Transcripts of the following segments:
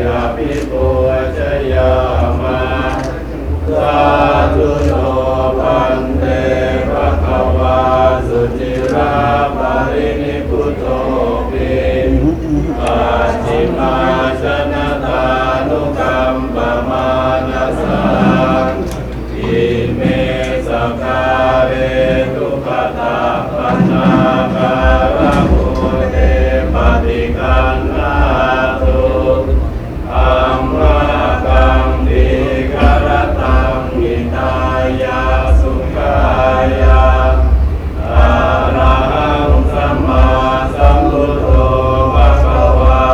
อภิปูชยามะสาธุโนพันเตภควาสุจิราภรินิพุตโตปิปัจฉิมาชนะตานุกัมปมานัสสังอิเมสกาเรตุปตาปนาการะโหเตปฏิคันนาตุอัมมากังติกรตังอิตายาสุขายาอะระหังสัมมาสัมพุทโธภะคะวา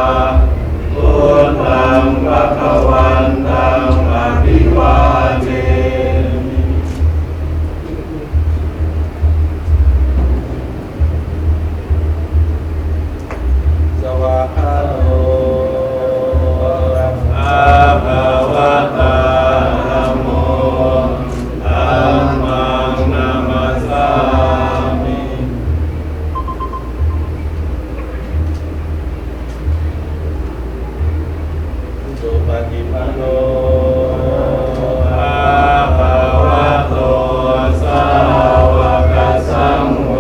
พุทธังภะคะวันตังอะภิวาเทสวะหาโตอะภะวะตาธัมโมธัมมังนามัสสามิสุปฏิปันโนภะคะวะโตสาวกสังโฆ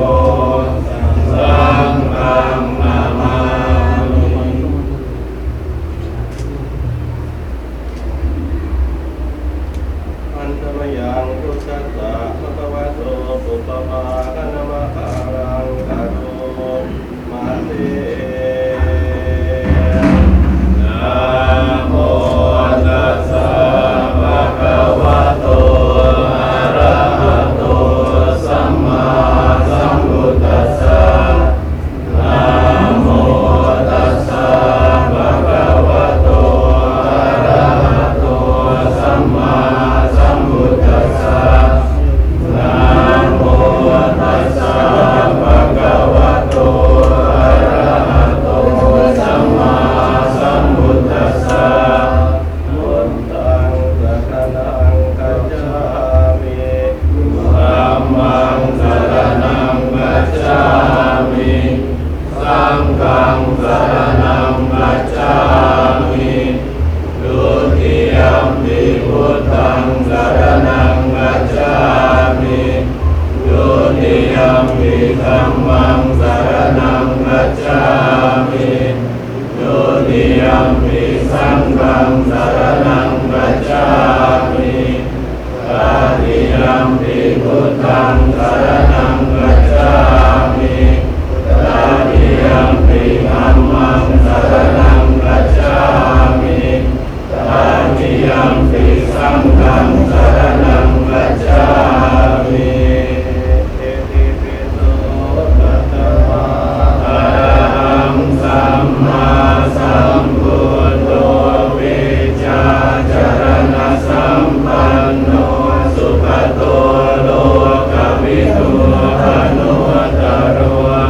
สังฆังนามามิ อันธมยังพุทธัสสะภะคะวะโตปุปปาคะนะมะคารังกะโตมาเตนะโมตัสสะภะคะวะโตอะระหะโตสัมมาสัมพุทธัสสะนะโมตัสสะภะคะวะโตอะระหะโตสัมมาสัมพุทธัสสะนะโมตัสสะภะคะวะโตอะระหะโตสัมมาสัมพุทธัสสะพุทธังสรณังคัจฉามิธัมมังสรณังคัจฉามิสังฆังสรณังคัจฉามิดุติยัมปิพุทธังสรณังคัจฉามิดุติยัมปิธัมมังสรณังคัจฉามิดุติยัมปิสังฆังสรณังคัจฉามิตติยัมปิพุทธังสรณังคัจฉามิตติยัมปิธัมมังสรณังคัจฉามิตติยัมปิสังฆังสรณังคัจฉามิเอติปิโสภะคะวะอะระหังสัมมาสัมพุทโธวิชาจารณสัมปันโนสุขโตโลกวิทูอนุตตโร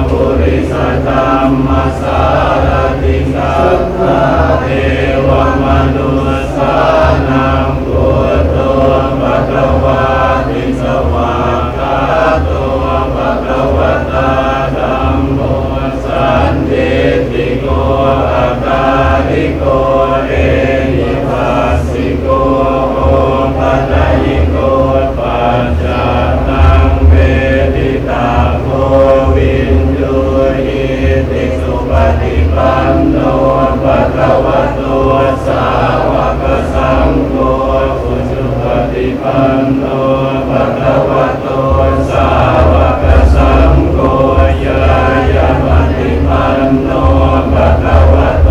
ปุริสธรรมสารติสัทธาเทวมนุสสานังพุทโธภะคะวาติสวากขาโตภะคะวะตาธัมโมสันทิติโกอาการิโกเอหิปัสสิโกโอปัญญิโกปัจจตังเวทิตาโควินยูหิติสุปฏิปันโนภะคะวะโตสาวกสังโฆสุปฏิปันโนภะคะวะโตสาวกสังโฆยายาปฏิปันโนภะคะวะโต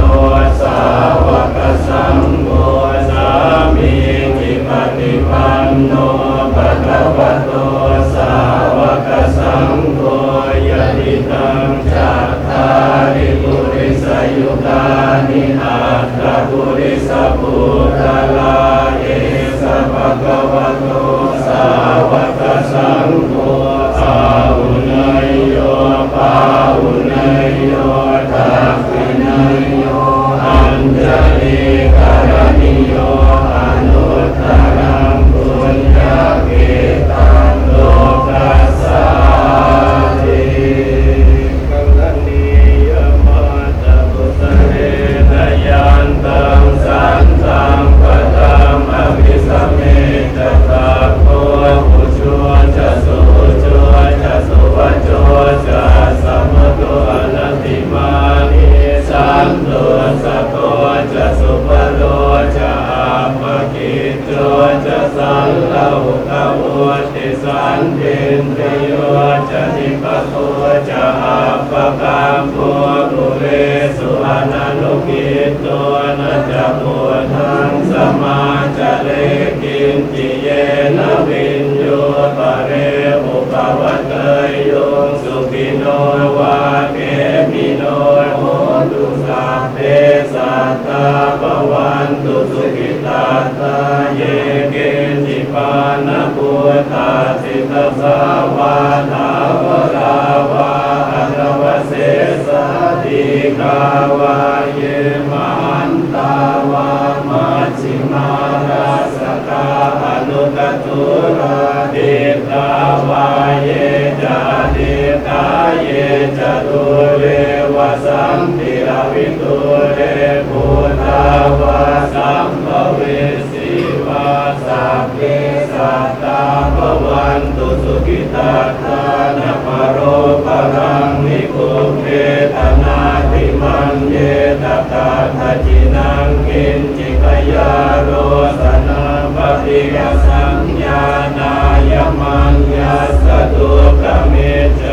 สาวกสังโฆสามีจิปฏิปันโนภะคะวะโตสาวกสังโฆยะติตังจัตตาริปุริสยุตานิอัตตปุริสปุตตะลาเอสะภะคะวะโตสาวกสังโฆอาหุเนยโยปาหุเนยโยทักขิเนยโยอัญจลิการณิโยอนุตตรังปุญญเกตังโลกัสสาติกัลลณียมัตตพุทธเดชยันตังสา จะสันลาหุกโวติสันตินทริโยจะนิปโตจะอัปปะกัมโพตุเรสุอนันตุกิตโตนะจะโพธังสมาจะเลกินจิเยนะวินโยปะเรอุปวัตเตยโยสุขิโนวาเกมิโนโหตุสัพเพสัตตาภวันตุสุขิตาตาเยเกจิปานะพุทธาสิตสาวาทาวราวาอัตวเสสะติกาวาเยมหันตาวามัชฌิมาราสกาอนุตตุระเดตาวาเยจาเดตาเยจตุเรวสัมติรวิตุเรปุตตาวาสัมภเวสีวาสัพเพสัตตาภวันตุสุขิตาทานะปโรปรังนิคุเปตนาติมันเยตตาทัจินังกินจิกยาโรสนาปฏิยสัญญานายมัญญาสตุกเมจ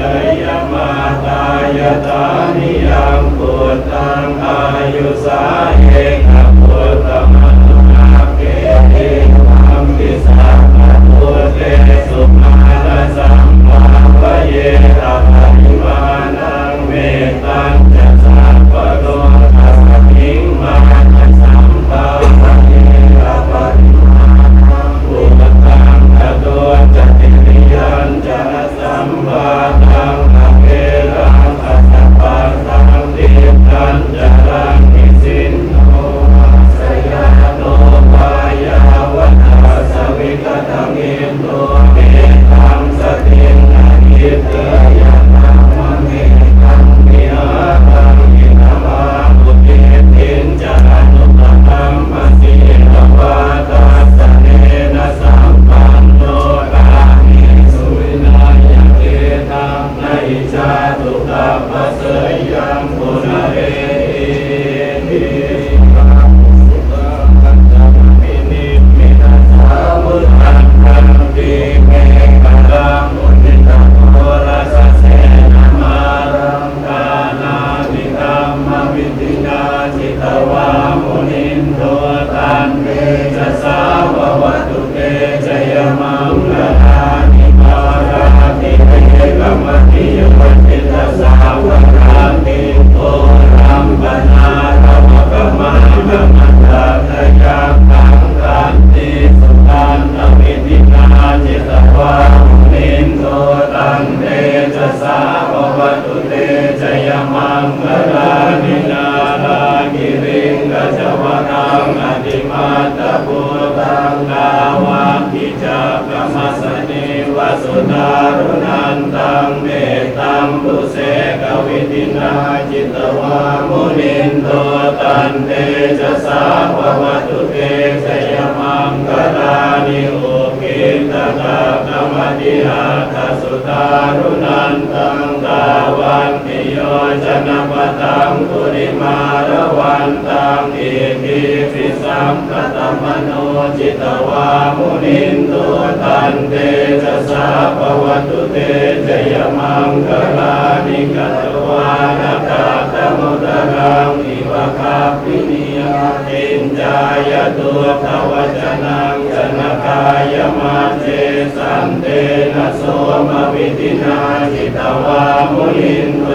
ยมาตายตานิยังปุตตังอายุสาเอกปุตตมนุนาเกเอวัมปิสัพพะพุทเตสุมาณสัมภาวะเยตาปริมาณังเมตัญจะสัพพะโลกัสมิงมานะสัมภาวะเยตาปริมาณังปุตตังตะโตจะติริยัญจะสัมภาตังอะเวรังอัสสะปัสสังติตัญจะรังนิสินโนสยาโนวายาวัฏฏาสวิกตมินโตเมตังสติงอนิเตยะนัมมะเมตังมิอาตังอินะมาปุติตินจะอนุตตัมมะสีลวาตัสสะเนนะสัมปันโนรามิสุวินัยเกตังนะอิจาตุตัปปะเสยยังปุนะเรติมินิมินาสามุตันตันติเมฆะมุนิตาโทรัสเสนะมารังกานามิธัมมวิตินาจิตวามุนินโทตันเตจะสาววัตุเตจยมังคลานิปาราติเตกมติโยจิตสาวราติโตรัมปนาระวะกมานะมัตตะทะยังตังตันติสุตันตวิตินาจิตวามุนินโทตันเตจะสาววัตุเตจยมังคลานินาลากิริงกัจวรังอติมาตะพุตังกาวากิจักขมัสสนิวสุตารุนันตังเมตัมปุเสกวิตินาจิตวามุนินโทตันเตจะสาววัตุเตจยมังคลานิโอกิตตะกมติอาทัสสุตารุนันตังกาวันติโยจนะปะตังปุริมาระวันตังอิทิปิสัมคตมโนจิตวามุนินโทตันเตจะสาภวตุเตจยมังคลานิกัตวานะกาตมุตรังอิวะคาปินิยตินจายตุทวจนังจนะกายมาเจสันเตนะโสมวิตินาจิตวามุนินโท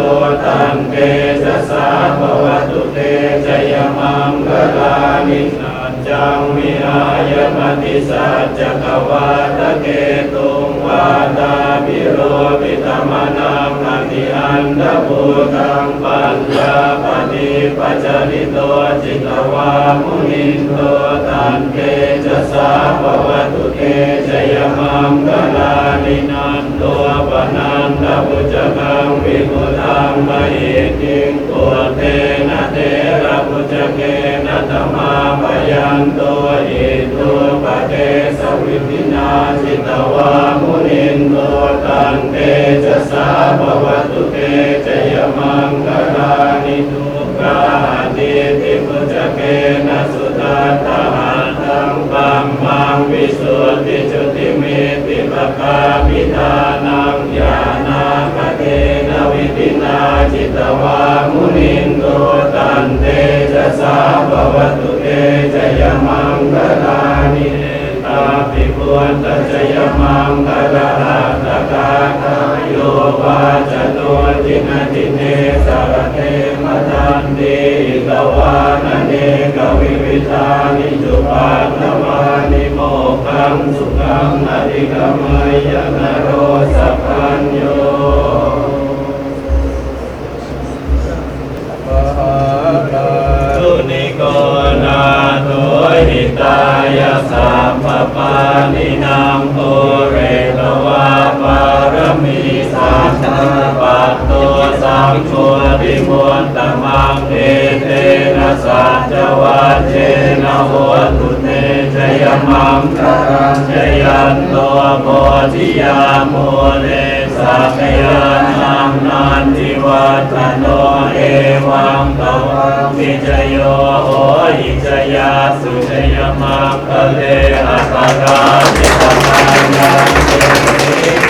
ตันเตจะสาภวตุเตจยมังคลานิสัจจังวิหายมติสัจจกวาตะเกตุงวาตาบิโรปิตมนังอติอันดภูตังปัญญาปฏิปัจจริโตจิตวามุนินโทตันเตจะสาภวตุเตจยมังคลานินันโตปนันทพุจกังวิมุตังมหิติงโกเตนะเทระพุจเกนะธรรมาปยันโตอิตุปเตสวิตินาจิตวามุนินโทตันเตจะสาภวตุเตจยมังคลานิทุกขาติติพุจเกนะสุตัตถะหันตังปัมมังวิ ตุเตชยมังคลานิตาภิกขุตัชยมังคลาตกาทายโยวาจโนทินาทิเนสารเทมตันติตวานเนกวิวิธานิจุปัตตมานิโมขังสุขังอธิกมยนโรสัพพัญโยสุนิโกนาโถหิตายาสัพพปานินามโภเรตวาปารมีสัมมาปัตโตสัมโฆติมุตตมังเอเตนะสัจวัจเจนะโหตุเตชยมังคลังชยันโตโพธิยาโมเลสัพยานังนันทิวัฒโนเอวังตวังวิจโยโหหิจยาสุจยมังคะเลอัปกาติตมังยัง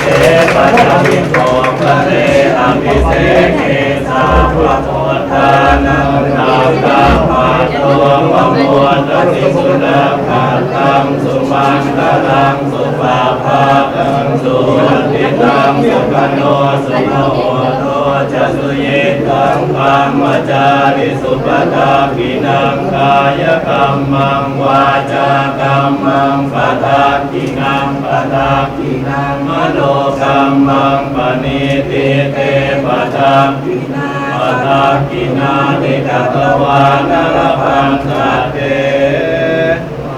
เตปัจจวิโกคะเลอภิเสเกสัพพะโพธานังนาคามาตัวมะโมตติสุนัขขังสุมังคลังสุภาภาคังสุติตังสุขโนสุโนโตจะสุเยตังธรรมจาริสุปตาปินังกายกรรมังวาจากรรมังปทากินังปทากินังมโนกรรมังปณิติเตปทากินังปทากินานิกัตวานรพันธะเต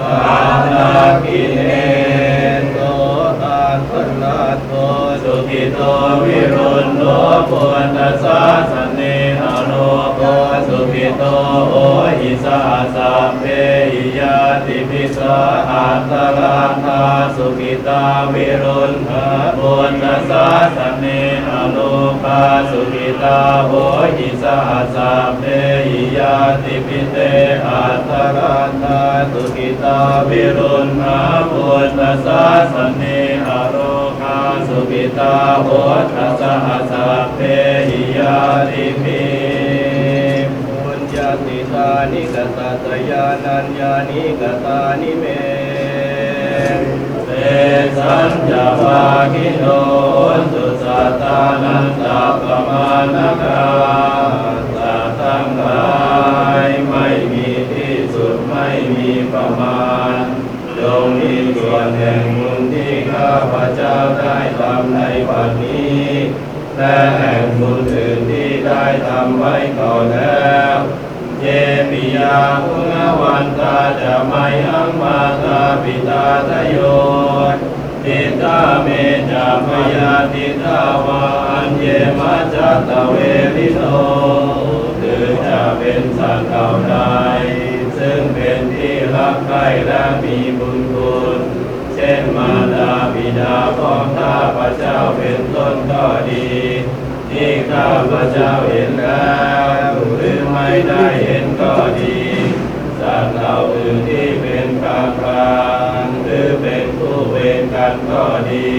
ปทากิเนโตอาคันนาโตสุขิโตวิรุณโตปุณตสาสเนหโนโกสุขิโตโอหิสาสัพเพหิยาติภิสาอัตตราธาสุขิตาวิรุณหปุณตสาสเนหโนกาสุขิตาโอหิสาสัพเพหิยาติภิเตอัตตราธาสุขิตาวิรุณหปุณตสาสเนหโนกาสุขิตาโหทัสสะสัพเพหิยาติภิปุญญาติตานิกตัตยานัญญานิกตานิเมเตสัญญาวาคิโนตุสัตตานันตาปมาณกาสัตว์ทั้งหลายไม่มีที่สุดไม่มีประมาณจงมีส่วนแห่งบุญที่ข้าพเจ้าได้ทำในบัดนี้และแห่งบุญอื่นที่ได้ทำไว้ก่อนแล้วเยปิยาภุณวันตาจะไม่อังมาตาปิตาทโยติตาเมจาพยาติตาวาอัญเยมัจจตเวริโนคือจะเป็นสัตว์เหล่าใดซึ่งเป็นที่รักใคร่และมีบุญคุณเช่นมารดาบิดาของข้าพเจ้าเป็นต้นก็ดีที่ข้าพเจ้าเห็นแล้วหรือไม่ได้เห็นก็ดีสัตว์เหล่าอื่นที่เป็นกลางกลางหรือเป็นผู้เวรกันก็ดี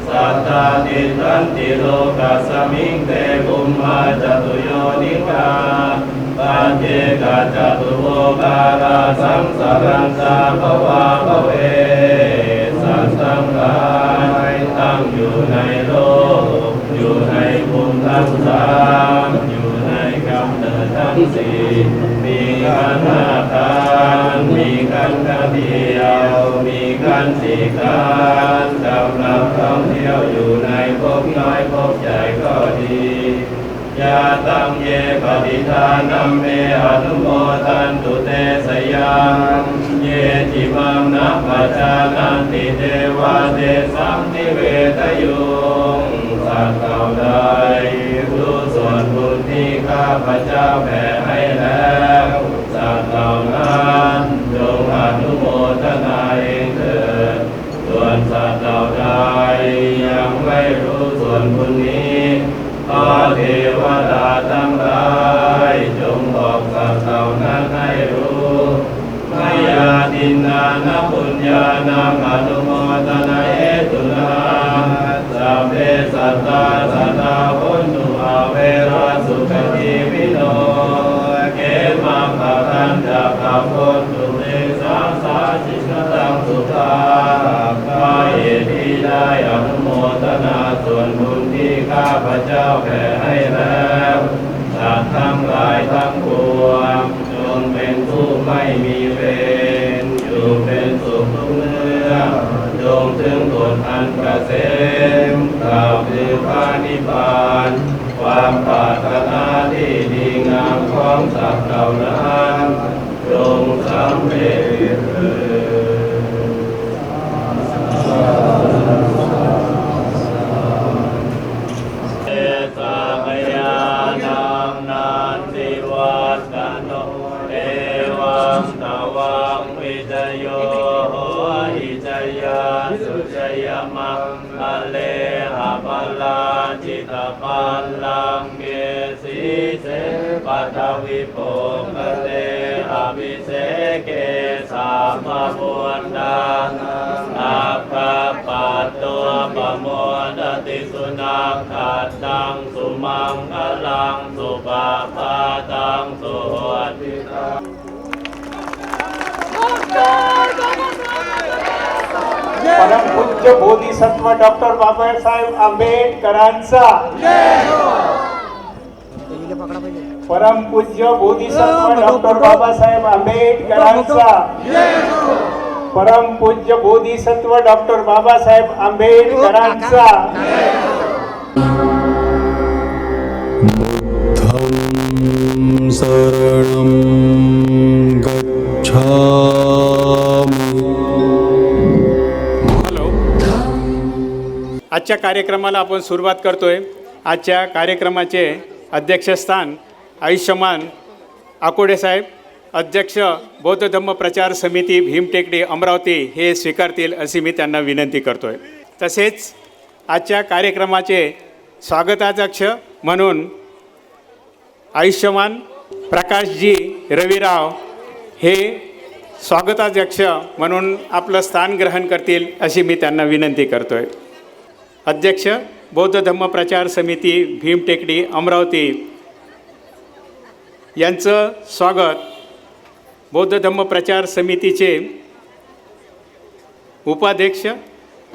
สัตตาติทันติโลกัสสมิงเตกุมมาจตุโยนิกาปัญเจกาจตุโวการาสังสารังสาภวาภเวสัตว์ทั้งหลายตั้งอยู่ในโลกอยู่ในภูมิทั้งสามอยู่ในกำเนิดทั้งสี่มีขันธ์ห้าขันธ์มีขันธ์เดียวมีขันธ์สี่ขันธ์กำลังท่องเที่ยวอยู่ในภพน้อยภพใหญ่ก็ดียาตังเยปฏิทานัมเมอนุโมทันตุเตสยังเยจิมังนัปปัจจานันติเทวาเตสัมนิเวทยุงสัตว์เหล่าใดรู้ส่วนบุญที่ข้าพเจ้าแผ่ให้แล้วสัตว์เหล่านั้นจงอนุโมทนาเองเถิดส่วนสัตว์เหล่าใดยังไม่รู้ส่วนบุญนี้ขอเทวดาทั้งหลายจงบอกสัตว์เหล่านั้นให้รู้มายาตินานะปุญญานังอนุโมทนาเอตุนาสัพเพสัตตาสัตตาพุทธุอาเวราสุขติวิโนเกมังภคันจะภา คนตุเตสาสาชิกตังสุตาข้าเอที่ได้อนุโมทนาส่วนบุญที่ข้าพเจ้าแผ่ให้แล้วสัตว์ทั้งหลายทั้งปวงจงเป็นผู้ไม่มีเวรอยู่เป็นสุขทุกเมื่อจงถึงผลอันเกษมกล่าวคือพระนิพพานความปรารถนาที่ดีงามของสัตว์เหล่านั้นจงสำเร็จเถิดสะพยานังนันติวัตตโนเอวังตวังวิจโยหิจยาสุจยมังอะเลหะปัลลาจิตปัลลังเกสีเสปัทวิโภคเตอภิเสเกสามบุญดานาคาปัตตัวปโมดติสุนัขขัดดังสุมังคลังสุปาปาตังสุวัติตังपरम पूज्य बोधिसत्व डॉक्टर बाबासाहेब आंबेडकरांचा परम पूज्य बोधिसत्व डॉक्टर बाबासाहेब आंबेडकरांचा परम पूज्य बोधिसत्व डॉक्टर बाबासाहेब आंबेडकरांचा बुद्धं शरणं गच्छामि। आजच्या कार्यक्रमाला आपण सुरुवात करतोय। आजच्या कार्यक्रमाचे अध्यक्षस्थान आयुष्यमान आकोडे साहेब अध्यक्ष बौद्ध धम्म प्रचार समिती भीमटेकडी अमरावती हे स्वीकारतील अशी मी त्यांना विनंती करतोय। तसेच आजच्या कार्यक्रमाचे स्वागताध्यक्ष म्हणून आयुष्यमान प्रकाशजी रविराव हे स्वागताध्यक्ष म्हणून आपलं स्थान ग्रहण करतील अशी मी त्यांना विनंती करतोय। अध्यक्ष बौद्ध धम्म प्रचार समिती भीमटेकडी अमरावती यांचं स्वागत बौद्ध धम्म प्रचार समितीचे उपाध्यक्ष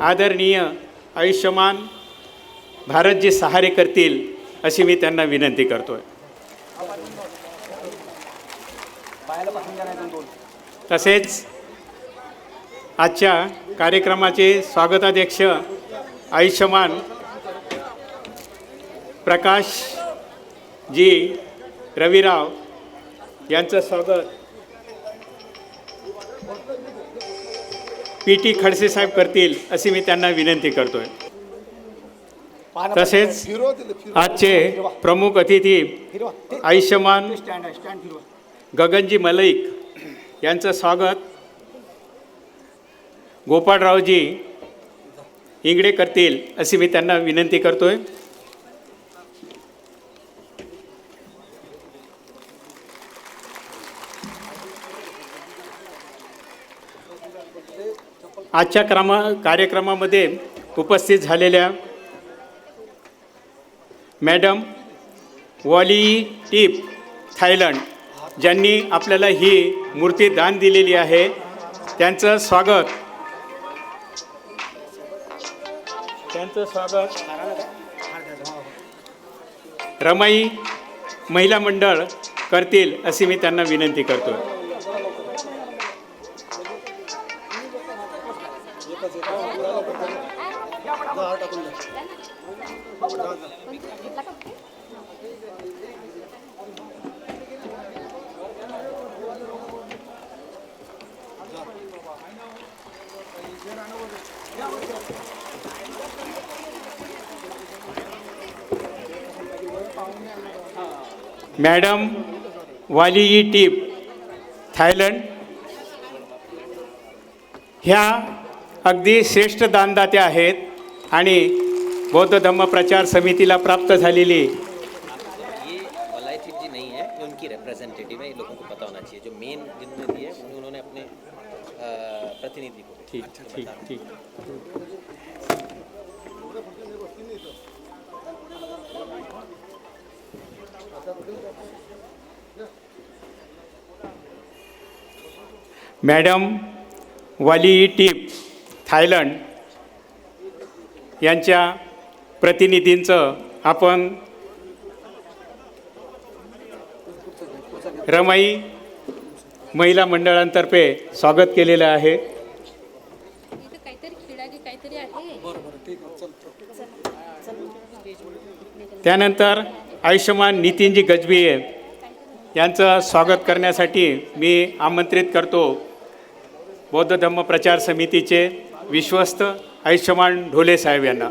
आदरणीय आयुष्यमान भारतजी सहारे करतील अशी मी त्यांना विनंती करतोय। तसेच आजच्या कार्यक्रमाचे स्वागताध्यक्ष आयुष्यमान प्रकाशजी रविराव यांचं स्वागत पी टी खडसे साहेब करतील अशी मी त्यांना विनंती करतोय। तसेच आजचे प्रमुख अतिथी आयुष्यमान गगनजी मलिक यांचं स्वागत गोपाळरावजी इंगडे करतील अशी मी त्यांना विनंती करतोय। आजच्या कार्यक्रमामध्ये उपस्थित झालेल्या मॅडम वॉली टीप थायलंड ज्यांनी आपल्याला ही मूर्ती दान दिलेली आहे त्यांचं स्वागत रमाई महिला मंडळ करतील अशी मी त्यांना विनंती करतो। मॅडम वाली टीप थायलंड ह्या अगदी श्रेष्ठ दानदात्या आहेत आणि बौद्ध धम्म प्रचार समितीला प्राप्त झालेली ये वलाई टिप जी नहीं है, ये उनकी रिप्रेजेंटेटिव है। ये लोगों को पता होना चाहिए। जो मेन जिन्होंने दिए उन्होंने अपने प्रतिनिधि को ठीक ठीक ठीक मॅडम वाली टीप थायलंड यांच्या प्रतिनिधींचं आपण रमाई महिला मंडळांतर्फे स्वागत केलेलं आहे. इथं काहीतरी खेळाली काहीतरी आहे. त्यानंतर आयुष्यमान नितीनजी गजबिये यांचं स्वागत करण्यासाठी मी आमंत्रित करतो बौद्ध धम्म प्रचार समितीचे विश्वस्त आयुष्यमान ढोले साहेब यांना.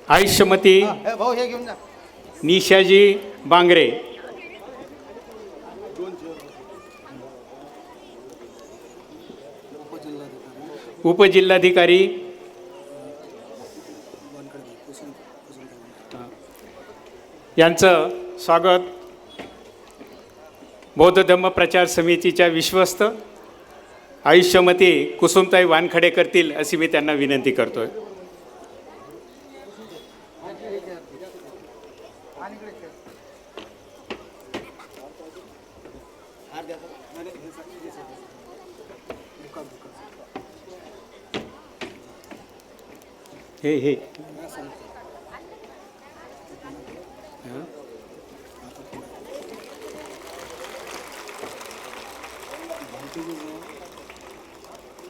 आयुष्यमती निशाजी बांगरे, उपजिल्हाधिकारी यांचं स्वागत बौद्ध धम्म प्रचार समितीच्या विश्वस्त आयुष्यमती कुसुमताई वानखडे करतील अशी मी त्यांना विनंती करतोय. हे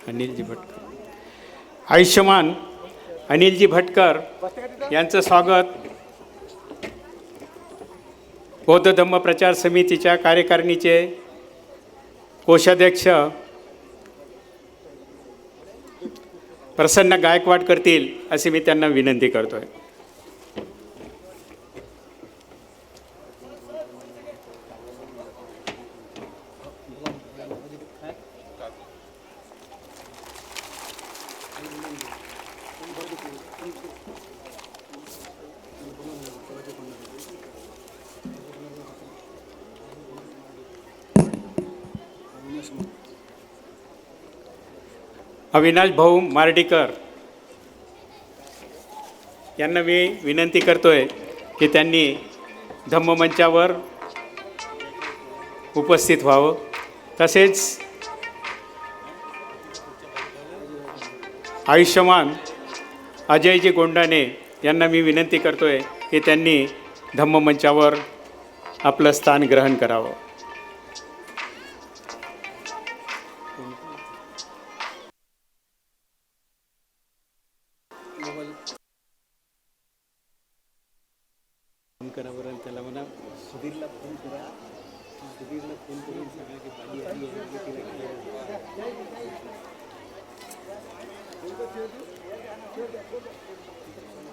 अनिलजी भटकर, आयुष्यमान अनिलजी भटकर यांचं स्वागत बौद्ध धम्म प्रचार समितीच्या कार्यकारिणीचे कोषाध्यक्ष प्रसन्न गायकवाड करतील अशी मी त्यांना विनंती करतोय. अविनाश भाऊ मार्डीकर यांना मी विनंती करतोय की त्यांनी धम्ममंचावर उपस्थित व्हावं. तसेच आयुष्यमान अजयजी गोंडाने यांना मी विनंती करतोय की त्यांनी धम्ममंचावर आपलं स्थान ग्रहण करावं. करा बरं त्याला म्हणा सुधीरला फोन करा, सुधीरला फोन करून सांगा की बाई आली आहे.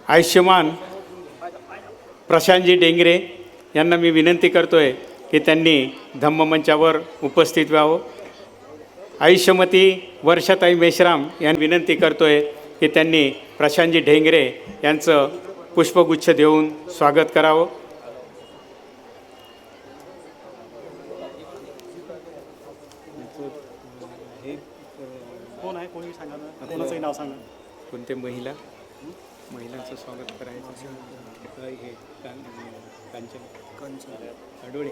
आयुष्यमान प्रशांतजी डेंगरे यांना मी विनंती करतोय की त्यांनी धम्ममंचावर उपस्थित व्हावं. आयुष्यमती वर्षाताई मेश्राम यांना विनंती करतोय की त्यांनी प्रशांतजी ढेंगरे यांचं पुष्पगुच्छ देऊन स्वागत करावं. कोण आहे कोणी सांगा ना, कोणाचंही नाव सांगा. कोणते महिलांचं स्वागत करायचं हे कांचन आडोळे.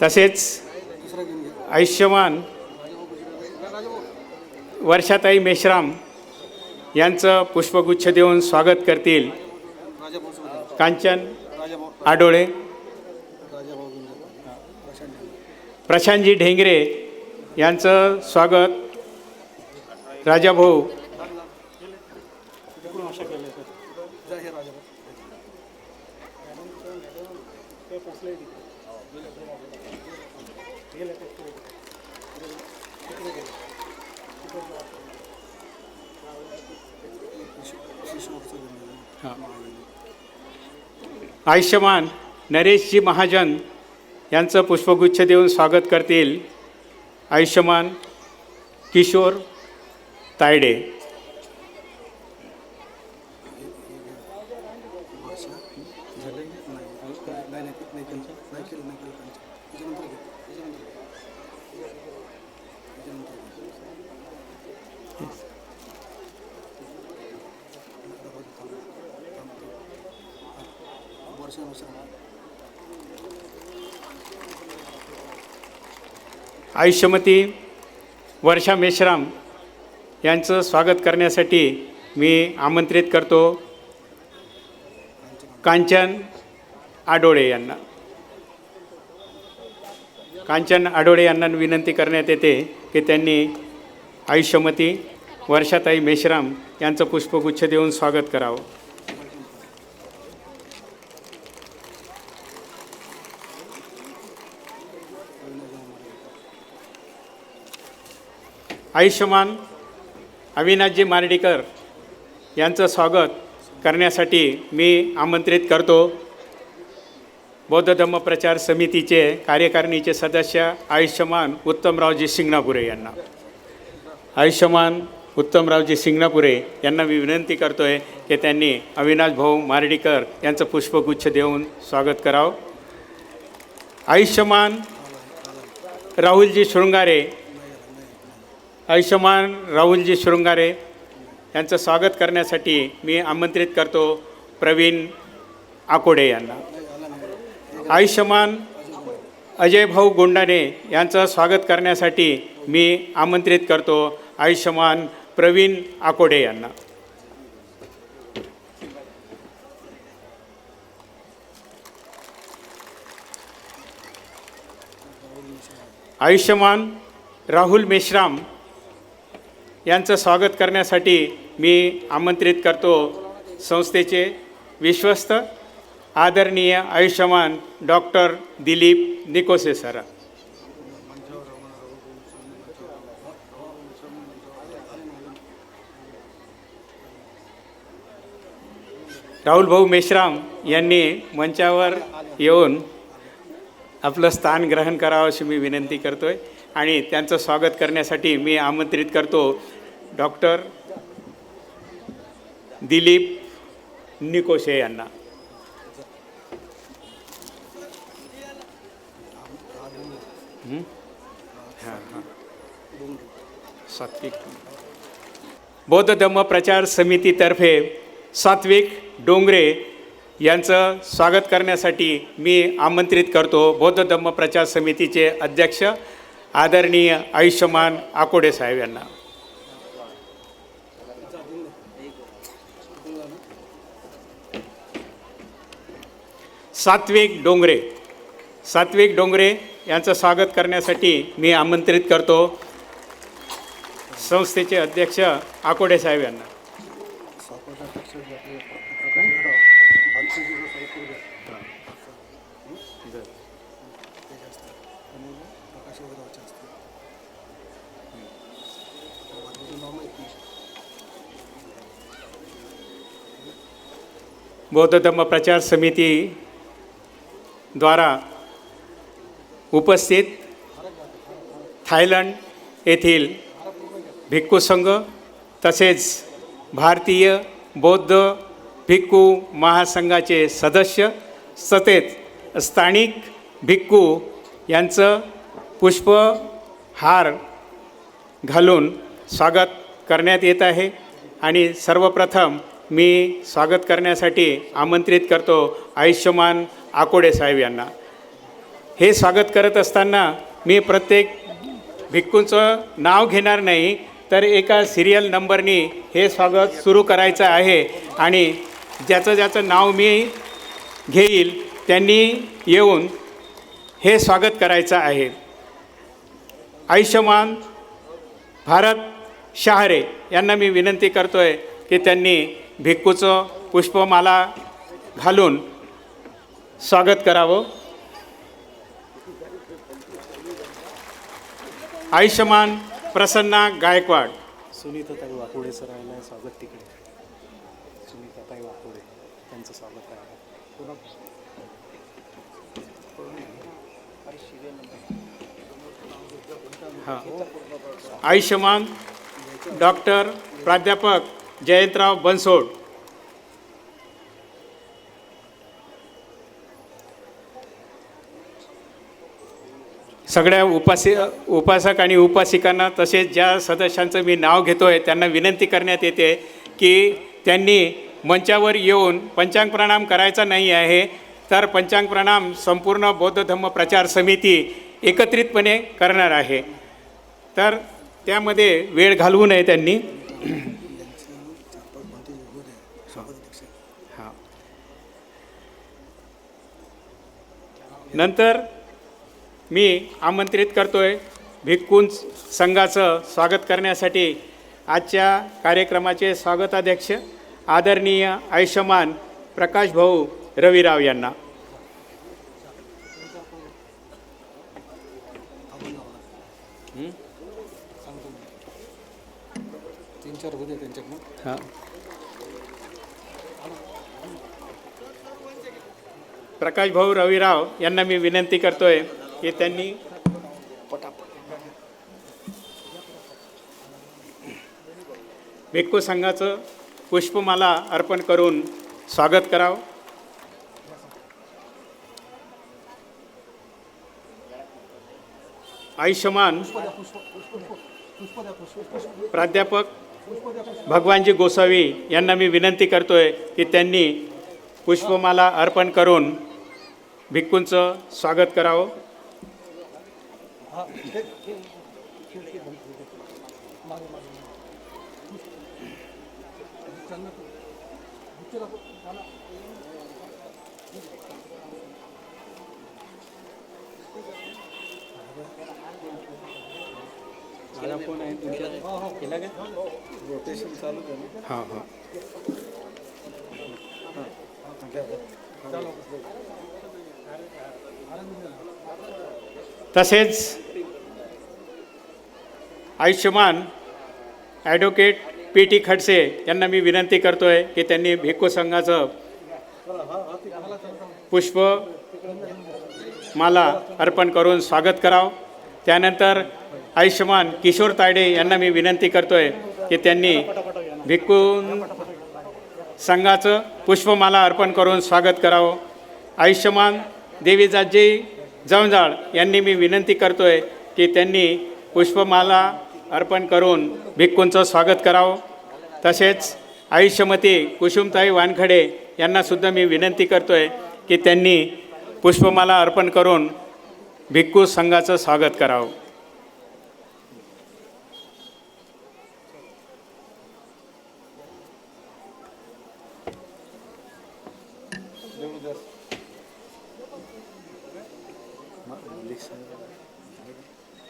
तसेच आयुष्यमान वर्षाताई मेश्राम यांचं पुष्पगुच्छ देऊन स्वागत करतील कांचन आडोळे. प्रशांतजी ढेंगरे यांचं स्वागत राजाभाऊ आयुष्यमान नरेशजी महाजन यांचं पुष्पगुच्छ देऊन स्वागत करतील आयुष्यमान किशोर तायडे. आयुष्यमती वर्षा मेश्राम यांचं स्वागत करण्यासाठी मी आमंत्रित करतो कांचन आडोळे यांना. कांचन आडोळे यांना विनंती करण्यात येते की त्यांनी आयुष्यमती वर्षाताई मेश्राम यांचं पुष्पगुच्छ देऊन स्वागत करावं. आयुष्यमान अविनाशजी मार्डीकर यांचं स्वागत करण्यासाठी मी आमंत्रित करतो बौद्ध धम्म प्रचार समितीचे कार्यकारिणीचे सदस्य आयुष्यमान उत्तमरावजी सिंगणापुरे यांना. आयुष्यमान उत्तमरावजी सिंगणापुरे यांना मी विनंती करतो आहे की त्यांनी अविनाश भाऊ मार्डीकर यांचं पुष्पगुच्छ देऊन स्वागत करावं. आयुष्यमान राहुलजी शृंगारे, आयुष्यमान राहुलजी शृंगारे यांचं स्वागत करण्यासाठी मी आमंत्रित करतो प्रवीण आकोडे यांना. आयुष्यमान अजय भाऊ गुंडाने यांचं स्वागत करण्यासाठी मी आमंत्रित करतो आयुष्यमान प्रवीण आकोडे यांना. आयुष्यमान राहुल मेश्राम यांचं स्वागत करण्यासाठी मी आमंत्रित करतो संस्थेचे विश्वस्त आदरणीय आयुष्यमान डॉक्टर दिलीप निकोसे सर. राहुल भाऊ मेश्राम यांनी मंचावर येऊन आपलं स्थान ग्रहण करावं अशी मी विनंती करतो आहे आणि त्यांचं स्वागत करण्यासाठी मी आमंत्रित करतो डॉक्टर दिलीप निकोशे यांना. सात्विक बौद्ध धम्म प्रचार समितीतर्फे सात्विक डोंगरे यांचं स्वागत करण्यासाठी मी आमंत्रित करतो बौद्ध धम्म प्रचार समितीचे अध्यक्ष आदरणीय आयुष्यमान आकोडे साहेब यांना. सात्विक डोंगरे यांचं स्वागत करण्यासाठी मी आमंत्रित करतो संस्थेचे अध्यक्ष आकोडे साहेब यांना. बौद्ध धम्म प्रचार समिती द्वारा उपस्थित थायलंड येथील भिक्खू संघ तसेच भारतीय बौद्ध भिक्खू महासंघाचे सदस्य तसेच स्थानिक भिक्खू यांचं पुष्पहार घालून स्वागत करण्यात येत आहे. आणि सर्वप्रथम मी स्वागत करण्यासाठी आमंत्रित करतो आयुष्यमान आकोडे साहेब यांना. हे स्वागत करत असताना मी प्रत्येक भिक्खूंचं नाव घेणार नाही तर एका सिरियल नंबरनी हे स्वागत सुरू करायचं आहे आणि ज्याचं नाव मी घेईल त्यांनी येऊन हे स्वागत करायचं आहे. आयुष्यमान भारत शहारे यांना मी विनंती करतो आहे की त्यांनी भिक्खूचं पुष्पमाला घालून स्वागत करावं. आयुष्यमान प्रसन्ना गायकवाड, सुनीताताई वाकोडे सरांना स्वागत तिकडे. सुनीताताई वाकोडे त्यांचं स्वागत आहे. हां, आयुष्यमान डॉक्टर प्राध्यापक जयंतराव बनसोड. सगळ्या उपासक आणि उपासिकांना तसेच ज्या सदस्यांचं मी नाव घेतो आहे त्यांना विनंती करण्यात येते की त्यांनी मंचावर येऊन पंचांग प्रणाम करायचा नाही आहे, तर पंचांग प्रणाम संपूर्ण बौद्ध धम्म प्रचार समिती एकत्रितपणे करणार आहे, तर त्यामध्ये वेळ घालवू नये त्यांनी. हां, नंतर मी आमंत्रित करतोय भिक्खूंज संघाचं स्वागत करण्यासाठी आजच्या कार्यक्रमाचे स्वागताध्यक्ष आदरणीय आयुष्यमान प्रकाश भाऊ रविराव यांना. हां, प्रकाश भाऊ रविराव यांना मी विनंती करतोय की त्यांनी भिक्खू संघाचं पुष्पमाला अर्पण करून स्वागत करावं. आयुष्यमान प्राध्यापक भगवानजी गोसावी यांना मी विनंती करतोय की त्यांनी पुष्पमाला अर्पण करून भिक्खूंचं स्वागत करावं. मला फोन आहे तुमच्या केला का? रोटेशन चालू आहे. हां हां, तसेच आयुष्यमान ॲडव्होकेट पी.टी. खडसे यांना मी विनंती करतोय की त्यांनी भिक्खू संघाचं पुष्प माला अर्पण करून स्वागत करावं. त्यानंतर आयुष्यमान किशोर तायडे यांना मी विनंती करतोय की त्यांनी भिक्खू संघाचं पुष्पमाला अर्पण करून स्वागत करावं. आयुष्यमान देवीदासजी जवंजाळ यांनी मी विनंती करतोय की त्यांनी पुष्पमाला अर्पण करून भिक्खूंचं स्वागत करावं. तसेच आयुष्यमती कुसुमताई वानखडे यांनासुद्धा मी विनंती करतोय की त्यांनी पुष्पमाला अर्पण करून भिक्खू संघाचं स्वागत करावं.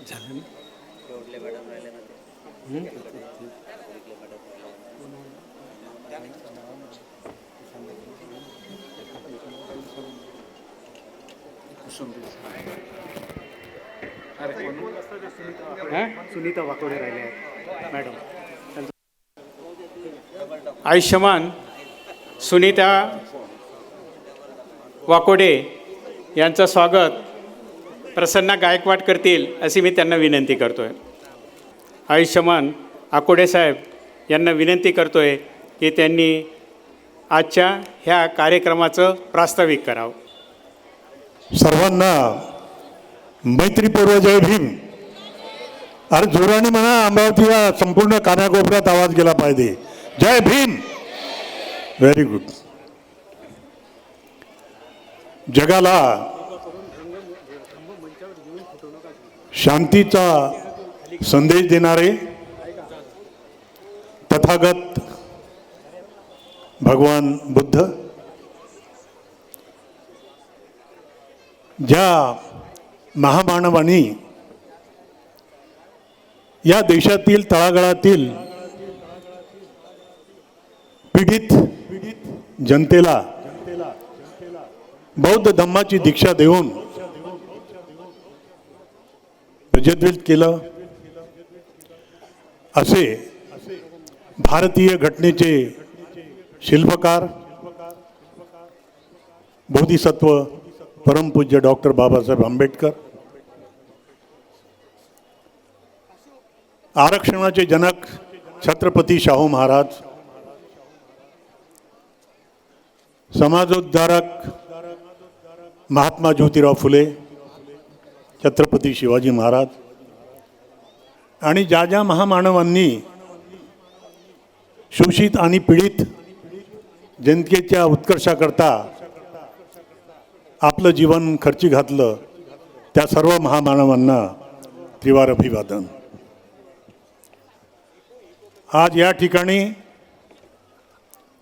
झालं सुनीता वाकोडे राहिले आहेत मॅडम. आयुष्यमान सुनीता वाकोडे यांचं स्वागत प्रसन्ना गायकवाड करतील अशी मी त्यांना विनंती करतो आहे. आयुष्यमान आकोडे साहेब यांना विनंती करतो आहे की त्यांनी आजच्या ह्या कार्यक्रमाचं प्रास्ताविक करावं. सर्वांना मैत्रीपूर्व जय भीम. अरे जोराने म्हणा, अमरावतीला संपूर्ण कानाकोपऱ्यात आवाज गेला पाहिजे. जय भीम. Very good. जगाला शांतीचा संदेश देणारे तथागत भगवान बुद्ध ज्या महामानवांनी या देशातील तळागाळातील पीडित जनतेला बौद्ध धम्माची दीक्षा देऊन प्रज्वलित केलं, असे भारतीय घटनेचे शिल्पकार बोधिसत्व परमपूज्य डॉक्टर बाबासाहेब आंबेडकर आरक्षणाचे जनक छत्रपती शाहू महाराज, समाजोद्धारक महात्मा ज्योतिराव फुले, छत्रपती शिवाजी महाराज आणि ज्या ज्या महामानवांनी शोषित आणि पीडित जनतेच्या उत्कर्षाकरता आपलं जीवन खर्ची घातलं, त्या सर्व महामानवांना त्रिवार अभिवादन. आज या ठिकाणी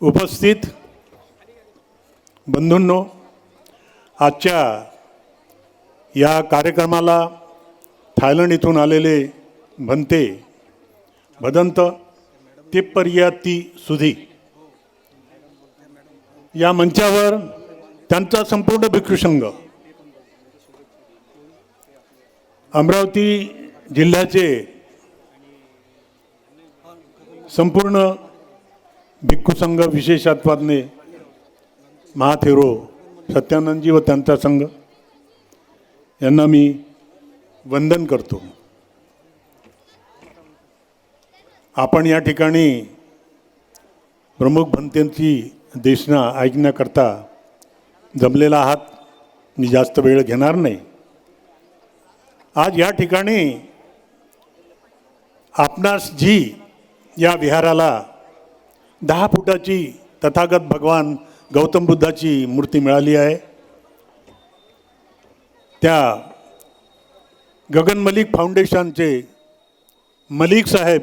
उपस्थित बंधूंनो, आजच्या या कार्यक्रमाला थायलंड इथून आलेले भंते भदंत तिप्पर्याती सुधी या मंचावर त्यांचा संपूर्ण भिक्षू संघ, अमरावती जिल्ह्याचे संपूर्ण भिक्खू संघ, विशेषत्वाने महाथेरो सत्यानंदजी व त्यांचा संघ यांना मी वंदन करतो. आपण या ठिकाणी प्रमुख भंतेंची देशना ऐकण्याकरता जमलेला आहात. मी जास्त वेळ घेणार नाही. आज या ठिकाणी आपणास जी या विहाराला 10 फुटाची तथागत भगवान गौतम बुद्धाची मूर्ती मिळाली आहे, त्या गगन मलिक फाउंडेशनचे मलिक साहेब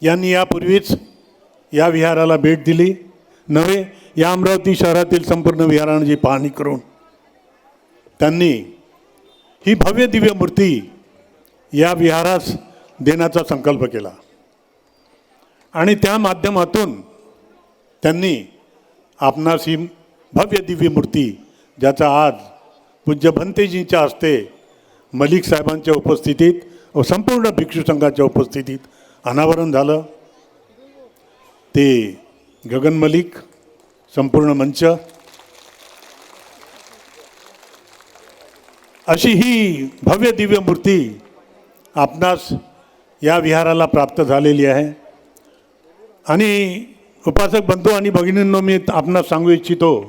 यांनी यापूर्वीच या विहाराला भेट दिली. नव्हे, या अमरावती शहरातील संपूर्ण विहारांची पाहणी करून त्यांनी ही भव्य दिव्य मूर्ती या विहारास देण्याचा संकल्प केला आणि त्या माध्यमातून त्यांनी आपणास ही भव्य दिव्य मूर्ती, ज्याचा आज पूज्य भंतेजींच्या हस्ते मलिक साहेबांच्या उपस्थितीत व संपूर्ण भिक्षू संघाच्या उपस्थितीत अनावरण झालं, ते गगन मलिक संपूर्ण मंच, अशी ही भव्य दिव्य मूर्ती आपणास या विहाराला प्राप्त झालेली आहे. आणि उपासक बंधू आणि भगिनींनो, मी आपणास सांगू इच्छितो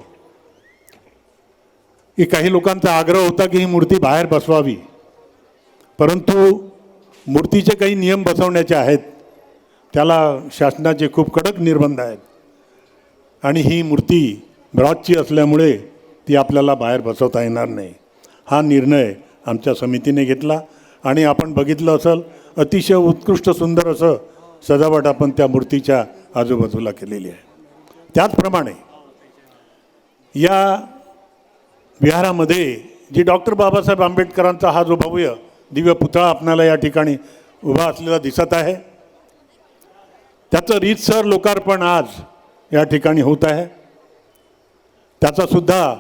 की काही लोकांचा आग्रह होता की ही मूर्ती बाहेर बसवावी, परंतु मूर्तीचे काही नियम बसवण्याचे आहेत, त्याला शासनाचे खूप कडक निर्बंध आहेत आणि ही मूर्ती ब्रॉन्झची असल्यामुळे ती आपल्याला बाहेर बसवता येणार नाही. हा निर्णय आमच्या समितीने घेतला आणि आपण बघितलं असेल, अतिशय उत्कृष्ट सुंदर असं सजावट आपण त्या मूर्तीच्या आजूबाजूला केलेली आहे. त्याचप्रमाणे या विहारामध्ये जी डॉक्टर बाबासाहेब आंबेडकरांचा हा जो भव्य दिव्य पुतळा आपल्याला या ठिकाणी उभा असलेला दिसत आहे, त्याचं रीतसर लोकार्पण आज या ठिकाणी होत आहे. त्याचासुद्धा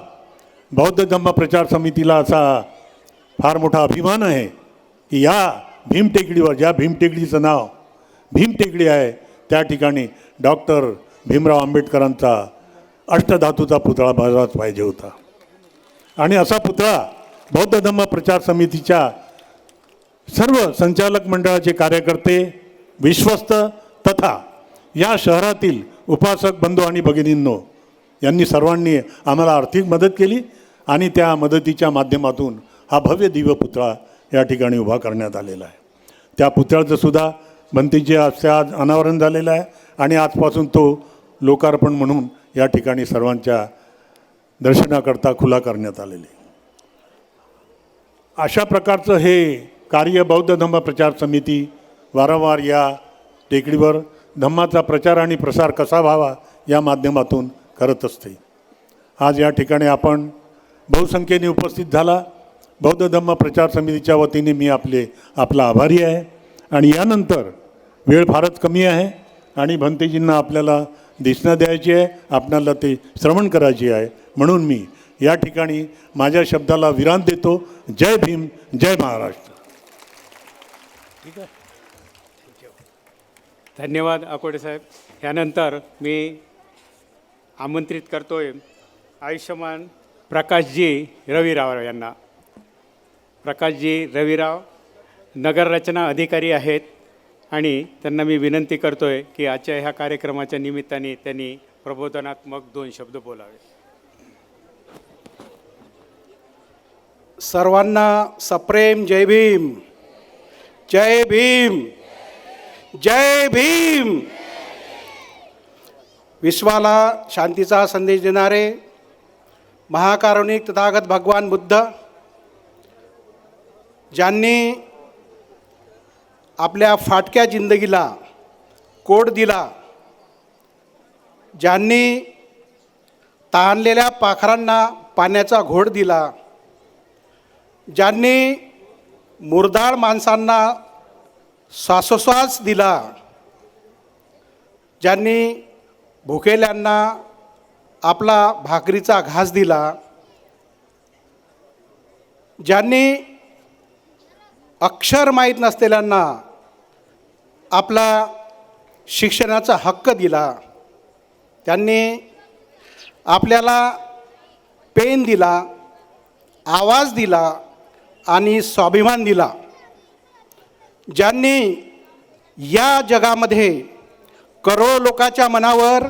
बौद्ध धम्म प्रचार समितीला असा फार मोठा अभिमान आहे की या भीमटेकडीवर, ज्या भीमटेकडीचं नाव भीमटेकडी आहे, त्या ठिकाणी डॉक्टर भीमराव आंबेडकरांचा अष्टधातूचा पुतळा बाजारात पाहिजे होता. आणि असा पुतळा बौद्ध धम्म प्रचार समितीच्या सर्व संचालक मंडळाचे कार्यकर्ते, विश्वस्त तथा या शहरातील उपासक बंधू आणि भगिनींनो यांनी सर्वांनी आम्हाला आर्थिक मदत केली आणि त्या मदतीच्या माध्यमातून हा भव्य दिव्य पुतळा या ठिकाणी उभा करण्यात आलेला आहे. त्या पुतळ्याचं सुद्धा भंतेजी आज अनावरण झालेलं आहे आणि आजपासून तो लोकार्पण म्हणून या ठिकाणी सर्वांच्या दर्शनाकरता खुला करण्यात आलेले. अशा प्रकारचं हे कार्य बौद्ध धम्म प्रचार समिती वारंवार या टेकडीवर धम्माचा प्रचार आणि प्रसार कसा व्हावा या माध्यमातून करत असते. आज या ठिकाणी आपण बहुसंख्येने उपस्थित झाला. बौद्ध धम्म प्रचार समितीच्या वतीने मी आपला आभारी आहे. आणि यानंतर वेळ फारच कमी आहे आणि भंतेजींना आपल्याला दिसना द्यायची आहे, आपल्याला ते श्रवण करायची आहे. म्हणून मी या ठिकाणी माझ्या शब्दाला विराम देतो. जय भीम, जय महाराष्ट्र. ठीक आहे, धन्यवाद अकोडे साहेब. यानंतर मी आमंत्रित करतोय आयुष्यमान प्रकाशजी रविराव यांना. प्रकाशजी रविराव नगररचना अधिकारी आहेत आणि त्यांना मी विनंती करतो आहे की आजच्या ह्या कार्यक्रमाच्या निमित्ताने त्यांनी प्रबोधनात्मक 2 शब्द बोलावे. सर्वांना सप्रेम जय भीम. जय भीम. जय भीम. विश्वाला शांतीचा संदेश देणारे महाकारुणिक तथागत भगवान बुद्ध, ज्यांनी आपल्या फाटक्या जिंदगीला कोड दिला, ज्यांनी ताणलेल्या पाखरांना पाण्याचा घोड दिला, ज्यांनी मुरदाळ माणसांना श्वासोश्वास दिला, ज्यांनी भुकेल्यांना आपला भाकरीचा घास दिला, ज्यांनी अक्षर माहीत नसलेल्यांना आपला शिक्षणाचा हक्क दिला, त्यांनी आपल्याला पेन दिला, आवाज दिला आणि स्वाभिमान दिला, ज्यांनी या जगामध्ये करोडो लोकांच्या मनावर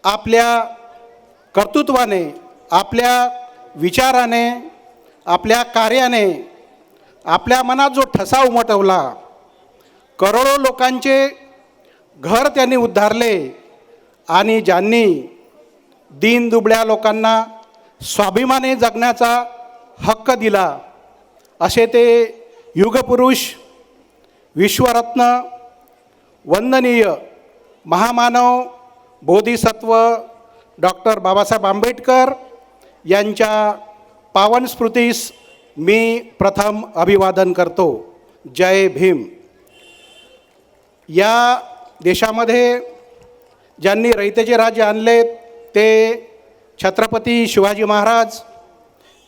आपल्या कर्तृत्वाने, आपल्या विचाराने, आपल्या कार्याने आपल्या मनात जो ठसा उमटवला, करोडो लोकांचे घर त्यांनी उद्धारले आणि ज्यांनी दीनदुबळ्या लोकांना स्वाभिमाने जगण्याचा हक्क दिला, असे ते युगपुरुष, विश्वरत्न, वंदनीय महामानव, बोधिसत्व डॉक्टर बाबासाहेब आंबेडकर यांच्या पावन स्मृतीस मी प्रथम अभिवादन करतो. जय भीम. या देशामध्ये ज्यांनी रयतेचे राज्य आणले ते छत्रपती शिवाजी महाराज,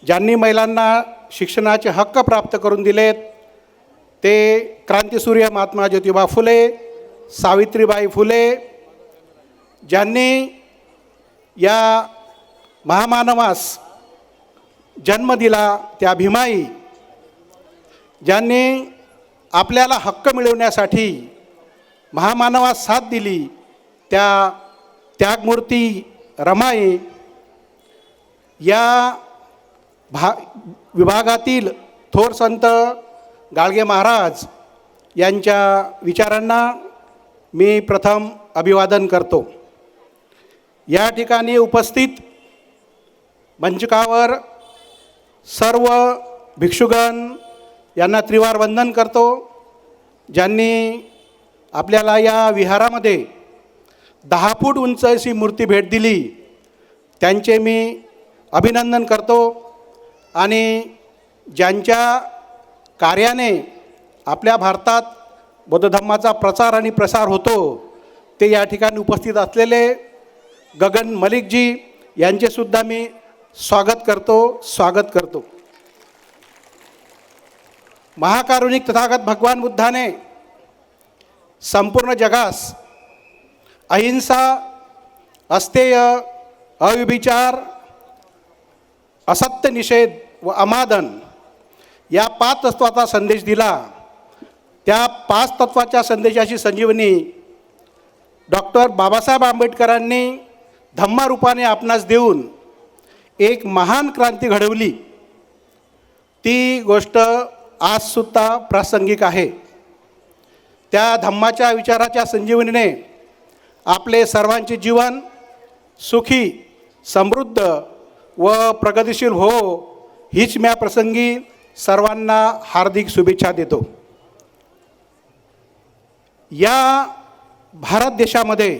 ज्यांनी महिलांना शिक्षणाचे हक्क प्राप्त करून दिलेत ते क्रांतिसूर्य महात्मा ज्योतिबा फुले, सावित्रीबाई फुले, ज्यांनी या महामानवास जन्म दिला त्या भीमाई, ज्यांनी आपल्याला हक्क मिळवण्यासाठी महामानवास साथ दिली त्या त्यागमूर्ती रमाई, या विभागातील थोर संत गाडगे महाराज यांच्या विचारांना मी प्रथम अभिवादन करतो. या ठिकाणी उपस्थित मंचकावर सर्व भिक्षुगण यांना त्रिवार वंदन करतो, ज्यांनी आपल्याला या विहारामध्ये 10 फूट उंच अशी मूर्ती भेट दिली, त्यांचे मी अभिनंदन करतो. आणि ज्यांच्या कार्याने आपल्या भारतात बौद्ध धर्माचा प्रचार आणि प्रसार होतो ते या ठिकाणी उपस्थित असलेले गगन मलिकजी यांचेसुद्धा मी स्वागत करतो. महाकारुणिक तथागत भगवान बुद्धाने संपूर्ण जगास अहिंसा, अस्तेय, अव्यभिचार, असत्य निषेध व अमादन या 5 तत्वाचा संदेश दिला. त्या 5 तत्वाच्या संदेशाची संजीवनी डॉक्टर बाबासाहेब आंबेडकरांनी धम्मरूपाने आपणास देऊन एक महान क्रांती घडवली. ती गोष्ट आजसुद्धा प्रासंगिक आहे. त्या धम्माच्या विचाराच्या संजीवनीने आपले सर्वांचे जीवन सुखी, समृद्ध व प्रगतिशील हो, हीच म्या प्रसंगी सर्वांना हार्दिक शुभेच्छा देतो. या भारत देशामध्ये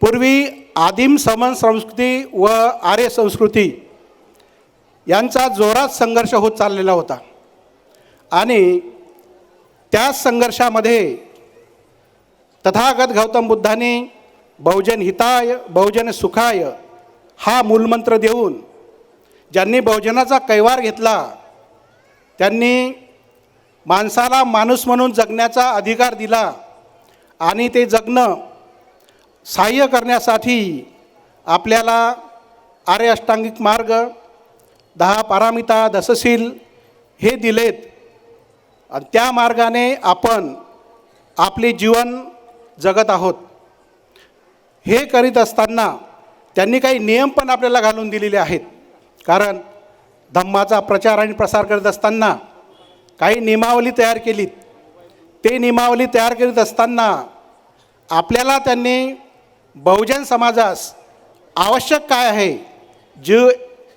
पूर्वी आदिम समन संस्कृती व आर्य संस्कृती यांचा जोरात संघर्ष होत चाललेला होता आणि त्याच संघर्षामध्ये तथागत गौतम बुद्धांनी बहुजन हिताय बहुजन सुखाय हा मूलमंत्र देऊन ज्यांनी बहुजनाचा कैवार घेतला, त्यांनी माणसाला माणूस म्हणून जगण्याचा अधिकार दिला आणि ते जगणं सहाय्य करण्यासाठी आपल्याला आर्य अष्टांगिक मार्ग, 10 पारामिता, दशशील हे दिलेत. आणि त्या मार्गाने आपण आपले जीवन जगत आहोत. हे करीत असताना त्यांनी काही नियम पण आपल्याला घालून दिलेले आहेत. कारण धम्माचा प्रचार आणि प्रसार करत असताना काही नियमावली तयार केलीत. ते नियमावली तयार करीत असताना आपल्याला त्यांनी बहुजन समाजास आवश्यक काय आहे,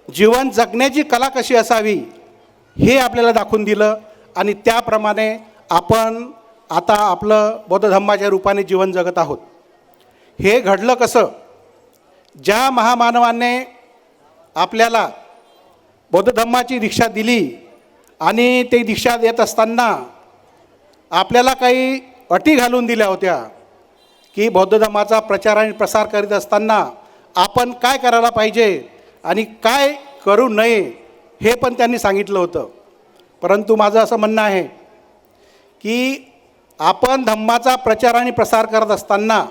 जीवन जगण्याची कला कशी असावी हे आपल्याला दाखवून दिलं. आणि त्याप्रमाणे आपण आता आपलं बौद्ध धम्माच्या रूपाने जीवन जगत आहोत. हे घडलं कसं? ज्या महामानवाने आपल्याला बौद्ध धम्माची दीक्षा दिली आणि ते दीक्षा देत असताना आपल्याला काही अटी घालून दिल्या होत्या की बौद्ध धम्माचा प्रचार आणि प्रसार करीत असताना आपण काय करायला पाहिजे आणि काय करू नये हे पण त्यांनी सांगितलं होतं. परंतु माझं असं म्हणणं आहे की आपण धम्माचा प्रचार आणि प्रसार करत असताना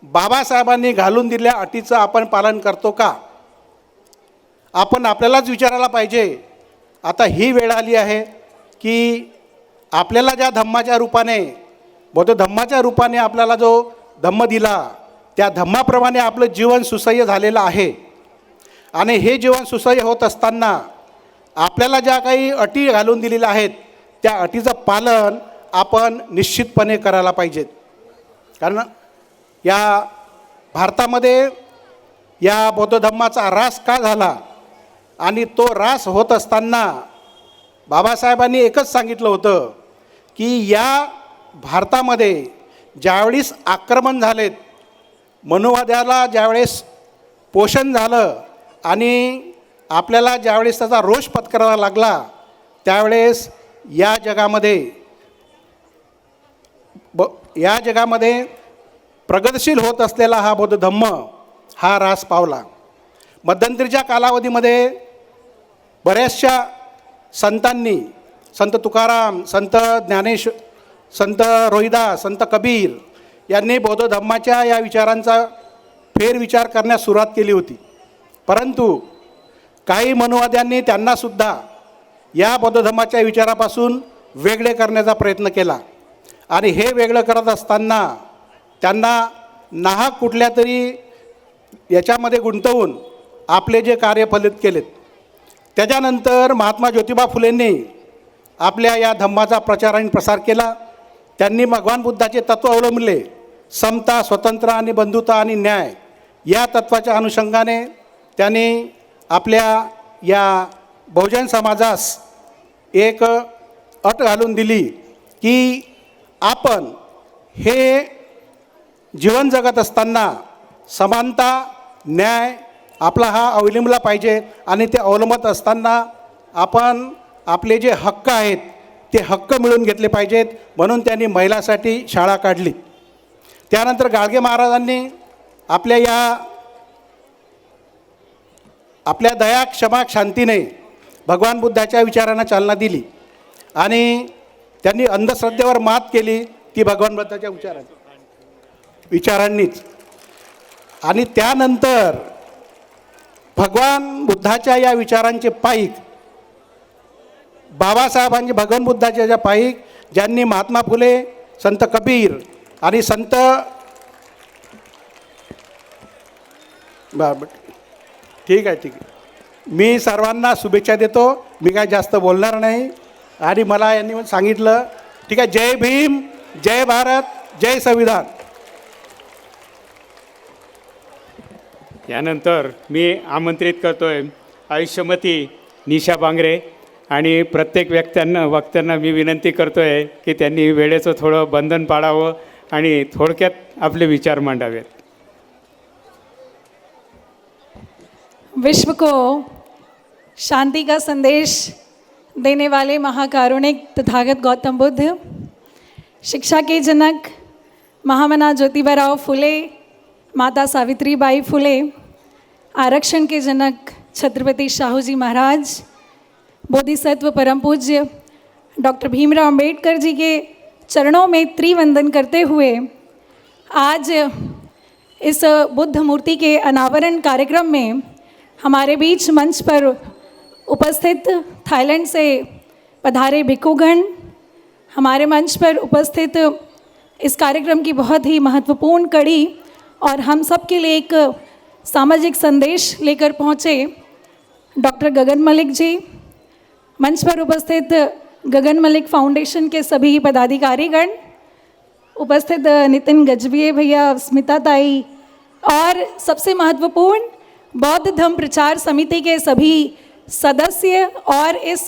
बाबासाहेबांनी घालून दिलेल्या अटीचं आपण पालन करतो का? आपण आपल्यालाच विचारायला पाहिजे. आता ही वेळ आली आहे की आपल्याला ज्या धम्माच्या रूपाने बौद्ध धम्माच्या रूपाने आपल्याला जो धम्म दिला त्या धम्माप्रमाणे आपलं जीवन सुसह्य झालेलं आहे. आणि हे जीवन सुसह्य होत असताना आपल्याला ज्या काही अटी घालून दिलेल्या आहेत त्या अटीचं पालन आपण निश्चितपणे करायला पाहिजेत. कारण या भारतामध्ये या बौद्ध धम्माचा ऱ्हास का झाला आणि तो ऱ्हास होत असताना बाबासाहेबांनी एकच सांगितलं होतं की या भारतामध्ये ज्यावेळेस आक्रमण झालेत, मनुवाद्याला ज्यावेळेस पोषण झालं आणि आपल्याला ज्यावेळेस त्याचा रोष पत्करावा लागला त्यावेळेस या जगामध्ये प्रगतशील होत असलेला हा बौद्ध धम्म हा ऱ्हास पावला. मध्यंतरीच्या कालावधीमध्ये बऱ्याचशा संतांनी, संत तुकाराम, संत ज्ञानेश्वर, संत रोहिदास, संत कबीर यांनी बौद्ध धम्माच्या या विचारांचा फेरविचार करण्यास सुरुवात केली होती. परंतु काही मनुवाद्यांनी त्यांनासुद्धा या बौद्ध धम्माच्या विचारापासून वेगळे करण्याचा प्रयत्न केला. आणि हे वेगळं करत असताना त्यांना नाहक कुठल्या तरी याच्यामध्ये गुंतवून आपले जे कार्य फलित केलेत. त्याच्यानंतर महात्मा ज्योतिबा फुलेंनी आपल्या या धम्माचा प्रचार आणि प्रसार केला. त्यांनी भगवान बुद्धाचे तत्त्व अवलंबले. समता, स्वतंत्र आणि बंधुता आणि न्याय या तत्त्वाच्या अनुषंगाने त्यांनी आपल्या या बहुजन समाजास एक अट घालून दिली की आपण हे जीवन जगत असताना समानता, न्याय आपला हा अवलंबला पाहिजे. आणि ते अवलंबत असताना आपण आपले जे हक्क आहेत ते हक्क मिळवून घेतले पाहिजेत. म्हणून त्यांनी महिलांसाठी शाळा काढली. त्यानंतर गाडगे महाराजांनी आपल्या दया, क्षमा, शांतीने भगवान बुद्धाच्या विचारांना चालना दिली आणि त्यांनी अंधश्रद्धेवर मात केली ती भगवान बुद्धाच्या विचारांनीच. आणि त्यानंतर भगवान बुद्धाच्या या विचारांचे पाईक बाबासाहेबांचे, भगवान बुद्धाच्या ज्या पाईक ज्यांनी महात्मा फुले, संत कबीर आणि संत ठीक आहे. मी सर्वांना शुभेच्छा देतो. मी काय जास्त बोलणार नाही. आणि मला यांनी सांगितलं ठीक आहे. जय भीम, जय भारत, जय संविधान. यानंतर मी आमंत्रित करतोय आयुष्यमती निशा बांगरे आणि प्रत्येक वक्त्यांना मी विनंती करतोय की त्यांनी वेळेचं थोडं बंधन पाळावं आणि थोडक्यात आपले विचार मांडावेत. विश्व को शांति का संदेश देने वाले महाकारुणिक तथागत गौतम बुद्ध, शिक्षा के जनक महामना ज्योतिबा फुले, माता सावित्रीबाई फुले, आरक्षण के जनक छत्रपति शाहूजी महाराज, बोधिसत्व परम पूज्य डॉक्टर भीमराव अंबेडकर जी के चरणों में त्रिवंदन करते हुए आज इस बुद्ध मूर्ति के अनावरण कार्यक्रम में हमारे बीच मंच पर उपस्थित थाईलैंड से पधारे भिक्षुगण, हमारे मंच पर उपस्थित इस कार्यक्रम की बहुत ही महत्वपूर्ण कड़ी और हम सब के लिए एक सामाजिक संदेश लेकर पहुँचे डॉक्टर गगन मलिक जी, मंच पर उपस्थित गगन मलिक फाउंडेशन के सभी पदाधिकारीगण, उपस्थित नितिन गजबिये भैया, स्मिता ताई और सबसे महत्वपूर्ण बौद्ध धम्म प्रचार समिति के सभी सदस्य और इस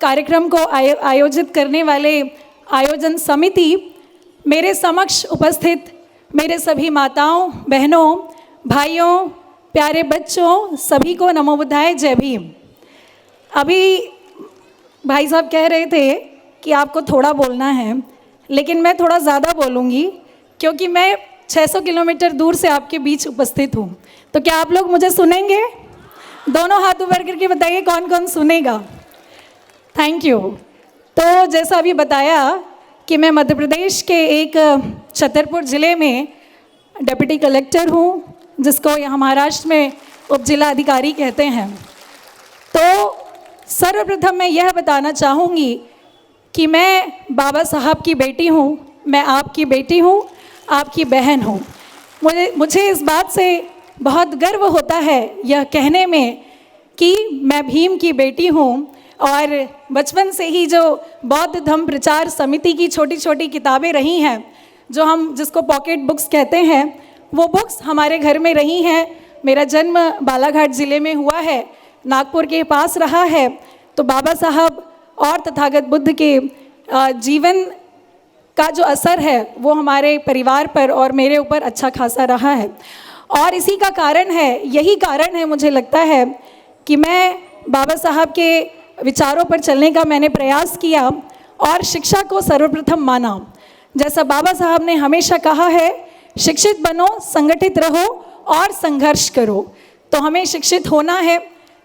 कार्यक्रम को आयोजित करने वाले आयोजन समिति, मेरे समक्ष उपस्थित मेरे सभी माताओं, बहनों, भाइयों, प्यारे बच्चों, सभी को नमो बुद्धाय, जय भीम। अभी भाई साहब कह रहे थे कि आपको थोड़ा बोलना है, लेकिन मैं थोड़ा ज़्यादा बोलूँगी क्योंकि मैं 600 किलोमीटर दूर से आपके बीच उपस्थित हूँ। तो क्या आप लोग मुझे सुनेंगे? दोनों हाथ ऊपर करके बताइए कौन कौन सुनेगा। Thank you. तो जैसा अभी बताया कि मैं मध्य प्रदेश के एक छतरपुर ज़िले में डिप्टी कलेक्टर हूँ, जिसको यहाँ महाराष्ट्र में उप जिला अधिकारी कहते हैं। तो सर्वप्रथम मैं यह बताना चाहूँगी कि मैं बाबा साहब की बेटी हूँ, मैं आपकी बेटी हूँ, आपकी बहन हूँ। मुझे इस बात से बहुत गर्व होता है यह कहने में कि मैं भीम की बेटी हूँ और बचपन से ही जो बौद्ध धम्म प्रचार समिति की छोटी छोटी किताबें रही हैं, जो हम जिसको पॉकेट बुक्स कहते हैं, वो बुक्स हमारे घर में रही हैं। मेरा जन्म बालाघाट ज़िले में हुआ है, नागपुर के पास रहा है। तो बाबा साहब और तथागत बुद्ध के जीवन का जो असर है वो हमारे परिवार पर और मेरे ऊपर अच्छा खासा रहा है। और इसी का कारण है, यही कारण है मुझे लगता है कि मैं बाबा साहब के विचारों पर चलने का मैंने प्रयास किया और शिक्षा को सर्वप्रथम माना। जैसा बाबा साहब ने हमेशा कहा है, शिक्षित बनो, संगठित रहो और संघर्ष करो। तो हमें शिक्षित होना है।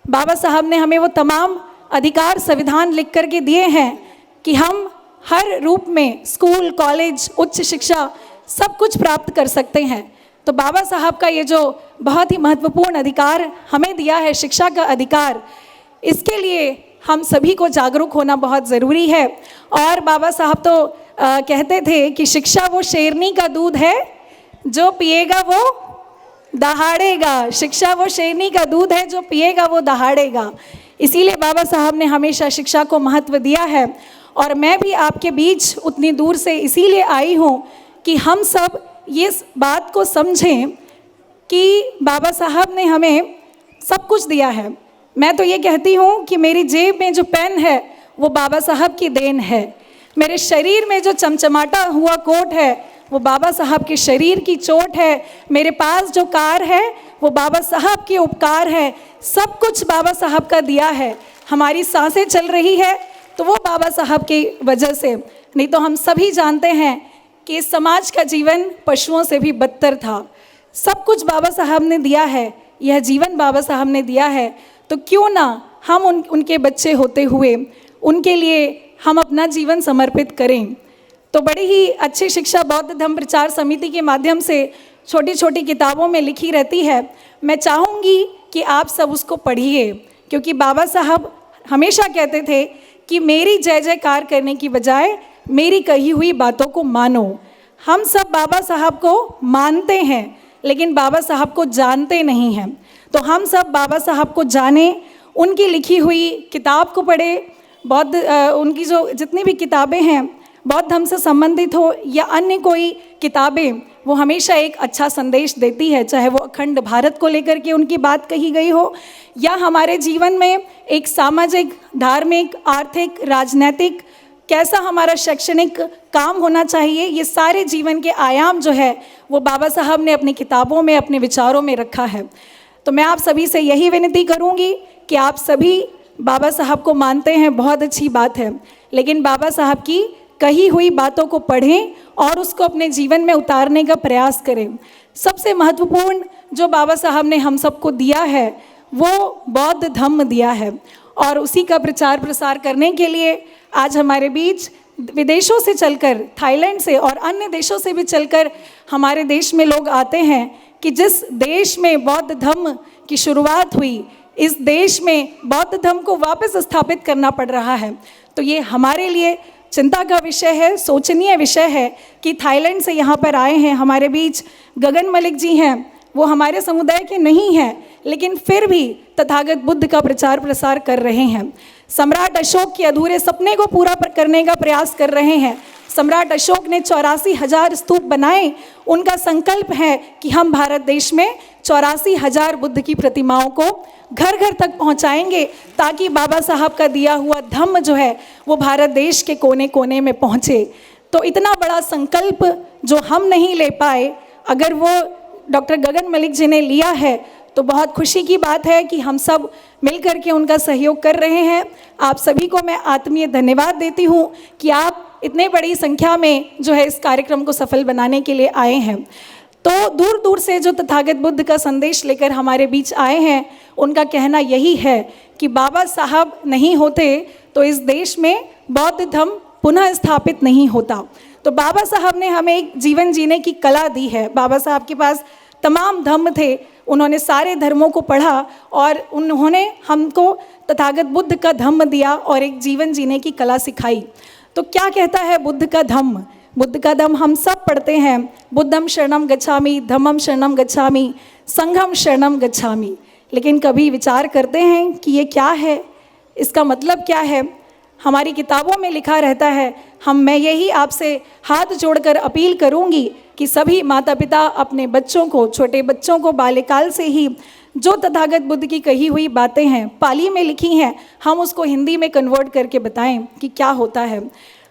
बाबा साहब ने हमें वो तमाम अधिकार संविधान लिख करके दिए हैं कि हम हर रूप में स्कूल, कॉलेज, उच्च शिक्षा सब कुछ प्राप्त कर सकते हैं। तो बाबा साहब का ये जो बहुत ही महत्वपूर्ण अधिकार हमें दिया है, शिक्षा का अधिकार, इसके लिए हम सभी को जागरूक होना बहुत ज़रूरी है। और बाबा साहब तो कहते थे कि शिक्षा वो शेरनी का दूध है, जो पिएगा वो दहाड़ेगा। शिक्षा वो शेरनी का दूध है, जो पिएगा वो दहाड़ेगा। इसीलिए बाबा साहब ने हमेशा शिक्षा को महत्व दिया है। और मैं भी आपके बीच उतनी दूर से इसीलिए आई हूँ कि हम सब ये बात को समझें कि बाबा साहब ने हमें सब कुछ दिया है। मैं तो ये कहती हूँ कि मेरी जेब में जो पेन है वो बाबा साहब की देन है। मेरे शरीर में जो चमचमाटा हुआ कोट है वो बाबा साहब के शरीर की चोट है। मेरे पास जो कार है वो बाबा साहब के उपकार है। सब कुछ बाबा साहब का दिया है। हमारी सांसें चल रही है तो वो बाबा साहब की वजह से, नहीं तो हम सभी जानते हैं कि इस समाज का जीवन पशुओं से भी बदतर था। सब कुछ बाबा साहब ने दिया है, यह जीवन बाबा साहब ने दिया है। तो क्यों ना हम उनके बच्चे होते हुए उनके लिए हम अपना जीवन समर्पित करें। तो बड़ी ही अच्छी शिक्षा बौद्ध धम्म प्रचार समिति के माध्यम से छोटी छोटी किताबों में लिखी रहती है। मैं चाहूँगी कि आप सब उसको पढ़िए, क्योंकि बाबा साहब हमेशा कहते थे कि मेरी जय जयकार करने की बजाय मेरी कही हुई बातों को मानो। हम सब बाबा साहब को मानते हैं लेकिन बाबा साहब को जानते नहीं हैं। तो हम सब बाबा साहब को जाने, उनकी लिखी हुई किताब को पढ़े। बौद्ध उनकी जो जितनी भी किताबें हैं बौद्ध धर्म से संबंधित हो या अन्य कोई किताबें, वो हमेशा एक अच्छा संदेश देती है। चाहे वो अखंड भारत को लेकर के उनकी बात कही गई हो या हमारे जीवन में एक सामाजिक, धार्मिक, आर्थिक, राजनैतिक, कैसा हमारा शैक्षणिक काम होना चाहिए, ये सारे जीवन के आयाम जो है वो बाबा साहब ने अपनी किताबों में, अपने विचारों में रखा है। तो मैं आप सभी से यही विनती करूँगी कि आप सभी बाबा साहब को मानते हैं, बहुत अच्छी बात है, लेकिन बाबा साहब की कही हुई बातों को पढ़ें और उसको अपने जीवन में उतारने का प्रयास करें। सबसे महत्वपूर्ण जो बाबा साहब ने हम सबको दिया है वो बौद्ध धम्म दिया है, और उसी का प्रचार प्रसार करने के लिए आज हमारे बीच विदेशों से चलकर, थाईलैंड से और अन्य देशों से भी चलकर हमारे देश में लोग आते हैं कि जिस देश में बौद्ध धम्म की शुरुआत हुई, इस देश में बौद्ध धम्म को वापस स्थापित करना पड़ रहा है। तो ये हमारे लिए चिंता का विषय है, सोचनीय विषय है कि थाईलैंड से यहाँ पर आए हैं हमारे बीच गगन मलिक जी हैं। वो हमारे समुदाय के नहीं हैं, लेकिन फिर भी तथागत बुद्ध का प्रचार प्रसार कर रहे हैं। सम्राट अशोक के अधूरे सपने को पूरा करने का प्रयास कर रहे हैं। सम्राट अशोक ने 84,000 स्तूप बनाए। उनका संकल्प है कि हम भारत देश में 84,000 बुद्ध की प्रतिमाओं को घर घर तक पहुंचाएंगे, ताकि बाबा साहब का दिया हुआ धम्म जो है वो भारत देश के कोने कोने में पहुंचे। तो इतना बड़ा संकल्प जो हम नहीं ले पाए, अगर वो डॉक्टर गगन मलिक जी ने लिया है तो बहुत खुशी की बात है कि हम सब मिलकर के उनका सहयोग कर रहे हैं। आप सभी को मैं आत्मीय धन्यवाद देती हूँ कि आप इतने बड़ी संख्या में जो है इस कार्यक्रम को सफल बनाने के लिए आए हैं। तो दूर दूर से जो तथागत बुद्ध का संदेश लेकर हमारे बीच आए हैं, उनका कहना यही है कि बाबा साहब नहीं होते तो इस देश में बौद्ध धर्म पुनः स्थापित नहीं होता। तो बाबा साहब ने हमें एक जीवन जीने की कला दी है। बाबा साहब के पास तमाम धम्म थे, उन्होंने सारे धर्मों को पढ़ा और उन्होंने हमको तथागत बुद्ध का धम्म दिया और एक जीवन जीने की कला सिखाई। तो क्या कहता है बुद्ध का धम्म? बुद्ध का धम्म हम सब पढ़ते हैं, बुद्धम शरणम गच्छामि, धम्मम शरणम गच्छामि, संघम शरणम गच्छामि। लेकिन कभी विचार करते हैं कि ये क्या है, इसका मतलब क्या है? हमारी किताबों में लिखा रहता है। मैं यही आपसे हाथ जोड़कर अपील करूंगी कि सभी माता पिता अपने बच्चों को, छोटे बच्चों को बाल्यकाल से ही जो तथागत बुद्ध की कही हुई बातें हैं, पाली में लिखी हैं, हम उसको हिंदी में कन्वर्ट करके बताएं कि क्या होता है।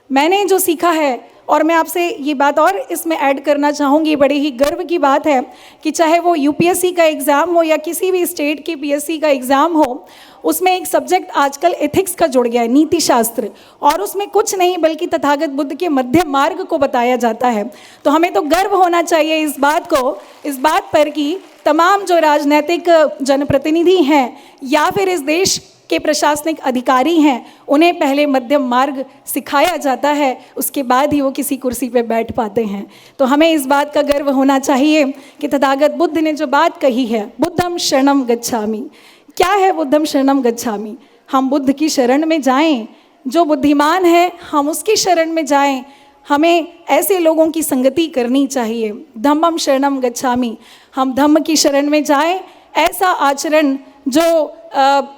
मैंने जो सीखा है, और मैं आपसे ये बात और इसमें ऐड करना चाहूँगी, बड़ी ही गर्व की बात है कि चाहे वो यूपीएससी का एग्ज़ाम हो या किसी भी स्टेट की पीएससी का एग्ज़ाम हो, उसमें एक सब्जेक्ट आजकल एथिक्स का जुड़ गया है, नीति शास्त्र, और उसमें कुछ नहीं बल्कि तथागत बुद्ध के मध्य मार्ग को बताया जाता है। तो हमें तो गर्व होना चाहिए इस बात पर कि तमाम जो राजनीतिक जनप्रतिनिधि हैं या फिर इस देश के प्रशासनिक अधिकारी हैं, उन्हें पहले मध्यम मार्ग सिखाया जाता है, उसके बाद ही वो किसी कुर्सी पे बैठ पाते हैं। तो हमें इस बात का गर्व होना चाहिए कि तथागत बुद्ध ने जो बात कही है, बुद्धम शरणम गच्छामि। क्या है बुद्धम शरणम गच्छामि? हम बुद्ध की शरण में जाएं, जो बुद्धिमान है हम उसकी शरण में जाएं, हमें ऐसे लोगों की संगति करनी चाहिए। धम्मम शरणम गच्छामि, हम धम्म की शरण में जाएं, ऐसा आचरण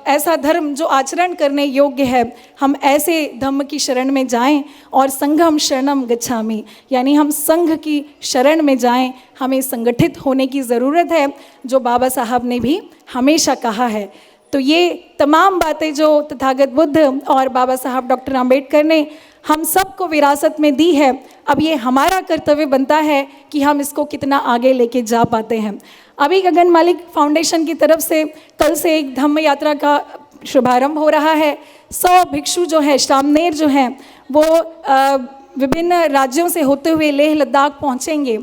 ऐसा धर्म जो आचरण करने योग्य है, हम ऐसे धम्म की शरण में जाएं। और संघम शरणम गच्छामि, यानी हम संघ की शरण में जाएं, हमें संगठित होने की ज़रूरत है, जो बाबा साहब ने भी हमेशा कहा है। तो ये तमाम बातें जो तथागत बुद्ध और बाबा साहब डॉक्टर आम्बेडकर ने हम सबको विरासत में दी है, अब ये हमारा कर्तव्य बनता है कि हम इसको कितना आगे लेके जा पाते हैं। अभी गगन मलिक फाउंडेशन की तरफ से कल से एक धम्म यात्रा का शुभारंभ हो रहा है। 100 भिक्षु जो है, सामनेर जो हैं, वो विभिन्न राज्यों से होते हुए लेह लद्दाख पहुँचेंगे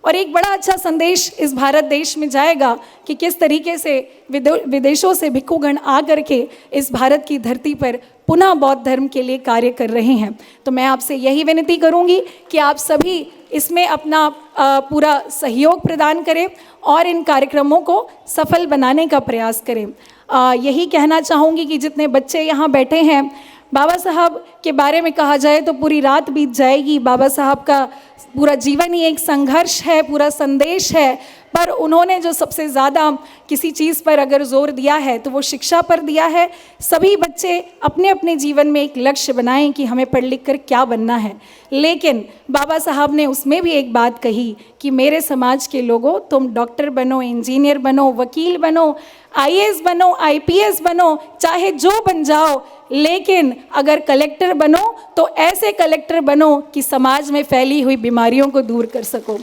और एक बड़ा अच्छा संदेश इस भारत देश में जाएगा कि किस तरीके से विदेशों से भिक्षुगण आ करके इस भारत की धरती पर पुनः बौद्ध धर्म के लिए कार्य कर रहे हैं। तो मैं आपसे यही विनती करूंगी कि आप सभी इसमें अपना पूरा सहयोग प्रदान करें और इन कार्यक्रमों को सफल बनाने का प्रयास करें। यही कहना चाहूँगी कि जितने बच्चे यहाँ बैठे हैं, बाबा साहब के बारे में कहा जाए तो पूरी रात बीत जाएगी। बाबा साहब का पूरा जीवन ही एक संघर्ष है, पूरा संदेश है, पर उन्होंने जो सबसे ज़्यादा किसी चीज़ पर अगर जोर दिया है तो वो शिक्षा पर दिया है। सभी बच्चे अपने अपने जीवन में एक लक्ष्य बनाएं कि हमें पढ़ लिख कर क्या बनना है, लेकिन बाबा साहब ने उसमें भी एक बात कही कि मेरे समाज के लोगों, तुम डॉक्टर बनो, इंजीनियर बनो, वकील बनो, आईएएस बनो, आईपीएस बनो, चाहे जो बन जाओ, लेकिन अगर कलेक्टर बनो तो ऐसे कलेक्टर बनो कि समाज में फैली हुई बीमारियों को दूर कर सको।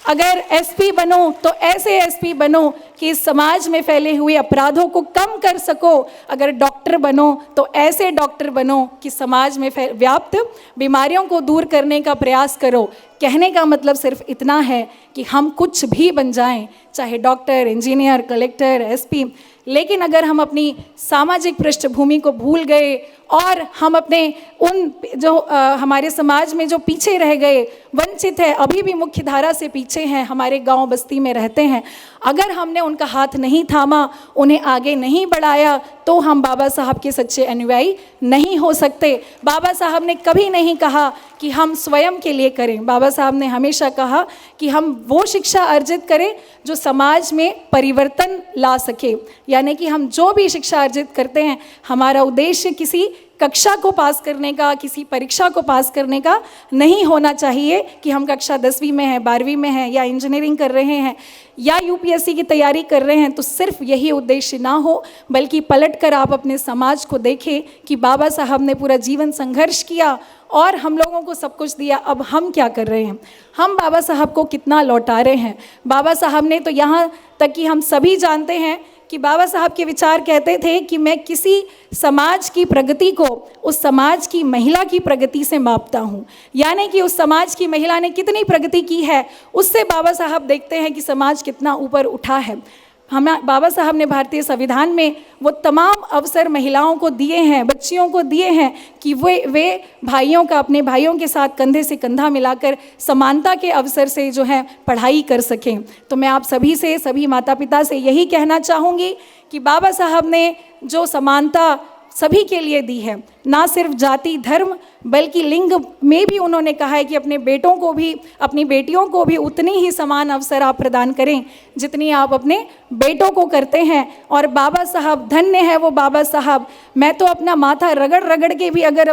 अगर एसपी बनो तो ऐसे एसपी बनो कि समाज में फैले हुए अपराधों को कम कर सको। अगर डॉक्टर बनो तो ऐसे डॉक्टर बनो कि समाज में व्याप्त बीमारियों को दूर करने का प्रयास करो। कहने का मतलब सिर्फ इतना है कि हम कुछ भी बन जाएं, चाहे डॉक्टर, इंजीनियर, कलेक्टर, एसपी, लेकिन अगर हम अपनी सामाजिक पृष्ठभूमि को भूल गए और हम अपने उन जो हमारे समाज में जो पीछे रह गए, वंचित है, अभी भी मुख्य धारा से पीछे हैं, हमारे गांव बस्ती में रहते हैं, अगर हमने उनका हाथ नहीं थामा, उन्हें आगे नहीं बढ़ाया, तो हम बाबा साहब के सच्चे अनुयायी नहीं हो सकते। बाबा साहब ने कभी नहीं कहा कि हम स्वयं के लिए करें। बाबा साहब ने हमेशा कहा कि हम वो शिक्षा अर्जित करें जो समाज में परिवर्तन ला सके। यानी कि हम जो भी शिक्षा अर्जित करते हैं, हमारा उद्देश्य किसी कक्षा को पास करने का, किसी परीक्षा को पास करने का नहीं होना चाहिए कि हम कक्षा 10वीं में हैं, 12वीं में हैं, या इंजीनियरिंग कर रहे हैं, या यूपीएससी की तैयारी कर रहे हैं, तो सिर्फ यही उद्देश्य ना हो, बल्कि पलटकर आप अपने समाज को देखें कि बाबा साहब ने पूरा जीवन संघर्ष किया और हम लोगों को सब कुछ दिया। अब हम क्या कर रहे हैं? हम बाबा साहब को कितना लौटा रहे हैं? बाबा साहब ने तो यहाँ तक कि हम सभी जानते हैं कि बाबा साहब के विचार कहते थे कि मैं किसी समाज की प्रगति को उस समाज की महिला की प्रगति से मापता हूँ। यानी कि उस समाज की महिला ने कितनी प्रगति की है, उससे बाबा साहब देखते हैं कि समाज कितना ऊपर उठा है। बाबा साहब ने भारतीय संविधान में वो तमाम अवसर महिलाओं को दिए हैं, बच्चियों को दिए हैं कि वे भाइयों का, अपने भाइयों के साथ कंधे से कंधा मिलाकर समानता के अवसर से जो है पढ़ाई कर सकें। तो मैं आप सभी से, सभी माता पिता से यही कहना चाहूँगी कि बाबा साहब ने जो समानता सभी के लिए दी है, ना सिर्फ जाति धर्म बल्कि लिंग में भी उन्होंने कहा है कि अपने बेटों को भी, अपनी बेटियों को भी उतनी ही समान अवसर आप प्रदान करें जितनी आप अपने बेटों को करते हैं। और बाबा साहब, धन्य है वो बाबा साहब। मैं तो अपना माथा रगड़ रगड़ के भी अगर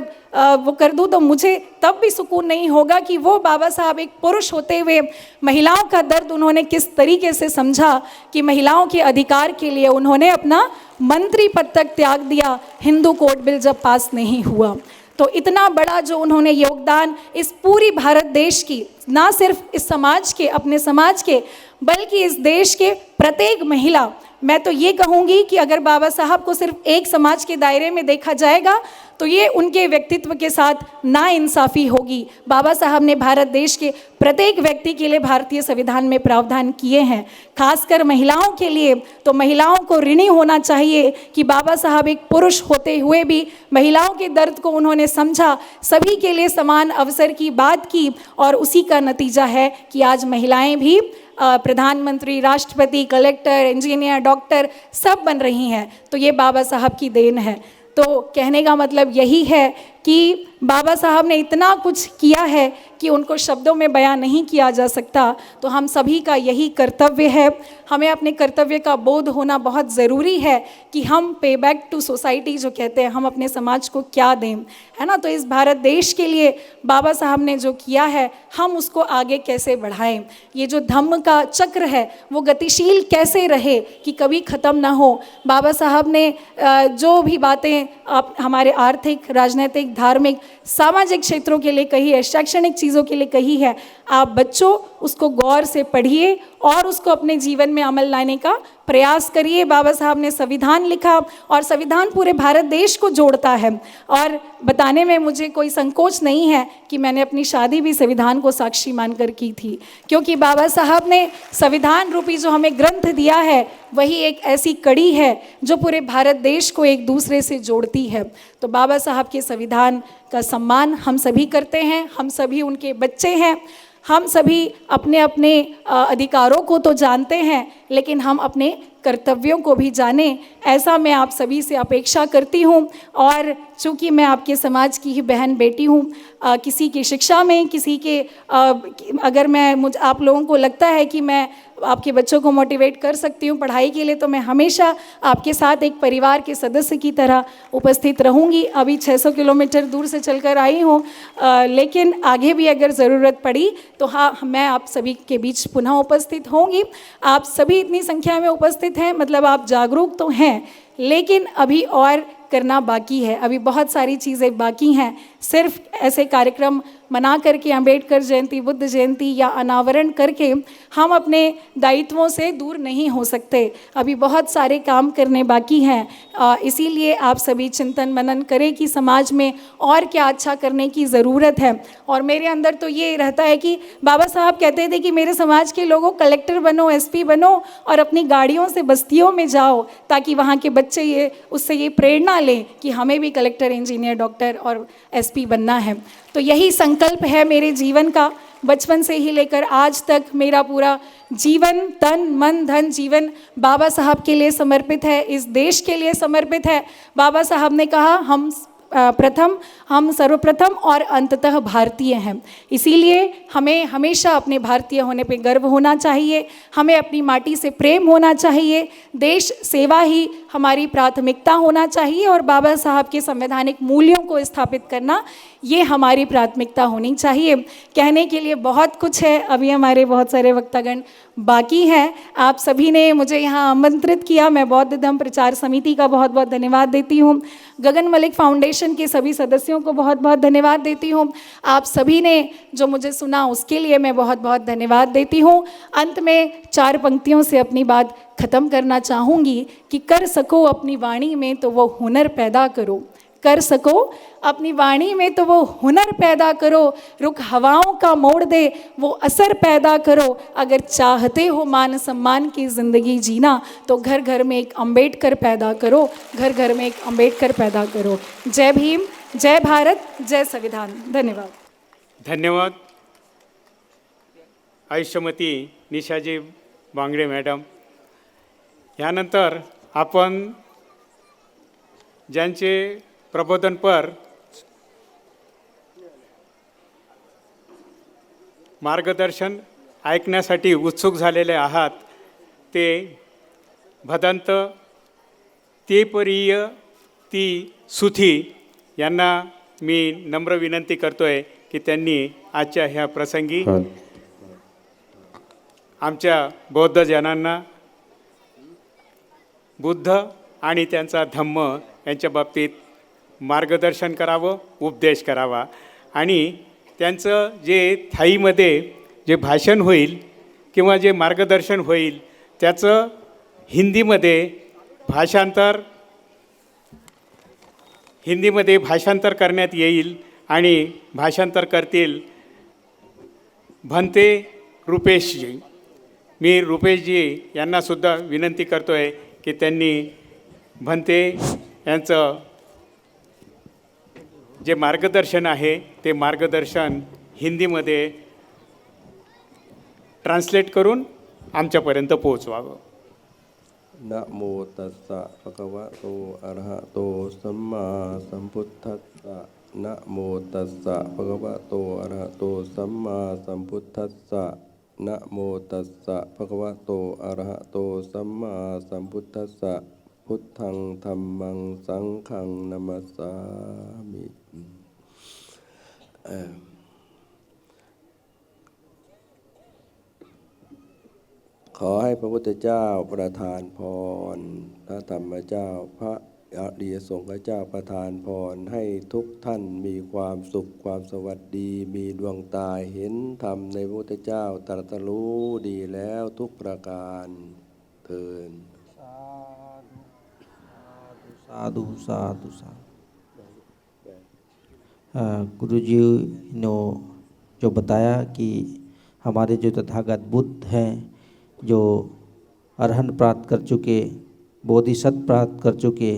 वो कर दूँ तो मुझे तब भी सुकून नहीं होगा कि वो बाबा साहब एक पुरुष होते हुए महिलाओं का दर्द उन्होंने किस तरीके से समझा कि महिलाओं के अधिकार के लिए उन्होंने अपना मंत्री पद तक त्याग दिया, हिंदू कोड बिल जब पास नहीं हुआ। तो इतना बड़ा जो उन्होंने योगदान इस पूरी भारत देश की, ना सिर्फ इस समाज के, अपने समाज के, बल्कि इस देश के प्रत्येक महिला, मैं तो ये कहूँगी कि अगर बाबा साहब को सिर्फ एक समाज के दायरे में देखा जाएगा तो ये उनके व्यक्तित्व के साथ नाइंसाफ़ी होगी। बाबा साहब ने भारत देश के प्रत्येक व्यक्ति के लिए भारतीय संविधान में प्रावधान किए हैं, खासकर महिलाओं के लिए। तो महिलाओं को ऋणी होना चाहिए कि बाबा साहब एक पुरुष होते हुए भी महिलाओं के दर्द को उन्होंने समझा, सभी के लिए समान अवसर की बात की, और उसी का नतीजा है कि आज महिलाएं भी प्रधानमंत्री, राष्ट्रपति, कलेक्टर, इंजीनियर, डॉक्टर सब बन रही हैं। तो ये बाबा साहब की देन है। तो कहने का मतलब यही है कि बाबा साहब ने इतना कुछ किया है कि उनको शब्दों में बयान नहीं किया जा सकता। तो हम सभी का यही कर्तव्य है, हमें अपने कर्तव्य का बोध होना बहुत ज़रूरी है कि हम पे बैक टू सोसाइटी जो कहते हैं, हम अपने समाज को क्या दें, है ना। तो इस भारत देश के लिए बाबा साहब ने जो किया है, हम उसको आगे कैसे बढ़ाएं, ये जो धम्म का चक्र है वो गतिशील कैसे रहे कि कभी ख़त्म ना हो। बाबा साहब ने जो भी बातें हमारे आर्थिक, राजनीतिक, धार्मिक, सामाजिक क्षेत्रों के लिए कही है, शैक्षणिक चीज़ों के लिए कही है, आप बच्चों उसको गौर से पढ़िए और उसको अपने जीवन में अमल लाने का प्रयास करिए। बाबा साहब ने संविधान लिखा और संविधान पूरे भारत देश को जोड़ता है। और बताने में मुझे कोई संकोच नहीं है कि मैंने अपनी शादी भी संविधान को साक्षी मानकर की थी, क्योंकि बाबा साहब ने संविधान रूपी जो हमें ग्रंथ दिया है वही एक ऐसी कड़ी है जो पूरे भारत देश को एक दूसरे से जोड़ती है। तो बाबा साहब के संविधान का सम्मान हम सभी करते हैं, हम सभी उनके बच्चे हैं, हम सभी अपने अपने अधिकारों को तो जानते हैं, लेकिन हम अपने कर्तव्यों को भी जानें, ऐसा मैं आप सभी से अपेक्षा करती हूँ। और चूँकि मैं आपके समाज की ही बहन बेटी हूँ, किसी की शिक्षा में, किसी के अगर आप लोगों को लगता है कि मैं आपके बच्चों को मोटिवेट कर सकती हूँ पढ़ाई के लिए, तो मैं हमेशा आपके साथ एक परिवार के सदस्य की तरह उपस्थित रहूँगी। अभी 600 किलोमीटर दूर से चलकर आई हूँ, लेकिन आगे भी अगर ज़रूरत पड़ी तो हाँ, मैं आप सभी के बीच पुनः उपस्थित होंगी। आप सभी इतनी संख्या में उपस्थित हैं, मतलब आप जागरूक तो हैं, लेकिन अभी और करना बाकी है, अभी बहुत सारी चीज़ें बाकी हैं सिर्फ ऐसे कार्यक्रम मना करके अंबेडकर जयंती, बुद्ध जयंती या अनावरण करके हम अपने दायित्वों से दूर नहीं हो सकते। अभी बहुत सारे काम करने बाकी हैं। इसीलिए आप सभी चिंतन मनन करें कि समाज में और क्या अच्छा करने की ज़रूरत है। और मेरे अंदर तो ये रहता है कि बाबा साहब कहते थे कि मेरे समाज के लोगों कलेक्टर बनो, एसपी बनो और अपनी गाड़ियों से बस्तियों में जाओ, ताकि वहाँ के बच्चे उससे ये प्रेरणा लें कि हमें भी कलेक्टर, इंजीनियर, डॉक्टर और एसपी बनना है। तो यही संकल्प है मेरे जीवन का। बचपन से ही लेकर आज तक मेरा पूरा जीवन, तन मन धन जीवन बाबा साहब के लिए समर्पित है, इस देश के लिए समर्पित है। बाबा साहब ने कहा हम सर्वप्रथम और अंततः भारतीय हैं। इसीलिए हमें हमेशा अपने भारतीय होने पे गर्व होना चाहिए, हमें अपनी माटी से प्रेम होना चाहिए, देश सेवा ही हमारी प्राथमिकता होना चाहिए और बाबा साहब के संवैधानिक मूल्यों को स्थापित करना ये हमारी प्राथमिकता होनी चाहिए। कहने के लिए बहुत कुछ है, अभी हमारे बहुत सारे वक्तागण बाकी हैं। आप सभी ने मुझे यहाँ आमंत्रित किया, मैं बौद्ध धम्म प्रचार समिति का बहुत बहुत धन्यवाद देती हूँ। गगन मलिक फाउंडेशन के सभी सदस्यों को बहुत बहुत धन्यवाद देती हूँ। आप सभी ने जो मुझे सुना उसके लिए मैं बहुत बहुत धन्यवाद देती हूँ। अंत में 4 पंक्तियों से अपनी बात ख़त्म करना चाहूँगी कि कर सको अपनी वाणी में तो वो हुनर पैदा करो, कर सको अपनी वाणी में तो वो हुनर पैदा करो, रुख हवाओं का मोड़ दे वो असर पैदा करो। अगर चाहते हो मान सम्मान की ज़िंदगी जीना तो घर घर में एक अंबेडकर पैदा करो, घर घर में एक अंबेडकर पैदा करो। जय भीम, जय भारत, जय संविधान। धन्यवाद। धन्यवाद आयुष्यमती निशाजी बांगडे मॅडम। यानंतर आपण ज्यांचे प्रबोधनपर मार्गदर्शन ऐकण्यासाठी उत्सुक झालेले आहात ते भदंत तेपरीय ती सुथी यांना मी नम्र विनंती करतोय की त्यांनी आजच्या ह्या प्रसंगी आमच्या बौद्ध जनांना बुद्ध आणि त्यांचा धम्म यांच्या बाबतीत मार्गदर्शन करावं, उपदेश करावा आणि त्यांचं जे थाईमध्ये जे भाषण होईल किंवा जे मार्गदर्शन होईल त्याचं हिंदीमध्ये भाषांतर करण्यात येईल आणि भाषांतर करतील भंते रुपेशजी। मी रुपेशजी यांनासुद्धा विनंती करतो आहे की त्यांनी भंते यांचं जे मार्गदर्शन आहे ते मार्गदर्शन हिंदीमध्ये ट्रान्सलेट करून आमच्यापर्यंत पोहोचवावं। नमो तस्सा भगवतो अरहतो सम्मा संबुद्धस्सा। नमो तस्सा भगवतो अरहतो सम्मा संबुद्धस्सा। नमो तस्सा भगवतो अरहतो सम्मा संबुद्धस्सा। बुद्धं धम्मं संघं नमस्सामि। ขอให้พระพุทธเจ้าประทานพรพระธรรมเจ้าพระอริยสงฆ์เจ้าประทานพรให้ทุกท่านมีความสุขความสวัสดีมีดวงตาเห็นธรรมในพระพุทธเจ้าตรัสรู้ดีแล้วทุกประการเทอญ साधु साधु साधु। गुरुजी ने जो बताया कि हमारे जो तथागत बुद्ध हैं जो अरहंत प्राप्त कर चुके, बोधिसत्व प्राप्त कर चुके,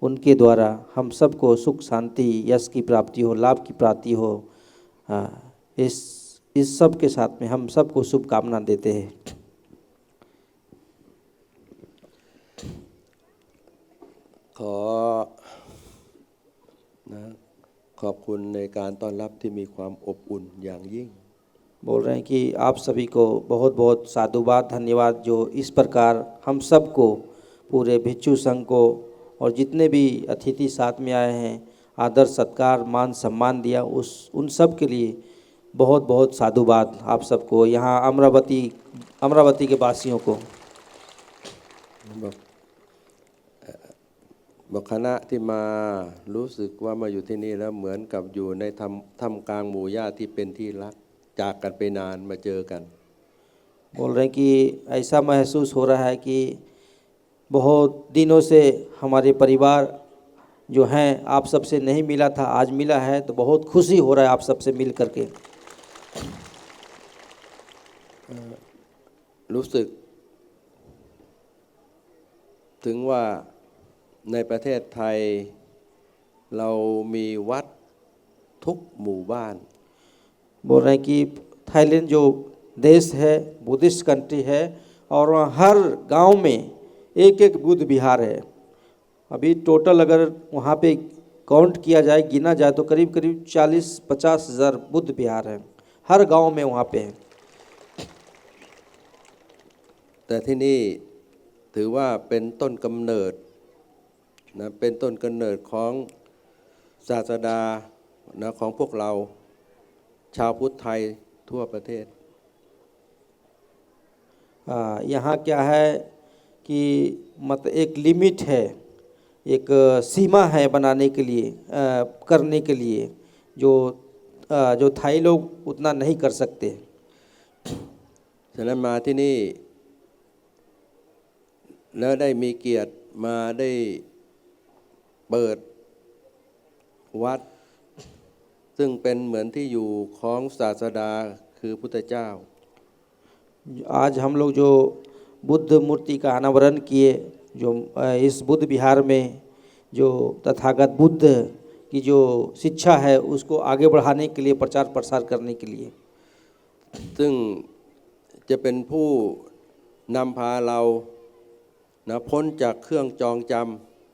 उनके द्वारा हम सबको सुख शांति यश की प्राप्ति हो, लाभ की प्राप्ति हो। इस सब के साथ में हम सबको शुभकामना देते हैं। ขอบคุณในการต้อนรับที่มีความอบอุ่นอย่างยิ่ง बोल रहे हैं कि आप सभी को बहुत बहुत साधुवाद, धन्यवाद जो इस प्रकार हम सबको पूरे भिक्षु संघ को और जितने भी अतिथि साथ में आए हैं आदर सत्कार मान सम्मान दिया, उन सब के लिए बहुत बहुत साधुवाद आप सबको, यहाँ अमरावती के वासियों को। บอกคณะที่มารู้สึกว่ามาอยู่ที่นี่แล้วเหมือนกับอยู่ในท่ามกลางหมู่ญาติที่เป็นที่รักจากกันไปนานมาเจอกัน बोल रहे हैं कि ऐसा महसूस हो रहा है कि बहुत दिनों से हमारे परिवार जो हैं आप सबसे नहीं मिला था, आज मिला है तो बहुत खुशी हो रहा है आप सबसे मिल करके। รู้สึกถึงว่าในประเทศไทยเรามีวัดทุกหมู่บ้าน बोल रहे हैं कि थाईलैंड जो देश है बुद्धिस्ट कंट्री है और वहाँ हर गांव में एक एक बुद्ध विहार है। अभी टोटल अगर वहाँ पे काउंट किया जाए गिना जाए तो करीब करीब 40-50 हज़ार बुद्ध विहार है हर गांव में वहाँ पे है। แต่ที่นี่ถือว่าเป็นต้นกำเนิดนะเป็นต้นกำเนิดของศาสดานะของพวกเราชาวพุทธไทยทั่วประเทศ यहाँ क्या है कि मतलब एक लिमिट है, एक सीमा है बनाने के लिए करने के लिए जो थाई लोग उतना नहीं कर सकते। ฉะนั้นมาที่นี่แล้วได้มีเกียรติมาได้เปิดวัดซึ่งเป็นเหมือนที่อยู่ของศาสดาคือพุทธเจ้า आज हम लोग जो बुद्ध मूर्ति का अनावरण किए, जो इस बुद्ध विहार में जो तथागत बुद्ध की जो शिक्षा है उसको आगे बढ़ाने के लिए प्रचार प्रसार करने के लिए ซึ่งจะเป็นผู้นำพาเรานะพ้นจากเครื่องจองจ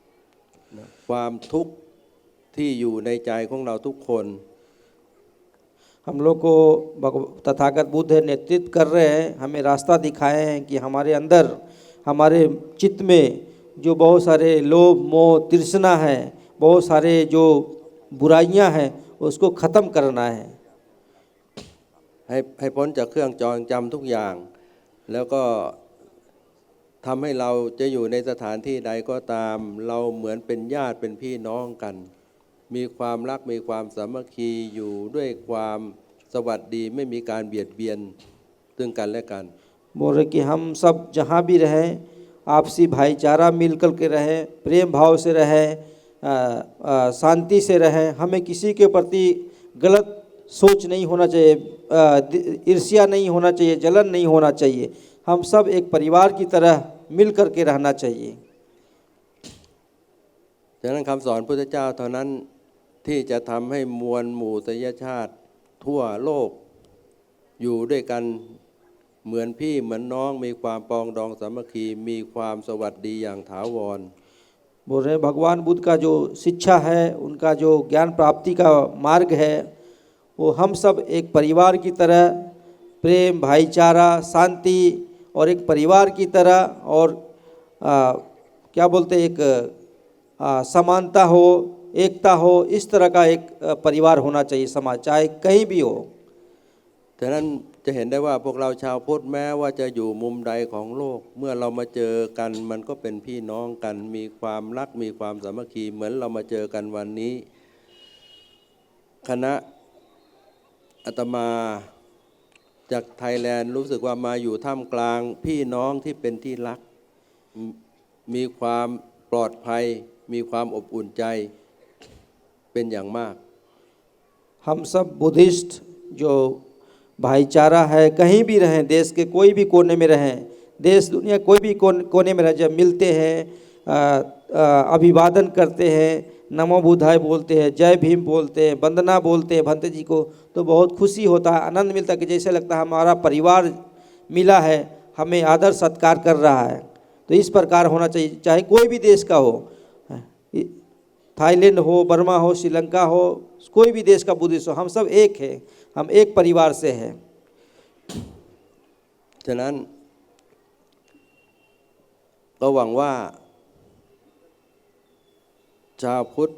ำนะความทุกข์ที่อยู่ในใจของเราทุกคน हम लोग को तथागत बुद्ध नेतृत्व कर रहे हैं, हमें रास्ता दिखाए हैं कि हमारे अंदर हमारे चित्त में जो बहुत सारे लोभ मोह तृष्णा है, बहुत सारे जो बुराइयां हैं उसको ख़त्म करना है। ให้พ้นจากเครื่องจองจำทุกอย่าง แล้วก็ทำให้เราจะอยู่ในสถานที่ใดก็ตามเราเหมือนเป็นญาติเป็นพี่น้องกันมีความรักมีความสามัคคีอยู่ด้วยความสวัสดีไม่มีการเบียดเบียนซึ่งกันและกัน बोल रहे कि हम सब जहाँ भी रहें आपसी भाईचारा मिलकर के रहें, प्रेम भाव से रहें, शांति से रहें, हमें किसी के प्रति गलत सोच नहीं होना चाहिए, ईर्ष्या नहीं होना चाहिए, जलन नहीं होना चाहिए, हम सब एक परिवार की तरह मिल कर के रहना चाहिए। ฉะนั้นคำสอนพุทธเจ้าเท่านั้นที่จะทำให้มวลหมู่มนุษยชาติทั่วโลกอยู่ด้วยกันเหมือนพี่เหมือนน้องมีความปองดองสามัคคีมีความสวัสดีอย่างถาวร बोल रहे भगवान बुद्ध का जो शिक्षा है, उनका जो ज्ञान प्राप्ति का मार्ग है, वो हम सब एक परिवार की तरह प्रेम भाईचारा शांति और एक परिवार की तरह और क्या बोलते एक समानता हो, एकता हो, इस तरह का एक परिवार होना चाहिए समाज, चाहे कहीं भी हो। ฉะนั้นจะเห็นได้ว่าพวกเราชาวพุทธแม้ว่าจะอยู่มุมใดของโลกเมื่อเรามาเจอกันมันก็เป็นพี่น้องกันมีความรักมีความสามัคคีเหมือนเรามาเจอกันวันนี้คณะอาตมาจากไทยแลนด์รู้สึกว่ามาอยู่ท่ามกลางพี่น้องที่เป็นที่รักมีความปลอดภัยมีความอบอุ่นใจเป็นอย่างมาก हम सब बुद्धिस्ट जो भाईचारा है कहीं भी रहें, देश के कोई भी कोने में रहें, देश दुनिया कोई भी कोने में रहें, जब मिलते हैं अभिवादन करते हैं, नमो बुद्धाय बोलते हैं, जय भीम बोलते हैं, वंदना बोलते हैं भंते जी को, तो बहुत खुशी होता है, आनंद मिलता है कि जैसे लगता है हमारा परिवार मिला है, हमें आदर सत्कार कर रहा है। तो इस प्रकार होना चाहिए, चाहे कोई भी देश का हो, थाईलैंड हो, बर्मा हो, श्रीलंका हो, कोई भी देश का बुद्धिस्ट हो, हम सब एक हैं, हम एक परिवार से हैं। ฉะนั้นก็หวังว่าชาวพุทธ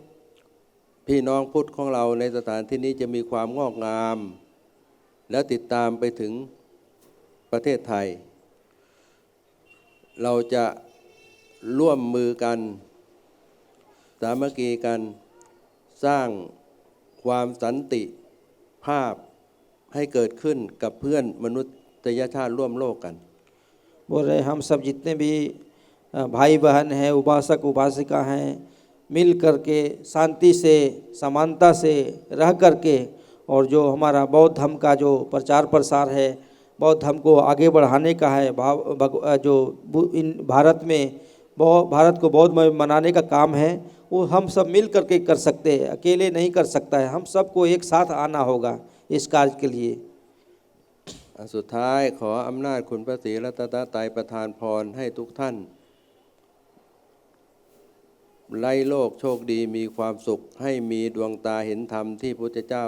พี่น้องพุทธของเราในสถานที่นี้จะมีความงอกงามและติดตามไปถึงประเทศไทยเราจะร่วมมือกัน ามัคคีกันสร้างความสันติภาพให้เกิดขึ้นกับเพื่อนมนุษยชาติร่วมโลกกัน बोल रहे हम सब जितने भी भाई बहन हैं, उपासक उपासिका हैं, मिल करके शांति से समानता से रह करके और जो हमारा बौद्ध धर्म का जो प्रचार प्रसार है, बौद्ध धर्म को आगे बढ़ाने का है, जो इन भारत में भारत को बौद्ध में मनाने का काम है, वो हम सब मिल करके कर सकते हैं, अकेले नहीं कर सकता है। हम सबको एक साथ आना होगा इस कार्य के लिए। สุดท้ายขออำนาจคุณพระศรีรัตนตรัยประทานพรให้ทุกท่านไร้โลกโชคดีมีความสุขให้มีดวงตาเห็นธรรมที่พระพุทธเจ้า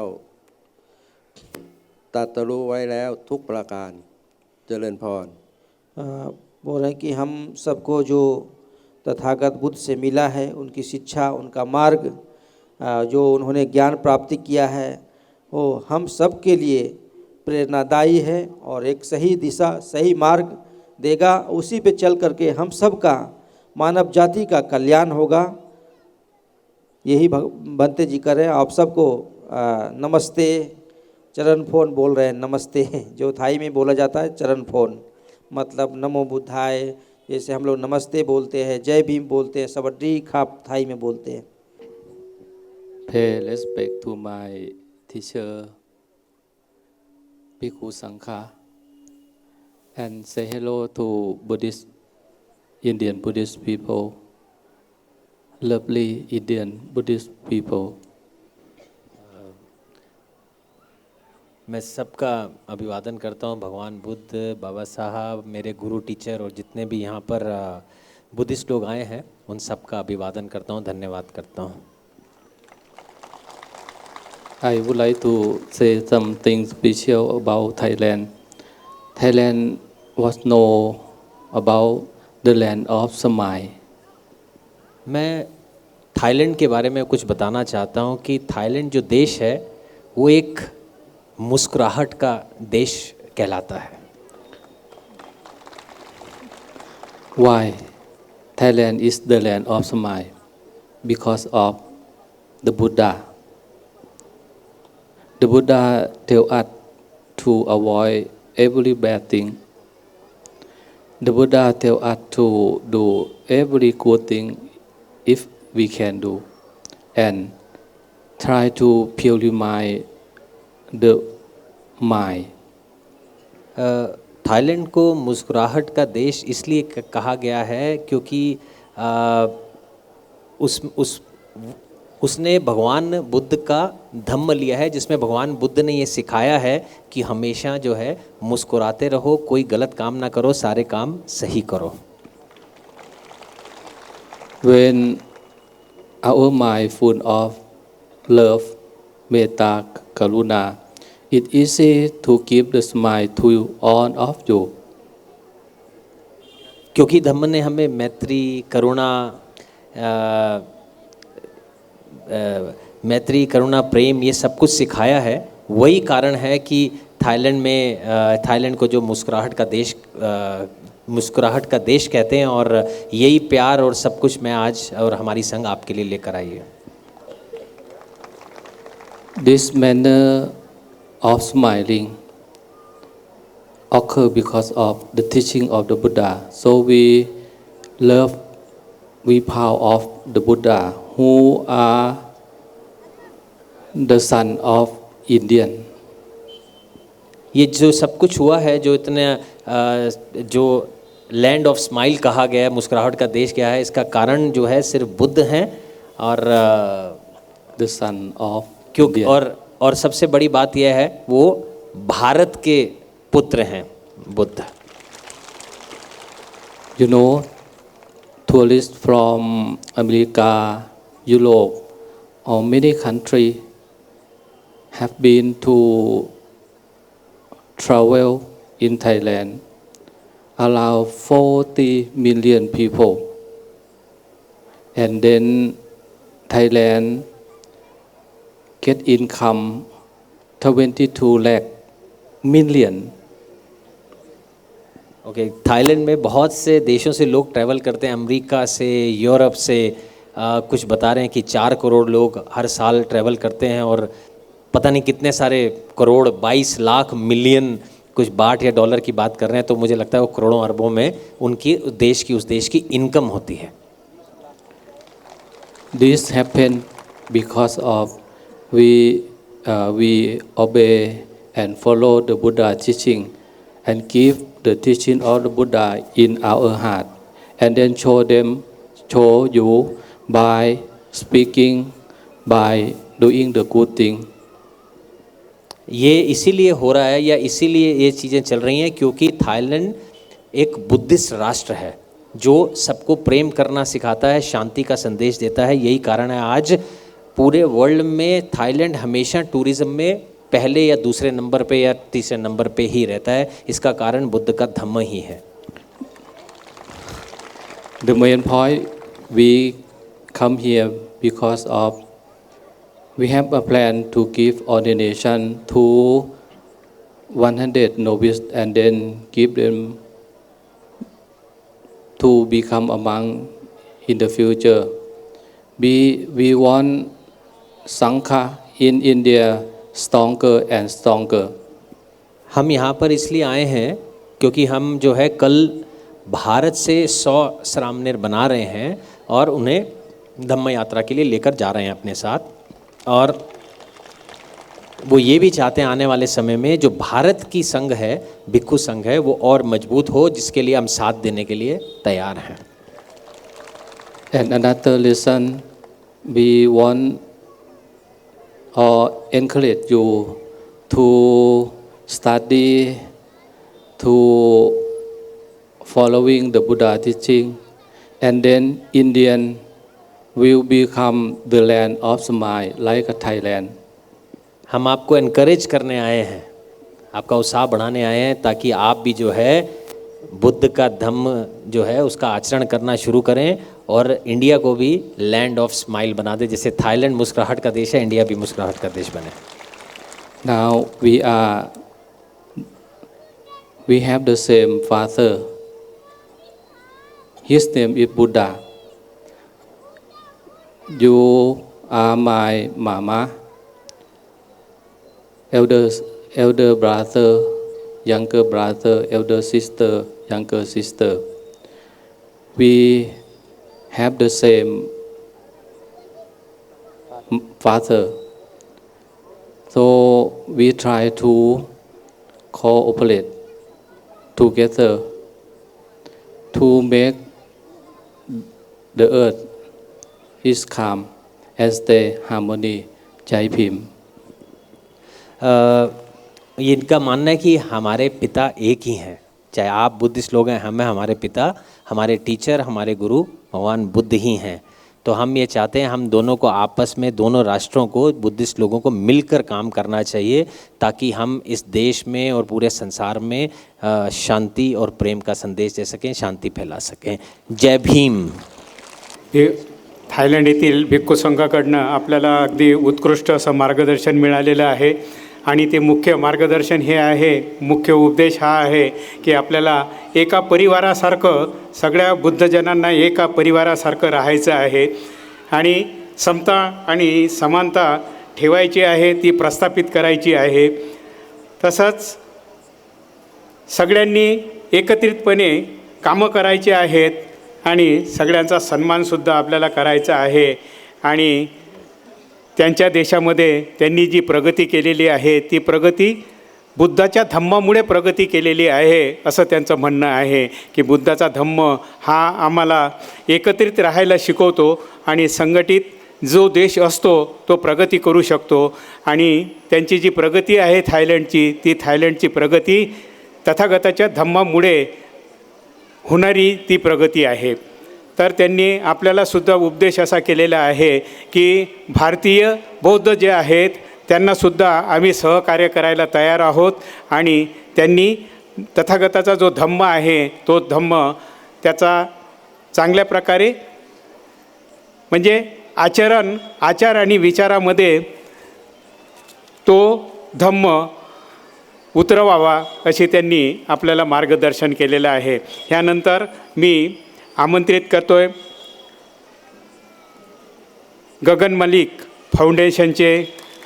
ตรัสรู้ไว้แล้วทุกประการเจริญพร बोल रहे हैं कि हम सबको जो तथागत बुद्ध से मिला है, उनकी शिक्षा, उनका मार्ग, जो उन्होंने ज्ञान प्राप्ति किया है, वो हम सब के लिए प्रेरणादायी है और एक सही दिशा सही मार्ग देगा। उसी पे चल करके हम सब का मानव जाति का कल्याण होगा। यही बनते जी कर रहे हैं। आप सबको नमस्ते चरण फोन बोल रहे हैं। नमस्ते जो थाई में बोला जाता है चरण फोन, मतलब नमो बुद्धाय, जैसे हम लोग नमस्ते बोलते हैं, जय भीम बोलते हैं, सवड्डी खाप थाई में बोलते हैं। Pay respect to my teacher Bhikkhu Sangha and say hello to Buddhist Indian Buddhist people, lovely Indian Buddhist people. मैं सबका अभिवादन करता हूँ। भगवान बुद्ध, बाबा साहब, मेरे गुरु टीचर और जितने भी यहाँ पर बुद्धिस्ट लोग आए हैं, उन सबका अभिवादन करता हूँ, धन्यवाद करता हूँ। I would like to say something special about Thailand. Thailand was known about the land of smile. मैं थाईलैंड के बारे में कुछ बताना चाहता हूँ कि थाईलैंड जो देश है वो एक मुस्कुराहट का देश कहलाता है। Why Thailand is the land of smile? Because of the Buddha. The Buddha tell us to avoid every bad thing. The Buddha tell us to do every good thing if we can do, and try to purify the mind. Thailand को मुस्कुराहट का देश इसलिए कहा गया है क्योंकि उसने भगवान बुद्ध का धम्म लिया है, जिसमें भगवान बुद्ध ने ये सिखाया है कि हमेशा जो है मुस्कुराते रहो, कोई गलत काम ना करो, सारे काम सही करो। When our mind full of love, metta, karuna, it's easy to give the smile to all of you. क्योंकि धम्म ने हमें मैत्री, करुणा, प्रेम ये सब कुछ सिखाया है। वही कारण है कि थाईलैंड को जो मुस्कुराहट का देश कहते हैं, और यही प्यार और सब कुछ मैं आज और हमारी संघ आपके लिए लेकर आई है। This manner of smiling occur because of the teaching of the Buddha. So we love, we proud of the Buddha, who are the son of Indian. ये जो सब कुछ हुआ है, जो जो लैंड ऑफ स्माइल कहा गया है, मुस्कुराहट का देश क्या है, इसका कारण जो है सिर्फ बुद्ध हैं और the son of क्योंकि और सबसे बड़ी बात यह है वो भारत के पुत्र हैं Buddha. You know, tourists from America, Europe, or many countries have been to travel in Thailand, around 40 million people. And then Thailand get income 22 lakh million. Thailand में बहुत से देशों से लोग ट्रैवल करते हैं, अमेरिका से, यूरोप से, कुछ बता रहे हैं कि 4 करोड़ लोग हर साल ट्रैवल करते हैं और पता नहीं कितने सारे करोड़ 22 लाख मिलियन कुछ बाट या डॉलर की बात कर रहे हैं, तो मुझे लगता है वो करोड़ों अरबों में उनकी उस देश की इनकम होती है। This happened because of we obey and follow the Buddha teaching and give the teaching of the Buddha in our heart and then show you by speaking, by doing the good thing. ये इसीलिए हो रहा है या इसीलिए ये चीज़ें चल रही हैं क्योंकि थाईलैंड एक बुद्धिस्ट राष्ट्र है जो सबको प्रेम करना सिखाता है, शांति का संदेश देता है। यही कारण है आज पूरे वर्ल्ड में थाईलैंड हमेशा टूरिज़्म में पहले या दूसरे नंबर पे या तीसरे नंबर पे ही रहता है। इसका कारण बुद्ध का धम्म ही है। The main point we come here because of we have a plan to give ordination to 100 novices and then give them to become a monk in the future. We want Sangha in India stronger and stronger. हम यहाँ पर इसलिए आए हैं क्योंकि हम जो है कल भारत से 100 श्रामणेर बना रहे हैं और उन्हें धम्म यात्रा के लिए लेकर जा रहे हैं अपने साथ, और वो ये भी चाहते हैं आने वाले समय में जो भारत की संघ है, भिक्खु संघ है, वो और मजबूत हो, जिसके लिए हम साथ देने के लिए तैयार हैं। And another lesson, we want or encourage you to study, to following the Buddha teaching, and then Indian will become the land of smile like a Thailand. हम आपको एनकरेज करने आए हैं, आपका उत्साह बढ़ाने आए हैं ताकि आप भी जो है बुद्ध का धम्म जो है उसका आचरण करना शुरू करें और इंडिया को भी लैंड ऑफ स्माइल बना दे। जैसे थाईलैंड मुस्कुराहट का देश है, इंडिया भी मुस्कुराहट का देश बने। Now we have the same father. His name is Buddha. You are my mama, elder brother, younger brother, elder sister, younger sister. We have the same father. So we try to cooperate together to make the earth is calm and stay harmony. जय भीम। ये इनका मानना है कि हमारे पिता एक ही हैं, चाहे आप बुद्धिस्ट लोग हैं, हम हैं, हमारे पिता, हमारे टीचर, हमारे गुरु भगवान बुद्ध ही हैं। तो हम ये चाहते हैं हम दोनों को आपस में, दोनों राष्ट्रों को, बुद्धिस्ट लोगों को मिलकर काम करना चाहिए ताकि हम इस देश में और पूरे संसार में शांति और प्रेम का संदेश दे सकें, शांती फैला सकें। जय भीम। हे थायलंड येथील भिक्खू संघाकडनं आपल्याला अगदी उत्कृष्ट असं मार्गदर्शन मिळालेलं आहे आणि ते मुख्य मार्गदर्शन हे आहे, मुख्य उपदेश हा आहे की आपल्याला एका परिवारासारखं सगळ्या बुद्धजनांना एका परिवारासारखं राहायचं आहे आणि समता आणि समानता ठेवायची आहे, ती प्रस्थापित करायची आहे। तसंच सगळ्यांनी एकत्रितपणे कामं करायची आहेत आणि सगळ्यांचा सन्मानसुद्धा आपल्याला करायचा आहे आणि त्यांच्या देशामध्ये त्यांनी जी प्रगती केलेली आहे ती प्रगती बुद्धाच्या धम्मामुळे प्रगती केलेली आहे असं त्यांचं म्हणणं आहे की बुद्धाचा धम्म हा आम्हाला एकत्रित राहायला शिकवतो आणि संघटित जो देश असतो तो प्रगती करू शकतो आणि त्यांची जी प्रगती आहे थायलंडची, ती थायलंडची प्रगती तथागताच्या धम्मामुळे होणारी ती प्रगती आहे। तर त्यांनी आपल्याला सुद्धा उपदेश असा केलेला आहे की भारतीय बौद्ध जे आहेत त्यांनासुद्धा आम्ही सहकार्य करायला तयार आहोत आणि त्यांनी तथागताचा जो धम्म आहे तो धम्म त्याचा चांगल्या प्रकारे म्हणजे आचार आणि विचारामध्ये तो धम्म उतरवावा अशी त्यांनी आपल्याला मार्गदर्शन केलेलं आहे। यानंतर मी आमंत्रित करतोय गगन मलिक फाउंडेशनचे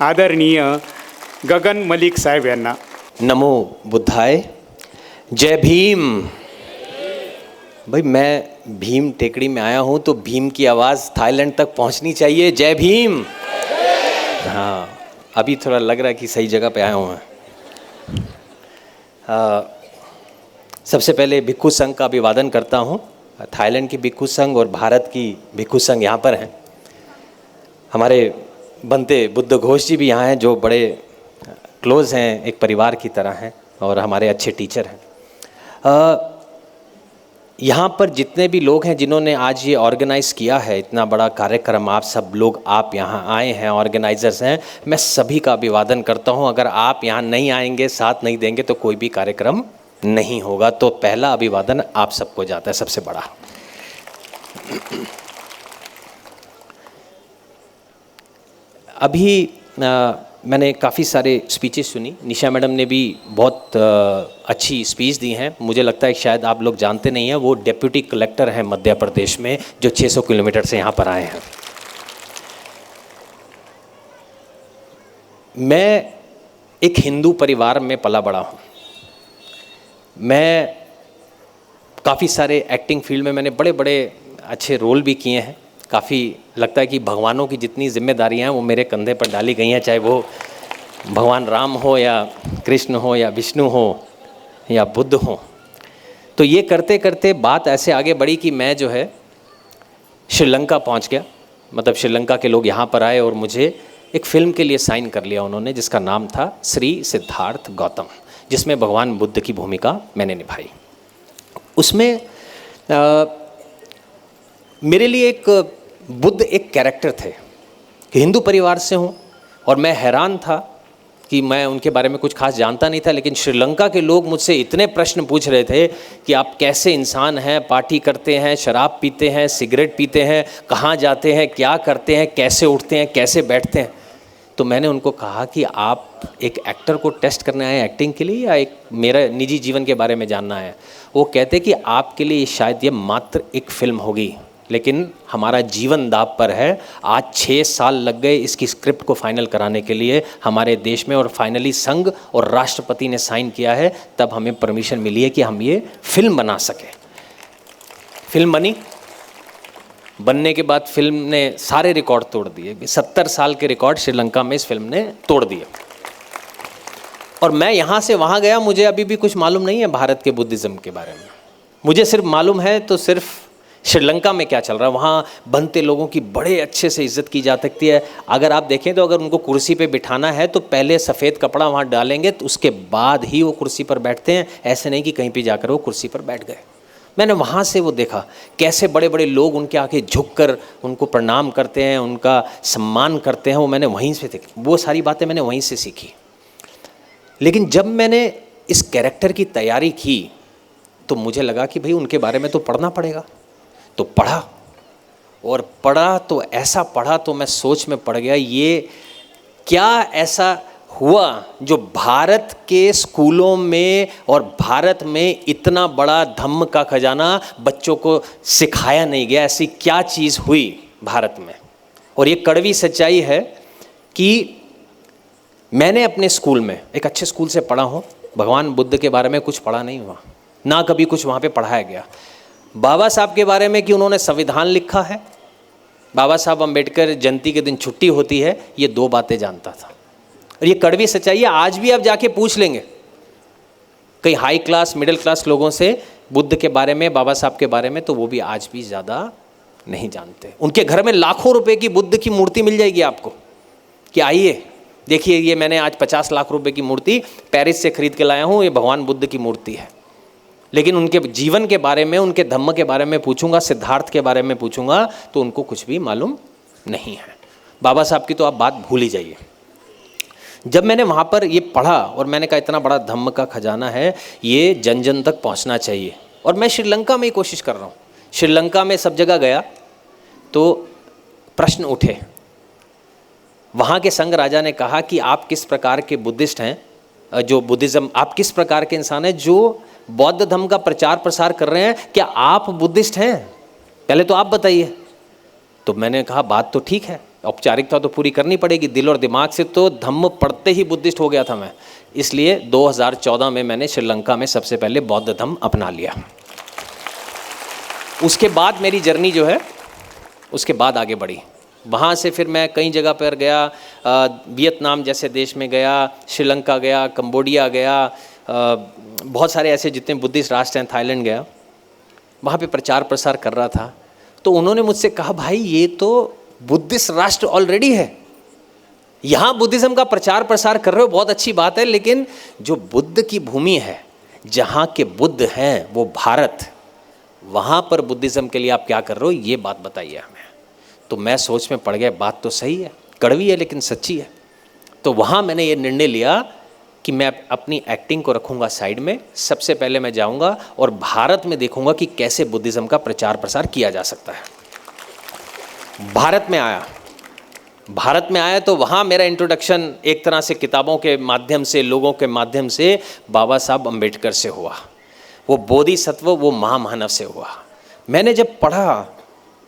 आदरणीय गगन मलिक साहेब यांना. नमो बुद्धाय. जय भीम. भाई मैं भीम टेकड़ी में आया हूँ तो भीम की आवाज़ थाईलैंड तक पहुँचनी चाहिए. जय भीम. हाँ, अभी थोड़ा लग रहा है कि सही जगह पे आया हूँ मैं. सबसे पहले भिक्खु संघ का अभिवादन करता हूँ. थाईलैंड की भिक्खु संघ और भारत की भिक्खु संघ यहाँ पर हैं. हमारे बनते बुद्ध घोष जी भी यहाँ हैं, जो बड़े क्लोज़ हैं, एक परिवार की तरह हैं और हमारे अच्छे टीचर हैं. यहाँ पर जितने भी लोग हैं जिन्होंने आज ये ऑर्गेनाइज़ किया है इतना बड़ा कार्यक्रम, आप सब लोग आप यहाँ आए हैं, ऑर्गेनाइजर्स हैं, मैं सभी का अभिवादन करता हूँ. अगर आप यहाँ नहीं आएंगे, साथ नहीं देंगे तो कोई भी कार्यक्रम नहीं होगा. तो पहला अभिवादन आप सबको जाता है, सबसे बड़ा. अभी मैंने काफ़ी सारे स्पीचेस सुनी. निशा मैडम ने भी बहुत अच्छी स्पीच दी हैं. मुझे लगता है शायद आप लोग जानते नहीं हैं, वो डिप्यूटी कलेक्टर हैं मध्य प्रदेश में, जो 600 किलोमीटर से यहाँ पर आए हैं. मैं एक हिंदू परिवार में पला बड़ा हूँ. मैं काफ़ी सारे एक्टिंग फील्ड में मैंने बड़े बड़े अच्छे रोल भी किए हैं. काफ़ी लगता है कि भगवानों की जितनी जिम्मेदारियां हैं वो मेरे कंधे पर डाली गई हैं, चाहे वो भगवान राम हो या कृष्ण हो या विष्णु हो या बुद्ध हो. तो ये करते करते बात ऐसे आगे बढ़ी कि मैं जो है श्रीलंका पहुंच गया. मतलब श्रीलंका के लोग यहाँ पर आए और मुझे एक फ़िल्म के लिए साइन कर लिया उन्होंने, जिसका नाम था श्री सिद्धार्थ गौतम, जिसमें भगवान बुद्ध की भूमिका मैंने निभाई. उसमें मेरे लिए एक बुद्ध एक कैरेक्टर थे. कि हिंदू परिवार से हूँ और मैं हैरान था कि मैं उनके बारे में कुछ खास जानता नहीं था, लेकिन श्रीलंका के लोग मुझसे इतने प्रश्न पूछ रहे थे कि आप कैसे इंसान हैं, पार्टी करते हैं, शराब पीते हैं, सिगरेट पीते हैं, कहाँ जाते हैं, क्या करते हैं, कैसे उठते हैं, कैसे बैठते हैं. तो मैंने उनको कहा कि आप एक एक्टर को टेस्ट करने आए एक्टिंग के लिए या एक मेरा निजी जीवन के बारे में जानना है. वो कहते कि आपके लिए शायद ये मात्र एक फिल्म होगी, लेकिन हमारा जीवन दाव पर है. आज 6 साल लग गए इसकी स्क्रिप्ट को फाइनल कराने के लिए हमारे देश में, और फाइनली संघ और राष्ट्रपति ने साइन किया है, तब हमें परमिशन मिली है कि हम ये फिल्म बना सकें. फिल्म बनी. बनने के बाद फिल्म ने सारे रिकॉर्ड तोड़ दिए. 70 साल के रिकॉर्ड श्रीलंका में इस फिल्म ने तोड़ दिए. और मैं यहाँ से वहाँ गया, मुझे अभी भी कुछ मालूम नहीं है भारत के बुद्धिज़्म के बारे में. मुझे सिर्फ मालूम है तो सिर्फ श्रीलंका में क्या चल रहा है. वहाँ बनते लोगों की बड़े अच्छे से इज्जत की जा सकती है. अगर आप देखें तो अगर उनको कुर्सी पे बिठाना है तो पहले सफ़ेद कपड़ा वहाँ डालेंगे, तो उसके बाद ही वो कुर्सी पर बैठते हैं. ऐसे नहीं कि कहीं पे जाकर वो कुर्सी पर बैठ गए. मैंने वहाँ से वो देखा कैसे बड़े बड़े लोग उनके आगे झुककर उनको प्रणाम करते हैं, उनका सम्मान करते हैं. वो मैंने वहीं से देखी, वो सारी बातें मैंने वहीं से सीखी. लेकिन जब मैंने इस कैरेक्टर की तैयारी की तो मुझे लगा कि भाई उनके बारे में तो पढ़ना पड़ेगा. तो पढ़ा, और पढ़ा तो ऐसा पढ़ा तो मैं सोच में पड़ गया, ये क्या ऐसा हुआ जो भारत के स्कूलों में और भारत में इतना बड़ा धम्म का खजाना बच्चों को सिखाया नहीं गया. ऐसी क्या चीज़ हुई भारत में. और ये कड़वी सच्चाई है कि मैंने अपने स्कूल में, एक अच्छे स्कूल से पढ़ा हूँ, भगवान बुद्ध के बारे में कुछ पढ़ा नहीं हुआ, ना कभी कुछ वहाँ पे पढ़ाया गया. बाबा साहब के बारे में कि उन्होंने संविधान लिखा है, बाबा साहब अम्बेडकर जयंती के दिन छुट्टी होती है, ये 2 बातें जानता था. और ये कड़वी सच्चाई है. आज भी आप जाके पूछ लेंगे कई हाई क्लास मिडिल क्लास लोगों से बुद्ध के बारे में, बाबा साहब के बारे में, तो वो भी आज भी ज़्यादा नहीं जानते. उनके घर में लाखों रुपए की बुद्ध की मूर्ति मिल जाएगी आपको कि आइए देखिए, ये मैंने आज 50 लाख रुपए की मूर्ति पेरिस से खरीद के लाया हूँ, ये भगवान बुद्ध की मूर्ति है. लेकिन उनके जीवन के बारे में, उनके धम्म के बारे में पूछूंगा, सिद्धार्थ के बारे में पूछूंगा, तो उनको कुछ भी मालूम नहीं है. बाबा साहब की तो आप बात भूल ही जाइए. जब मैंने वहाँ पर ये पढ़ा और मैंने कहा इतना बड़ा धम्म का खजाना है, ये जन जन तक पहुँचना चाहिए. और मैं श्रीलंका में ही कोशिश कर रहा हूँ. श्रीलंका में सब जगह गया तो प्रश्न उठे. वहाँ के संघ राजा ने कहा कि आप किस प्रकार के बुद्धिस्ट हैं, जो बुद्धिज़्म, आप किस प्रकार के इंसान हैं जो बौद्ध धर्म का प्रचार प्रसार कर रहे हैं, क्या आप बुद्धिस्ट हैं? पहले तो आप बताइए. तो मैंने कहा बात तो ठीक है, औपचारिकता तो पूरी करनी पड़ेगी, दिल और दिमाग से तो धम्म पढ़ते ही बुद्धिस्ट हो गया था मैं। इसलिए 2014 में मैंने श्रीलंका में सबसे पहले बौद्ध धम्म अपना लिया। उसके बाद मेरी जर्नी जो है उसके बाद आगे बढ़ी। वहाँ से फिर मैं कई जगह पर गया, वियतनाम जैसे देश में गया, श्रीलंका गया, कंबोडिया गया, बहुत सारे ऐसे जितने बुद्धिस्ट राष्ट्र हैं, थाईलैंड गया, वहाँ पे प्रचार प्रसार कर रहा था। तो उन्होंने मुझसे कहा, भाई ये तो बुद्धिस्ट राष्ट्र ऑलरेडी है, यहाँ बुद्धिज़्म का प्रचार प्रसार कर रहे हो, बहुत अच्छी बात है, लेकिन जो बुद्ध की भूमि है, जहाँ के बुद्ध हैं वो भारत, वहाँ पर बुद्धिज़्म के लिए आप क्या कर रहे हो, ये बात बताइए हमें। तो मैं सोच में पड़ गया, बात तो सही है, कड़वी है लेकिन सच्ची है। तो वहाँ मैंने ये निर्णय लिया कि मैं अपनी एक्टिंग को रखूँगा साइड में, सबसे पहले मैं जाऊँगा और भारत में देखूँगा कि कैसे बुद्धिज़्म का प्रचार प्रसार किया जा सकता है। भारत में आया तो वहाँ मेरा इंट्रोडक्शन एक तरह से किताबों के माध्यम से, लोगों के माध्यम से बाबा साहब अम्बेडकर से हुआ, वो बोधिसत्व, वो महामानव से हुआ। मैंने जब पढ़ा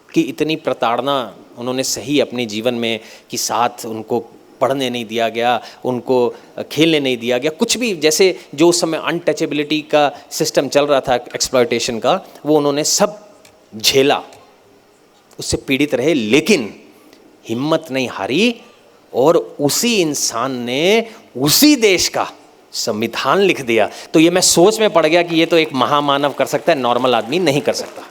कि इतनी प्रताड़ना उन्होंने सही अपने जीवन में, कि साथ उनको पढ़ने नहीं दिया गया, उनको खेलने नहीं दिया गया, कुछ भी, जैसे जो उस समय अनटचेबिलिटी का सिस्टम चल रहा था, एक्सप्लॉयटेशन का, वो उन्होंने सब झेला, उससे पीड़ित रहे, लेकिन हिम्मत नहीं हारी और उसी इंसान ने उसी देश का संविधान लिख दिया। तो ये मैं सोच में पड़ गया कि ये तो एक महामानव कर सकता है, नॉर्मल आदमी नहीं कर सकता।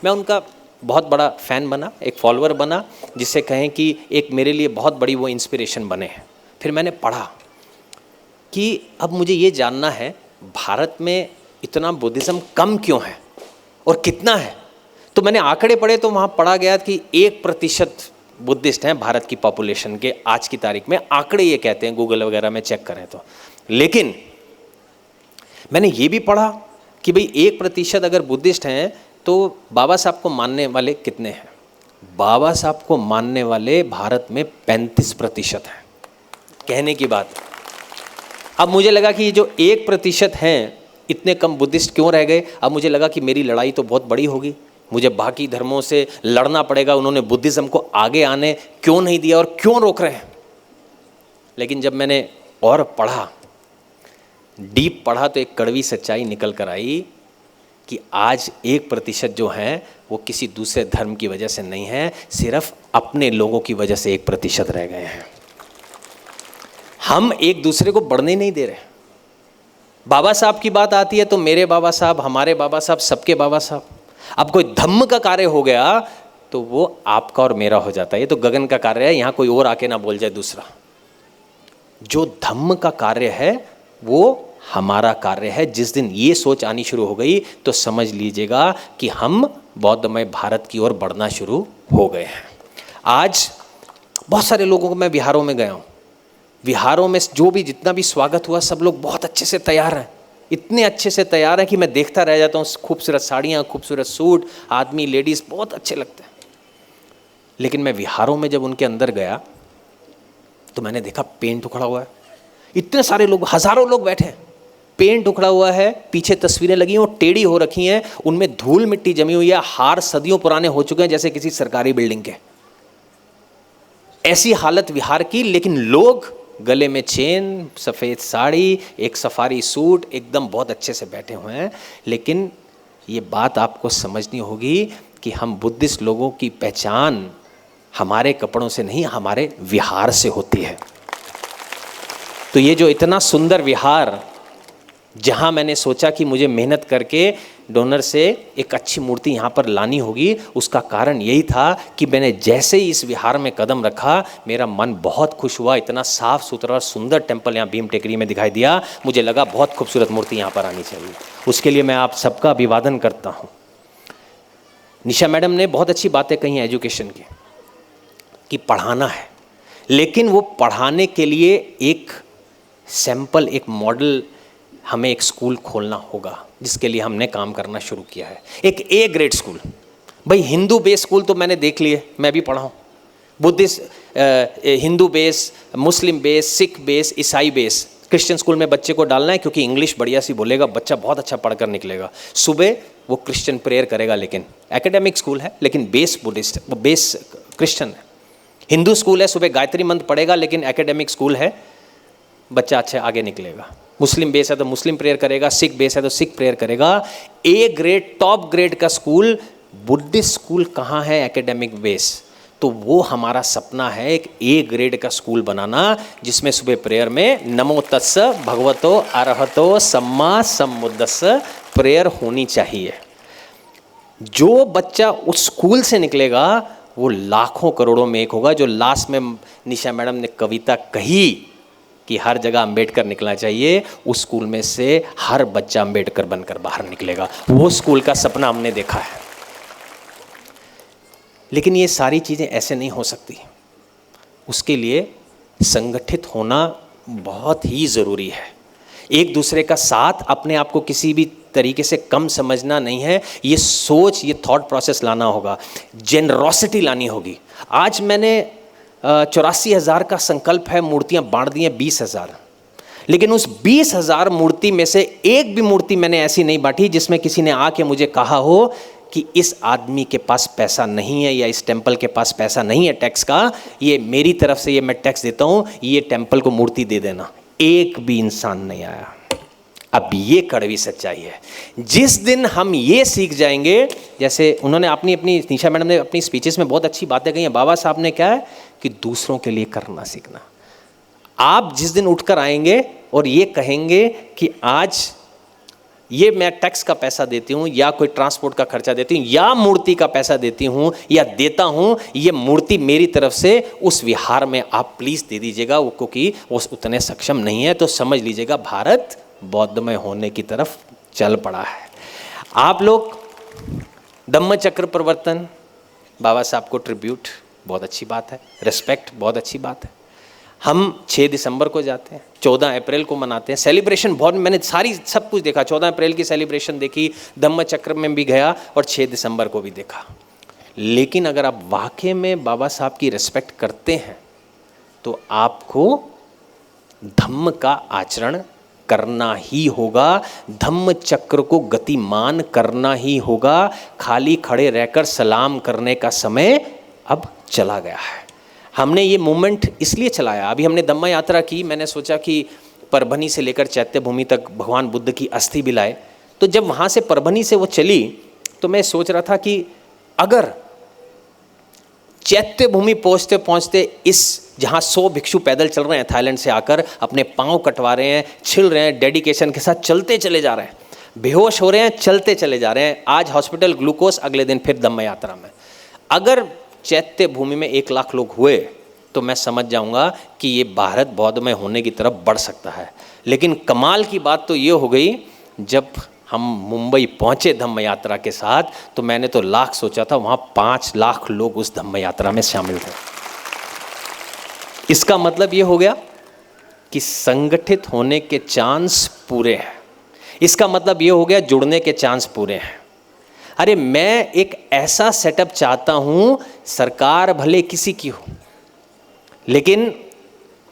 मैं उनका बहुत बड़ा फ़ैन बना, एक फॉलोअर बना, जिसे कहें कि एक मेरे लिए बहुत बड़ी वो इंस्पिरेशन बने हैं। फिर मैंने पढ़ा कि अब मुझे ये जानना है भारत में इतना बुद्धिज़्म कम क्यों है और कितना है। तो मैंने आंकड़े पढ़े तो वहाँ पढ़ा गया कि 1% बुद्धिस्ट हैं भारत की पॉपुलेशन के आज की तारीख में, आंकड़े ये कहते हैं, गूगल वगैरह में चेक करें तो। लेकिन मैंने ये भी पढ़ा कि भाई 1% अगर बुद्धिस्ट हैं तो बाबा साहब को मानने वाले कितने हैं। बाबा साहब को मानने वाले भारत में 35% हैं, कहने की बात। अब मुझे लगा कि ये जो 1% हैं, इतने कम बुद्धिस्ट क्यों रह गए। अब मुझे लगा कि मेरी लड़ाई तो बहुत बड़ी होगी, मुझे बाकी धर्मों से लड़ना पड़ेगा, उन्होंने बुद्धिज़्म को आगे आने क्यों नहीं दिया और क्यों रोक रहे हैं। लेकिन जब मैंने और पढ़ा, डीप पढ़ा, तो एक कड़वी सच्चाई निकल कर आई कि आज 1% जो हैं वो किसी दूसरे धर्म की वजह से नहीं है, सिर्फ अपने लोगों की वजह से 1% रह गए हैं। हम एक दूसरे को बढ़ने नहीं दे रहे। बाबा साहब की बात आती है तो मेरे बाबा साहब, हमारे बाबा साहब, सबके बाबा साहब। अब कोई धम्म का कार्य हो गया तो वो आपका और मेरा हो जाता है। ये तो गगन का कार्य है, यहाँ कोई और आके ना बोल जाए दूसरा। जो धम्म का कार्य है वो हमारा कार्य है। जिस दिन ये सोच आनी शुरू हो गई तो समझ लीजिएगा कि हम बौद्धमय भारत की ओर बढ़ना शुरू हो गए हैं। आज बहुत सारे लोगों को मैं बिहारों में गया हूँ, विहारों में जो भी जितना भी स्वागत हुआ, सब लोग बहुत अच्छे से तैयार हैं, इतने अच्छे से तैयार हैं कि मैं देखता रह जाता हूँ। खूबसूरत साड़ियाँ, खूबसूरत सूट, आदमी लेडीज़ बहुत अच्छे लगते हैं। लेकिन मैं विहारों में जब उनके अंदर गया तो मैंने देखा पेंट उखड़ा हुआ है, इतने सारे लोग, हज़ारों लोग बैठे हैं, पेंट उखड़ा हुआ है, पीछे तस्वीरें लगी हैं, वो टेढ़ी हो रखी हैं, उनमें धूल मिट्टी जमी हुई है, हार सदियों पुराने हो चुके हैं जैसे किसी सरकारी बिल्डिंग के। ऐसी हालत विहार की, लेकिन लोग गले में चेन, सफ़ेद साड़ी, एक सफारी सूट, एकदम बहुत अच्छे से बैठे हुए हैं। लेकिन ये बात आपको समझनी होगी कि हम बुद्धिस्ट लोगों की पहचान हमारे कपड़ों से नहीं, हमारे विहार से होती है। तो ये जो इतना सुंदर विहार, जहाँ मैंने सोचा कि मुझे मेहनत करके डोनर से एक अच्छी मूर्ति यहाँ पर लानी होगी, उसका कारण यही था कि मैंने जैसे ही इस विहार में कदम रखा, मेरा मन बहुत खुश हुआ। इतना साफ़ सुथरा और सुंदर टेम्पल यहाँ भीम टेकरी में दिखाई दिया, मुझे लगा बहुत खूबसूरत मूर्ति यहाँ पर आनी चाहिए। उसके लिए मैं आप सबका अभिवादन करता हूँ। निशा मैडम ने बहुत अच्छी बातें कही हैं एजुकेशन की, कि पढ़ाना है, लेकिन वो पढ़ाने के लिए एक सैंपल, एक मॉडल, हमें एक स्कूल खोलना होगा, जिसके लिए हमने काम करना शुरू किया है। एक ए ग्रेड स्कूल। भाई हिंदू बेस स्कूल तो मैंने देख लिए, मैं भी पढ़ा हूँ, बुद्धिस्ट, हिंदू बेस, मुस्लिम बेस, सिख बेस, ईसाई बेस। क्रिश्चियन स्कूल में बच्चे को डालना है क्योंकि इंग्लिश बढ़िया सी बोलेगा, बच्चा बहुत अच्छा पढ़कर निकलेगा। सुबह वो क्रिश्चियन प्रेयर करेगा, लेकिन एकेडमिक स्कूल है, लेकिन बेस बुद्धिस्ट, वो बेस क्रिश्चियन है। हिंदू स्कूल है, सुबह गायत्री मंत्र पढ़ेगा, लेकिन एकेडमिक स्कूल है, बच्चा अच्छे आगे निकलेगा। मुस्लिम बेस है तो मुस्लिम प्रेयर करेगा, सिख बेस है तो सिख प्रेयर करेगा। ए ग्रेड टॉप ग्रेड का स्कूल, बुद्धिस्ट स्कूल कहाँ है एकेडमिक बेस? तो वो हमारा सपना है, एक ए ग्रेड का स्कूल बनाना, जिसमें सुबह प्रेयर में नमो तस्स भगवतो अरहतो सम्मा सम्बुद्धस्स प्रेयर होनी चाहिए। जो बच्चा उस स्कूल से निकलेगा वो लाखों करोड़ों में एक होगा। जो लास्ट में निशा मैडम ने कविता कही कि हर जगह अंबेडकर निकलना चाहिए, उस स्कूल में से हर बच्चा अंबेडकर बनकर बाहर निकलेगा। वो स्कूल का सपना हमने देखा है। लेकिन ये सारी चीज़ें ऐसे नहीं हो सकती, उसके लिए संगठित होना बहुत ही ज़रूरी है। एक दूसरे का साथ, अपने आप को किसी भी तरीके से कम समझना नहीं है, ये सोच, ये थॉट प्रोसेस लाना होगा, जेनरॉसिटी लानी होगी। आज मैंने 84,000 का संकल्प है, मूर्तियाँ बांट दी हैं 20,000, लेकिन उस 20,000 मूर्ति में से एक भी मूर्ति मैंने ऐसी नहीं बांटी जिसमें किसी ने आके मुझे कहा हो कि इस आदमी के पास पैसा नहीं है या इस टेम्पल के पास पैसा नहीं है टैक्स का, ये मेरी तरफ से ये मैं टैक्स देता हूँ, ये टेम्पल को मूर्ति दे देना। एक भी इंसान नहीं आया। अब ये कड़वी सच्चाई है। जिस दिन हम ये सीख जाएंगे, जैसे उन्होंने अपनी निशा मैडम ने अपनी स्पीचेस में बहुत अच्छी बातें कही हैं, बाबा साहब ने क्या है कि दूसरों के लिए करना सीखना। आप जिस दिन उठकर आएंगे और ये कहेंगे कि आज ये मैं टैक्स का पैसा देती हूँ या कोई ट्रांसपोर्ट का खर्चा देती हूँ या मूर्ति का पैसा देती हूँ या देता हूँ, ये मूर्ति मेरी तरफ से उस विहार में आप प्लीज़ दे दीजिएगा, वो क्योंकि वो उतने सक्षम नहीं है, तो समझ लीजिएगा भारत बौद्धमय होने की तरफ चल पड़ा है। आप लोग धम्म चक्र प्रवर्तन, बाबा साहब को ट्रिब्यूट, बहुत अच्छी बात है, रिस्पेक्ट, बहुत अच्छी बात है। हम 6 दिसंबर को जाते हैं, 14 अप्रैल को मनाते हैं, सेलिब्रेशन बहुत, मैंने सब कुछ देखा, 14 अप्रैल की सेलिब्रेशन देखी, धम्म चक्र में भी गया और 6 दिसंबर को भी देखा। लेकिन अगर आप वाकई में बाबा साहब की रिस्पेक्ट करते हैं तो आपको धम्म का आचरण करना ही होगा, धम्म चक्र को गतिमान करना ही होगा। खाली खड़े रहकर सलाम करने का समय अब चला गया है। हमने ये मूवमेंट इसलिए चलाया, अभी हमने धम्म यात्रा की, मैंने सोचा कि परभनी से लेकर चैत्य भूमि तक भगवान बुद्ध की अस्थि भी लाए। तो जब वहाँ से परभनी से वो चली तो मैं सोच रहा था कि अगर चैत्य भूमि पहुँचते पहुँचते इस जहाँ 100 भिक्षु पैदल चल रहे हैं थाईलैंड से आकर, अपने पाँव कटवा रहे हैं, छिल रहे हैं, डेडिकेशन के साथ चलते चले जा रहे हैं, बेहोश हो रहे हैं, चलते चले जा रहे हैं, आज हॉस्पिटल ग्लूकोज, अगले दिन फिर धम्म यात्रा में। अगर चैत्य भूमि में 1 लाख लोग हुए तो मैं समझ जाऊंगा कि ये भारत बौद्धमय होने की तरफ बढ़ सकता है। लेकिन कमाल की बात तो ये हो गई, जब हम मुंबई पहुंचे धम्म यात्रा के साथ तो मैंने तो लाख सोचा था, वहाँ 5 लाख लोग उस धम्म यात्रा में शामिल थे। इसका मतलब ये हो गया कि संगठित होने के चांस पूरे हैं। इसका मतलब ये हो गया जुड़ने के चांस पूरे हैं। अरे मैं एक ऐसा सेटअप चाहता हूँ, सरकार भले किसी की हो, लेकिन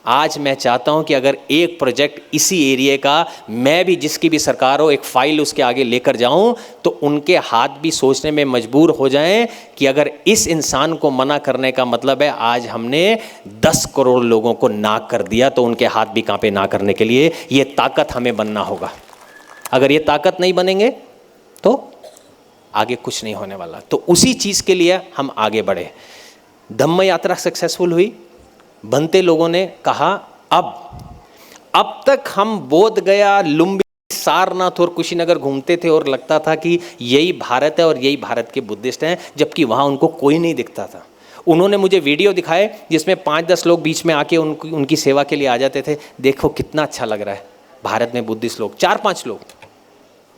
आज मैं चाहता हूँ कि अगर एक प्रोजेक्ट इसी एरिया का, मैं भी जिसकी भी सरकार हो, एक फाइल उसके आगे लेकर जाऊँ तो उनके हाथ भी सोचने में मजबूर हो जाएं कि अगर इस इंसान को मना करने का मतलब है आज हमने 10 करोड़ लोगों को ना कर दिया, तो उनके हाथ भी कांपे ना करने के लिए। ये ताकत हमें बनना होगा। अगर ये ताकत नहीं बनेंगे तो आगे कुछ नहीं होने वाला। तो उसी चीज़ के लिए हम आगे बढ़े। धम्म यात्रा सक्सेसफुल हुई। बनते लोगों ने कहा अब तक हम बोध गया, लुम्बी, सारनाथ और कुशीनगर घूमते थे और लगता था कि यही भारत है और यही भारत के बुद्धिस्ट हैं, जबकि वहाँ उनको कोई नहीं दिखता था। उन्होंने मुझे वीडियो दिखाए जिसमें 5-10 लोग बीच में आके उनकी सेवा के लिए आ जाते थे। देखो कितना अच्छा लग रहा है, भारत में बुद्धिस्ट लोग 4-5 लोग,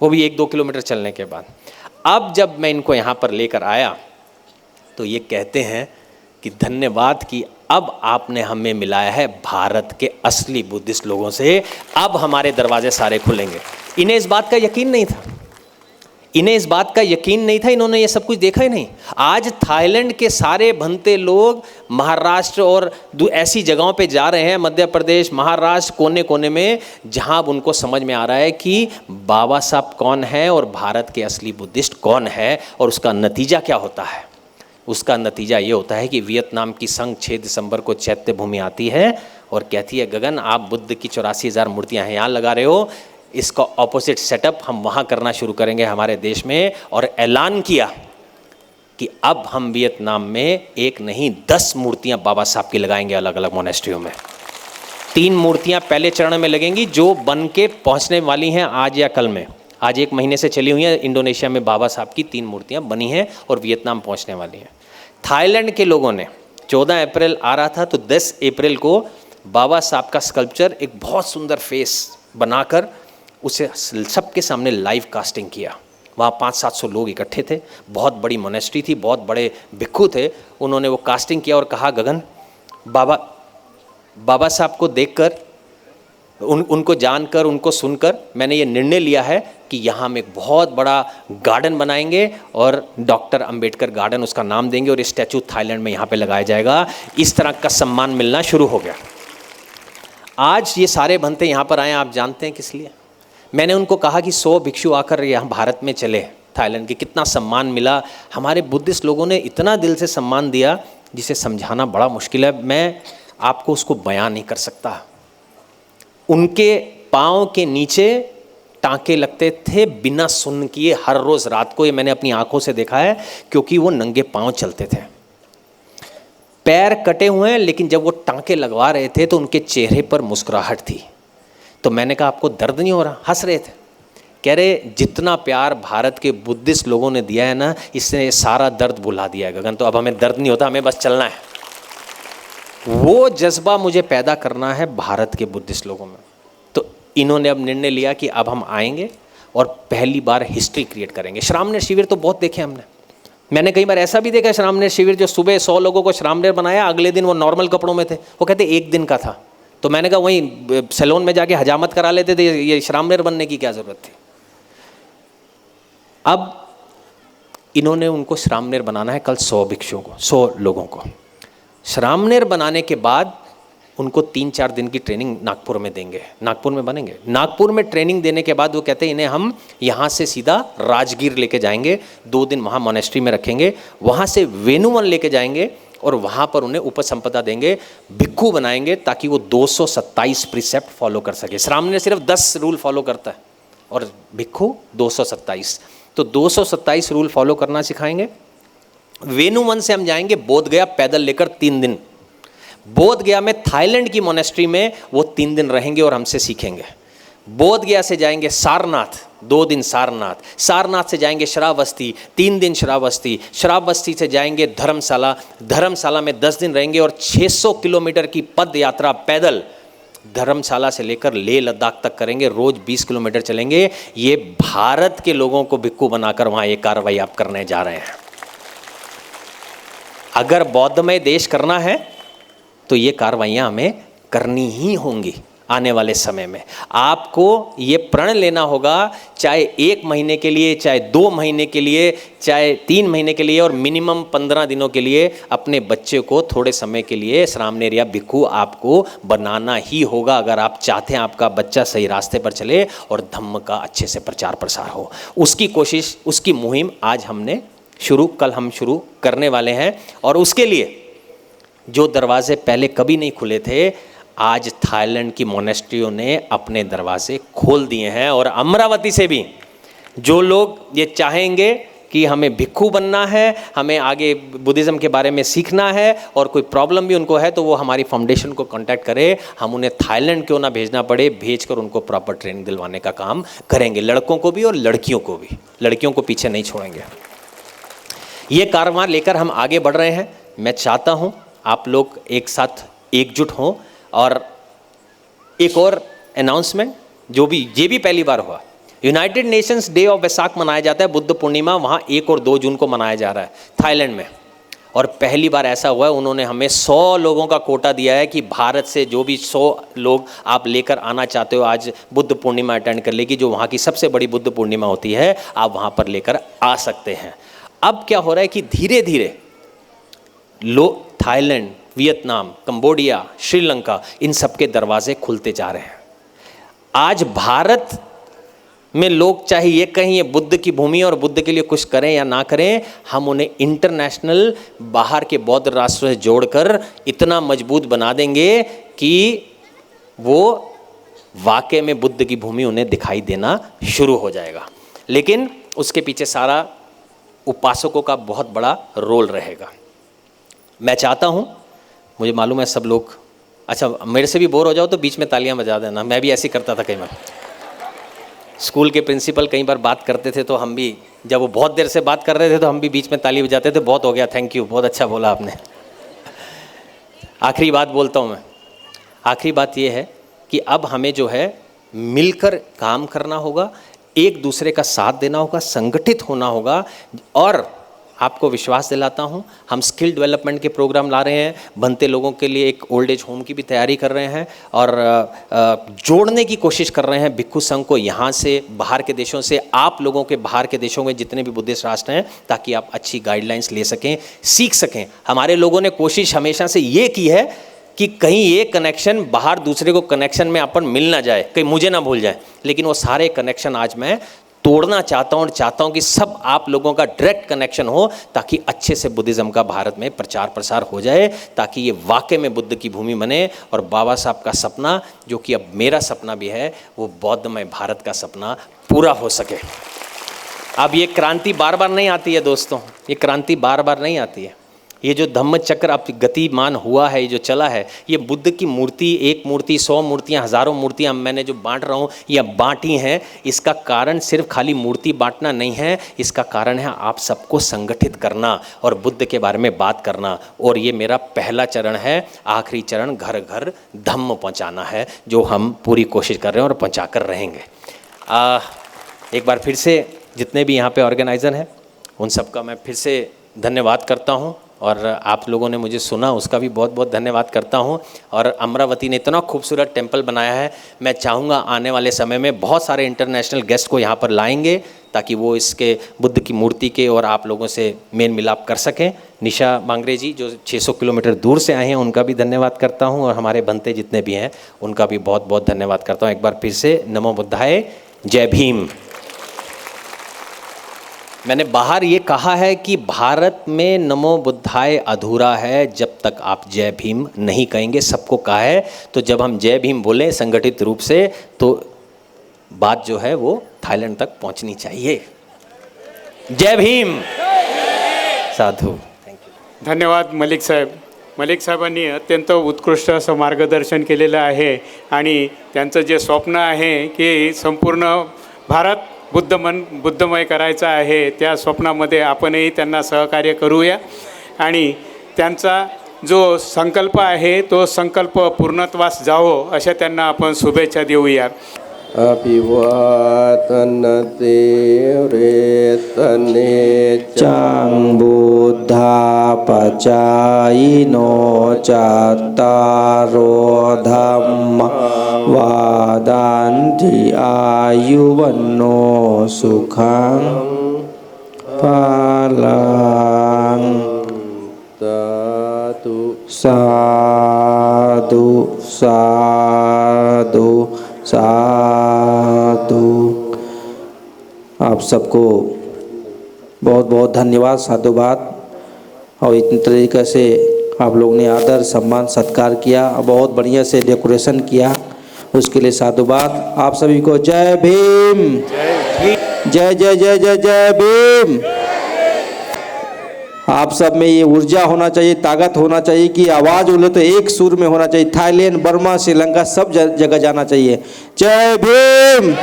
वो भी 1-2 किलोमीटर चलने के बाद। अब जब मैं इनको यहाँ पर लेकर आया तो ये कहते हैं कि धन्यवाद कि अब आपने हमें मिलाया है भारत के असली बुद्धिस्ट लोगों से, अब हमारे दरवाजे सारे खुलेंगे। इन्हें इस बात का यकीन नहीं था, इन्होंने ये सब कुछ देखा ही नहीं। आज थाईलैंड के सारे भंते लोग महाराष्ट्र और ऐसी जगहों पे जा रहे हैं, मध्य प्रदेश, महाराष्ट्र, कोने कोने में, जहां अब उनको समझ में आ रहा है कि बाबा साहब कौन है और भारत के असली बुद्धिस्ट कौन है और उसका नतीजा क्या होता है। उसका नतीजा ये होता है कि वियतनाम की संघ 6 दिसंबर को चैत्य भूमि आती है और कहती है गगन आप बुद्ध की 84,000 मूर्तियाँ हैं यहाँ लगा रहे हो, इसका ऑपोजिट सेटअप हम वहाँ करना शुरू करेंगे हमारे देश में। और ऐलान किया कि अब हम वियतनाम में 1 नहीं 10 मूर्तियाँ बाबा साहब की लगाएंगे अलग अलग मोनेस्ट्रियों में। 3 मूर्तियाँ पहले चरण में लगेंगी जो बन के पहुँचने वाली हैं आज या कल में। आज 1 महीने से चली हुई है इंडोनेशिया में बाबा साहब की 3 मूर्तियाँ बनी हैं और वियतनाम पहुँचने वाली हैं। थाईलैंड के लोगों ने 14 अप्रैल आ रहा था तो 10 अप्रैल को बाबा साहब का स्कल्पचर एक बहुत सुंदर फेस बनाकर उसे सबके सामने लाइव कास्टिंग किया। वहाँ 500-700 लोग इकट्ठे थे, बहुत बड़ी मोनेस्ट्री थी, बहुत बड़े भिक्खु थे। उन्होंने वो कास्टिंग किया और कहा गगन बाबा साहब को देखकर उनको जानकर उनको सुनकर मैंने ये निर्णय लिया है कि यहाँ हम एक बहुत बड़ा गार्डन बनाएंगे और डॉक्टर अंबेडकर गार्डन उसका नाम देंगे और स्टैचू थाईलैंड में यहाँ पे लगाया जाएगा। इस तरह का सम्मान मिलना शुरू हो गया। आज ये सारे भंते यहाँ पर आए, आप जानते हैं किस लिए? मैंने उनको कहा कि 100 भिक्षु आकर यहाँ भारत में चले थाईलैंड के, कितना सम्मान मिला। हमारे बुद्धिस्ट लोगों ने इतना दिल से सम्मान दिया जिसे समझाना बड़ा मुश्किल है, मैं आपको उसको बयान नहीं कर सकता। उनके पाँव के नीचे टाँके लगते थे बिना सुन्न किए हर रोज़ रात को, ये मैंने अपनी आंखों से देखा है, क्योंकि वो नंगे पाँव चलते थे। पैर कटे हुए हैं लेकिन जब वो टाँके लगवा रहे थे तो उनके चेहरे पर मुस्कुराहट थी। तो मैंने कहा आपको दर्द नहीं हो रहा? हंस रहे थे। कह रहे जितना प्यार भारत के बुद्धिस्ट लोगों ने दिया है ना, इसने सारा दर्द भुला दिया है गगन, तो अब हमें दर्द नहीं होता, हमें बस चलना है। वो जज्बा मुझे पैदा करना है भारत के बुद्धिस्ट लोगों में। तो इन्होंने अब निर्णय लिया कि अब हम आएंगे और पहली बार हिस्ट्री क्रिएट करेंगे। श्रामणेर शिविर तो बहुत देखे हमने, मैंने कई बार ऐसा भी देखा श्रामणेर शिविर जो सुबह 100 लोगों को श्रामणेर बनाया, अगले दिन वो नॉर्मल कपड़ों में थे, वो कहते 1 दिन का था। तो मैंने कहा वहीं सैलून में जाके हजामत करा लेते थे, ये श्रामणेर बनने की क्या ज़रूरत थी। अब इन्होंने उनको श्रामणेर बनाना है कल 100 भिक्षुओं को, 100 लोगों को। श्रामणेर बनाने के बाद उनको 3-4 दिन की ट्रेनिंग नागपुर में देंगे, नागपुर में बनेंगे। नागपुर में ट्रेनिंग देने के बाद वो कहते हैं इन्हें हम यहाँ से सीधा राजगीर लेके जाएंगे, 2 दिन वहाँ मोनेस्ट्री में रखेंगे, वहाँ से वेनुवन लेके जाएंगे और वहाँ पर उन्हें उपसंपदा देंगे, भिक्खु बनाएंगे ताकि वो 227 प्रिसेप्ट फॉलो कर सके। श्रामणेर सिर्फ 10 रूल फॉलो करता है और भिक्खु 227, तो 227 रूल फॉलो करना सिखाएंगे। वेनुवन से हम जाएंगे बोध गया पैदल लेकर 3 दिन। बोध गया में थाईलैंड की मोनेस्ट्री में वो 3 दिन रहेंगे और हमसे सीखेंगे। बोध गया से जाएंगे सारनाथ, 2 दिन सारनाथ, सारनाथ से जाएंगे श्रावस्ती, 3 दिन श्रावस्ती, श्रावस्ती से जाएंगे धर्मशाला, धर्मशाला में 10 दिन रहेंगे और 600 किलोमीटर की पद यात्रा पैदल धर्मशाला से लेकर लेह लद्दाख तक करेंगे। रोज 20 किलोमीटर चलेंगे। ये भारत के लोगों को भिक्खु बनाकर वहाँ ये कार्रवाई आप करने जा रहे हैं। अगर बौद्धमय देश करना है तो ये कार्रवाइयाँ हमें करनी ही होंगी आने वाले समय में। आपको ये प्रण लेना होगा, चाहे 1 महीने के लिए, चाहे 2 महीने के लिए, चाहे 3 महीने के लिए और मिनिमम 15 दिनों के लिए अपने बच्चे को थोड़े समय के लिए श्रामणेर या भिक्खु आपको बनाना ही होगा, अगर आप चाहते हैं आपका बच्चा सही रास्ते पर चले और धम्म का अच्छे से प्रचार प्रसार हो। उसकी कोशिश, उसकी मुहिम आज हमने कल हम शुरू करने वाले हैं। और उसके लिए जो दरवाजे पहले कभी नहीं खुले थे, आज थाईलैंड की मोनेस्ट्रियों ने अपने दरवाजे खोल दिए हैं। और अमरावती से भी जो लोग ये चाहेंगे कि हमें भिक्खु बनना है, हमें आगे बुद्धिज़्म के बारे में सीखना है और कोई प्रॉब्लम भी उनको है, तो वो हमारी फाउंडेशन को कांटेक्ट करें। हम उन्हें थाईलैंड क्यों ना भेजना पड़े, भेजकर उनको प्रॉपर ट्रेनिंग दिलवाने का काम करेंगे, लड़कों को भी और लड़कियों को भी। लड़कियों को पीछे नहीं छोड़ेंगे। ये कारवां लेकर हम आगे बढ़ रहे हैं। मैं चाहता हूँ आप लोग एक साथ एकजुट हों। और एक और अनाउंसमेंट, ये भी पहली बार हुआ, United Nations day of Vaisakh मनाया जाता है, बुद्ध पूर्णिमा, वहाँ 1 और 2 जून को मनाया जा रहा है थाईलैंड में। और पहली बार ऐसा हुआ है, उन्होंने हमें 100 लोगों का कोटा दिया है कि भारत से जो भी 100 लोग आप लेकर आना चाहते हो आज बुद्ध पूर्णिमा अटेंड कर लेगी, जो वहाँ की सबसे बड़ी बुद्ध पूर्णिमा होती है, आप वहाँ पर लेकर आ सकते हैं। अब क्या हो रहा है कि धीरे धीरे लोग थाईलैंड, वियतनाम, कंबोडिया, श्रीलंका, इन सब के दरवाजे खुलते जा रहे हैं। आज भारत में लोग चाहे ये कहें ये बुद्ध की भूमि और बुद्ध के लिए कुछ करें या ना करें, हम उन्हें इंटरनेशनल बाहर के बौद्ध राष्ट्रों से जोड़कर इतना मजबूत बना देंगे कि वो वाकई में बुद्ध की भूमि उन्हें दिखाई देना शुरू हो जाएगा। लेकिन उसके पीछे सारा उपासकों का बहुत बड़ा रोल रहेगा। मैं चाहता हूँ, मुझे मालूम है सब लोग, अच्छा मेरे से भी बोर हो जाओ तो बीच में तालियां बजा देना, मैं भी ऐसे ही करता था कई बार। स्कूल के प्रिंसिपल कई बार बात करते थे तो हम भी, जब वो बहुत देर से बात कर रहे थे तो हम भी बीच में ताली बजाते थे, बहुत हो गया, थैंक यू, बहुत अच्छा बोला आपने। आखिरी बात बोलता हूँ मैं, आखिरी बात ये है कि अब हमें जो है मिलकर काम करना होगा, एक दूसरे का साथ देना होगा, संगठित होना होगा। और आपको विश्वास दिलाता हूँ, हम स्किल डेवलपमेंट के प्रोग्राम ला रहे हैं, बनते लोगों के लिए एक ओल्ड एज होम की भी तैयारी कर रहे हैं और जोड़ने की कोशिश कर रहे हैं भिक्खु संघ को यहाँ से, बाहर के देशों से, आप लोगों के बाहर के देशों में जितने भी बुद्धिस्ट राष्ट्र हैं, ताकि आप अच्छी गाइडलाइंस ले सकें, सीख सकें। हमारे लोगों ने कोशिश हमेशा से ये की है कि कहीं ये कनेक्शन बाहर दूसरे को कनेक्शन में अपन मिल ना जाए, कहीं मुझे ना भूल जाए, लेकिन वो सारे कनेक्शन आज मैं तोड़ना चाहता हूँ और चाहता हूँ कि सब आप लोगों का डायरेक्ट कनेक्शन हो, ताकि अच्छे से बुद्धिज़्म का भारत में प्रचार प्रसार हो जाए, ताकि ये वाकई में बुद्ध की भूमि बने और बाबा साहब का सपना, जो कि अब मेरा सपना भी है, वो बौद्धमय भारत का सपना पूरा हो सके। अब ये क्रांति बार बार नहीं आती है दोस्तों, ये क्रांति बार बार नहीं आती है। ये जो धम्म चक्र अब गतिमान हुआ है, ये जो चला है, ये बुद्ध की मूर्ति, एक मूर्ति, 100 मूर्तियाँ, हज़ारों मूर्तियाँ मैंने जो बांट रहा हूँ या बांटी हैं, इसका कारण सिर्फ खाली मूर्ति बांटना नहीं है, इसका कारण है आप सबको संगठित करना और बुद्ध के बारे में बात करना। और ये मेरा पहला चरण है, आखिरी चरण घर घर धम्म पहुँचाना है, जो हम पूरी कोशिश कर रहे हैं और पहुँचा कर रहेंगे। एक बार फिर से जितने भी यहाँ पे ऑर्गेनाइज़र हैं उन सबका मैं फिर से धन्यवाद करता हूँ, और आप लोगों ने मुझे सुना उसका भी बहुत बहुत धन्यवाद करता हूँ। और अमरावती ने इतना खूबसूरत टेम्पल बनाया है, मैं चाहूँगा आने वाले समय में बहुत सारे इंटरनेशनल गेस्ट को यहाँ पर लाएंगे, ताकि वो इसके बुद्ध की मूर्ति के और आप लोगों से मेल मिलाप कर सकें। निशा मांगरे जी जो 600 किलोमीटर दूर से आए हैं, उनका भी धन्यवाद करता हूँ, और हमारे बनते जितने भी हैं उनका भी बहुत बहुत धन्यवाद करता हूँ। एक बार फिर से नमो बुद्धाय, जय भीम। मैंने बाहर ये कहा है कि भारत में नमो बुद्धाय अधूरा है जब तक आप जय भीम नहीं कहेंगे, सबको कहा है। तो जब हम जय भीम बोलें संगठित रूप से, तो बात जो है वो थाईलैंड तक पहुंचनी चाहिए। जय भीम। साधु। धन्यवाद मलिक साहेब. मलिक साहेबांनी अत्यंत उत्कृष्ट असं मार्गदर्शन केलेलं आहे आणि त्यांचं जे स्वप्न आहे की संपूर्ण भारत बुद्धमय करायचा आहे, त्या स्वप्नामध्ये आपणही त्यांना सहकार्य करूया आणि त्यांचा जो संकल्प आहे तो संकल्प पूर्णत्वास जावो अशा त्यांना आपण शुभेच्छा देऊया. अभिवादनते रेतने चांग बुद्धा पचाइनो चत्तारो धम्मा वादान्ति आयुवन्नो सुखं फलं साधु साधु साधु। आप सबको बहुत बहुत धन्यवाद, साधुवाद। और इतने तरीके से आप लोग ने आदर सम्मान सत्कार किया, बहुत बढ़िया से डेकोरेशन किया, उसके लिए साधुवाद। आप सभी को जय भीम, जय जय जय जय जय भीम। आप सब में ये ऊर्जा होना चाहिए, ताकत होना चाहिए कि आवाज़ बोले तो एक सुर में होना चाहिए। थाईलैंड, बर्मा, श्रीलंका सब जगह जाना चाहिए। जय भीम।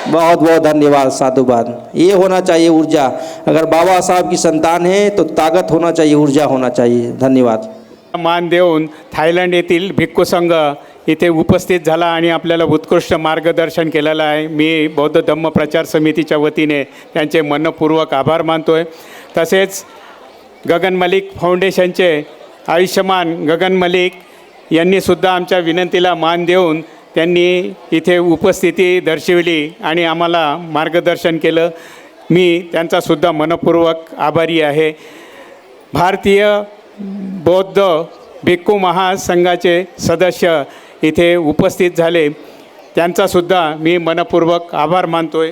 बहुत बहुत धन्यवाद, साधुवाद। ये होना चाहिए ऊर्जा। अगर बाबा साहब की संतान है तो ताकत होना चाहिए, ऊर्जा होना चाहिए। धन्यवाद. मान देऊन थायलंड येथील भिक्खू संघ इथे उपस्थित झाला आणि आपल्याला उत्कृष्ट मार्गदर्शन केलेलं आहे. मी बौद्ध धम्म प्रचार समितीच्या वतीने त्यांचे मनपूर्वक आभार मानतोय. तसेच गगन मलिक फाउंडेशनचे आयुष्यमान गगन मलिक यांनीसुद्धा आमच्या विनंतीला मान देऊन त्यांनी इथे उपस्थिती दर्शवली आणि आम्हाला मार्गदर्शन केलं. मी त्यांचासुद्धा मनपूर्वक आभारी आहे. भारतीय बौद्ध भिक्खू महासंघाचे सदस्य इथे उपस्थित झाले. त्यांचासुद्धा मी मनपूर्वक आभार मानतोय.